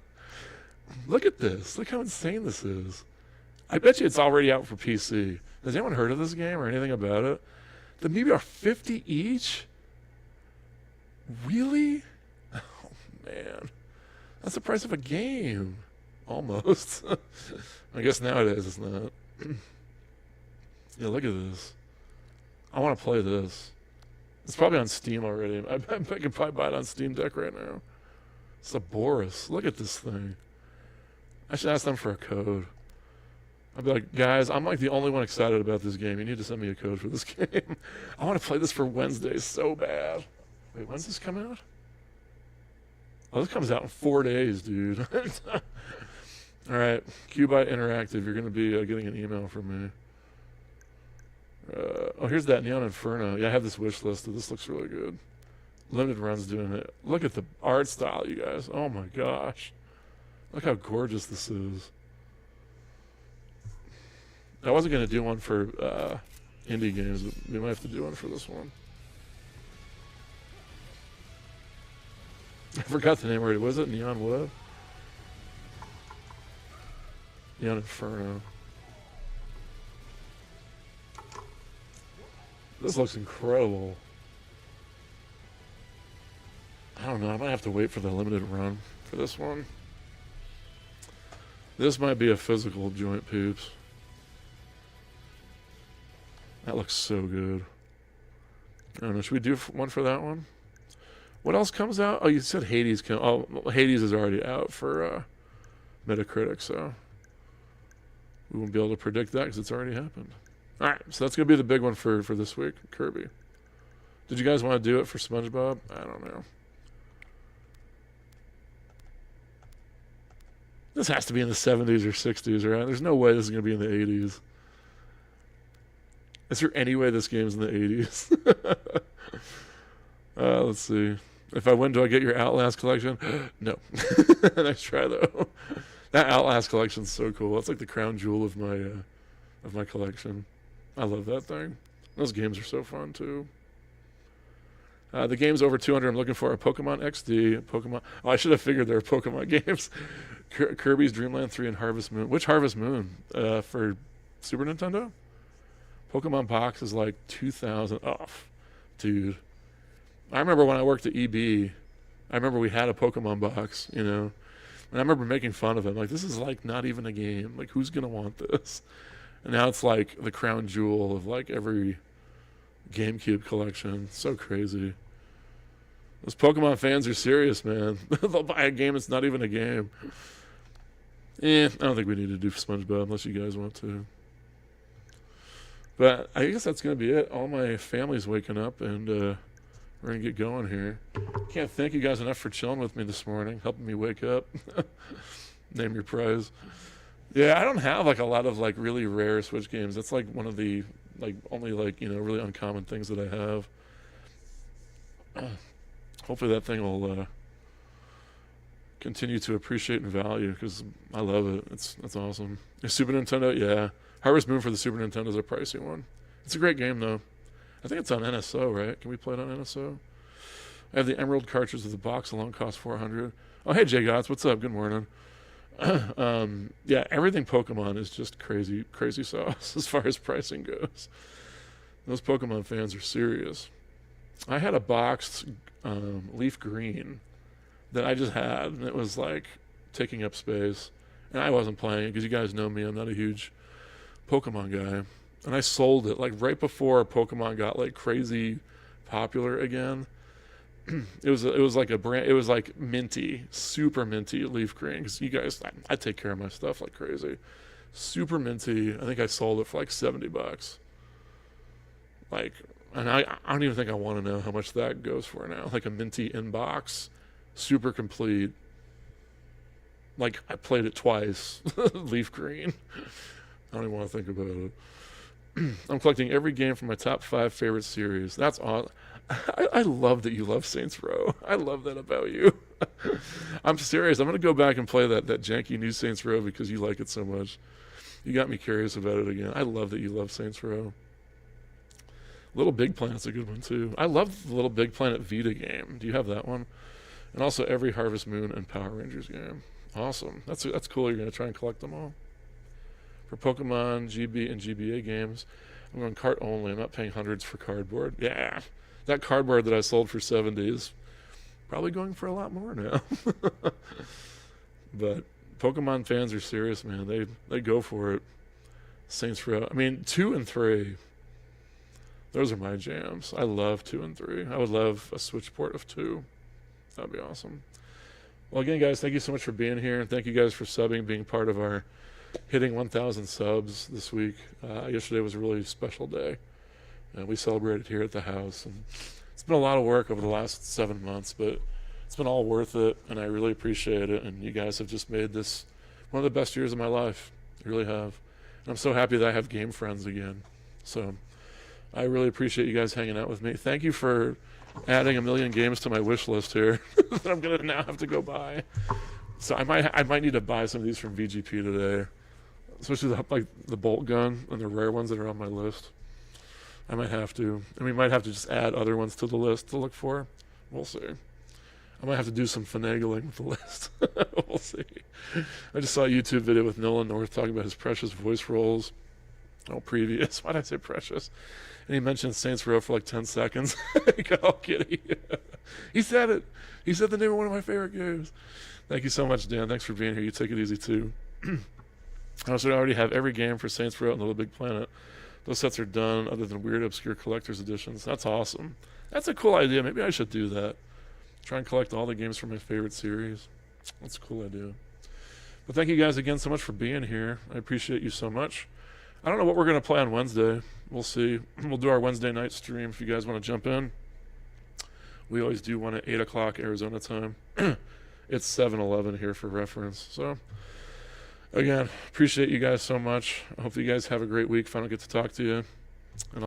Look at this. Look how insane this is. I bet you it's already out for PC. Has anyone heard of this game or anything about it? The maybe are 50 each? Really? Oh, man. That's the price of a game. Almost. I guess nowadays it's not. Yeah, look at this. I want to play this. It's probably on Steam already. I could probably buy it on Steam Deck right now. It's a Boris. Look at this thing. I should ask them for a code. I'd be like, guys, I'm like the only one excited about this game. You need to send me a code for this game. I want to play this for Wednesday so bad. Wait, when's this come out? Oh, this comes out in 4 days, dude. All right, Qbyte Interactive. You're going to be getting an email from me. Oh, here's that Neon Inferno. Yeah, I have this wish listed. This looks really good. Limited Run's doing it. Look at the art style, you guys. Oh my gosh. Look how gorgeous this is. I wasn't going to do one for indie games, but we might have to do one for this one. I forgot the name already. Was it Neon what? Neon Inferno. This looks incredible. I don't know. I might have to wait for the limited run for this one. This might be a physical joint, peeps. That looks so good. I don't know. Should we do one for that one? What else comes out? Oh, you said Hades. Oh, Hades is already out for Metacritic, so we won't be able to predict that because it's already happened. All right, so that's going to be the big one for this week, Kirby. Did you guys want to do it for SpongeBob? I don't know. This has to be in the 70s or 60s, right? There's no way this is going to be in the 80s. Is there any way this game's in the 80s? Let's see. If I win, do I get your Outlast collection? No. Nice try, though. That Outlast collection's so cool. It's like the crown jewel of my collection. I love that thing. Those games are so fun, too. The game's over 200. I'm looking for a Pokemon XD. Pokemon. Oh, I should have figured there were Pokemon games. Kirby's Dream Land 3 and Harvest Moon. Which Harvest Moon? For Super Nintendo? Pokemon box is like 2,000 off. Dude. I remember when I worked at EB, I remember we had a Pokemon box, you know. And I remember making fun of it. Like, this is like not even a game. Like, who's going to want this? And now it's like the crown jewel of like every GameCube collection. So crazy. Those Pokemon fans are serious, man. They'll buy a game that's not even a game. I don't think we need to do SpongeBob unless you guys want to. But I guess that's going to be it. All my family's waking up, and we're going to get going here. Can't thank you guys enough for chilling with me this morning, helping me wake up. Name your prize. Yeah, I don't have like a lot of like really rare Switch games. That's like one of the like only like, you know, really uncommon things that I have. Hopefully that thing will continue to appreciate and value because I love it. That's awesome. The Super Nintendo, yeah. Harvest Moon for the Super Nintendo is a pricey one. It's a great game though. I think it's on NSO, right? Can we play it on NSO? I have the Emerald cartridge with the box alone, cost $400. Oh, hey Jay Gotts, what's up? Good morning. Yeah, everything Pokemon is just crazy sauce as far as pricing goes. Those Pokemon fans are serious. I had a boxed leaf green that I just had, and it was like taking up space. And I wasn't playing it because you guys know me, I'm not a huge Pokemon guy. And I sold it like right before Pokemon got like crazy popular again. It was like a brand. It was like minty, super minty leaf green. Because you guys, I take care of my stuff like crazy. Super minty. I think I sold it for like $70. Like, and I don't even think I want to know how much that goes for now. Like a minty inbox, super complete. Like I played it twice, leaf green. I don't even want to think about it. I'm collecting every game from my top 5 favorite series. That's awesome. I love that you love Saints Row. I love that about you. I'm serious. I'm going to go back and play that janky new Saints Row because you like it so much. You got me curious about it again. I love that you love Saints Row. Little Big Planet's a good one too. I love the Little Big Planet Vita game. Do you have that one? And also every Harvest Moon and Power Rangers game. Awesome. That's cool. You're going to try and collect them all. For Pokemon, GB, and GBA games, I'm going cart only. I'm not paying hundreds for cardboard. Yeah. That cardboard that I sold for $70 is probably going for a lot more now. But Pokemon fans are serious, man. They go for it. Saints Row. I mean, 2 and 3. Those are my jams. I love 2 and 3. I would love a Switch port of 2. That'd be awesome. Well, again, guys, thank you so much for being here. And thank you guys for subbing, being part of our hitting 1,000 subs this week. Yesterday was a really special day. We celebrated here at the house. And it's been a lot of work over the last 7 months, but it's been all worth it, and I really appreciate it. And you guys have just made this one of the best years of my life. You really have. And I'm so happy that I have game friends again. So I really appreciate you guys hanging out with me. Thank you for adding 1 million games to my wish list here that I'm going to now have to go buy. So I might need to buy some of these from VGP today, especially the bolt gun and the rare ones that are on my list. I might have to. And we might have to just add other ones to the list to look for. We'll see. I might have to do some finagling with the list. We'll see. I just saw a YouTube video with Nolan North talking about his precious voice roles. Oh, previous. Why did I say precious? And he mentioned Saints Row for like 10 seconds. I got all giddy. He said it. He said the name of one of my favorite games. Thank you so much, Dan. Thanks for being here. You take it easy, too. I also already have every game for Saints Row and Little Big Planet. Those sets are done other than weird, obscure collector's editions. That's awesome. That's a cool idea. Maybe I should do that. Try and collect all the games from my favorite series. That's a cool idea. But thank you guys again so much for being here. I appreciate you so much. I don't know what we're going to play on Wednesday. We'll see. We'll do our Wednesday night stream if you guys want to jump in. We always do one at 8 o'clock Arizona time. It's 7:11 here for reference. So, again, appreciate you guys so much. I hope you guys have a great week if I don't get to talk to you. And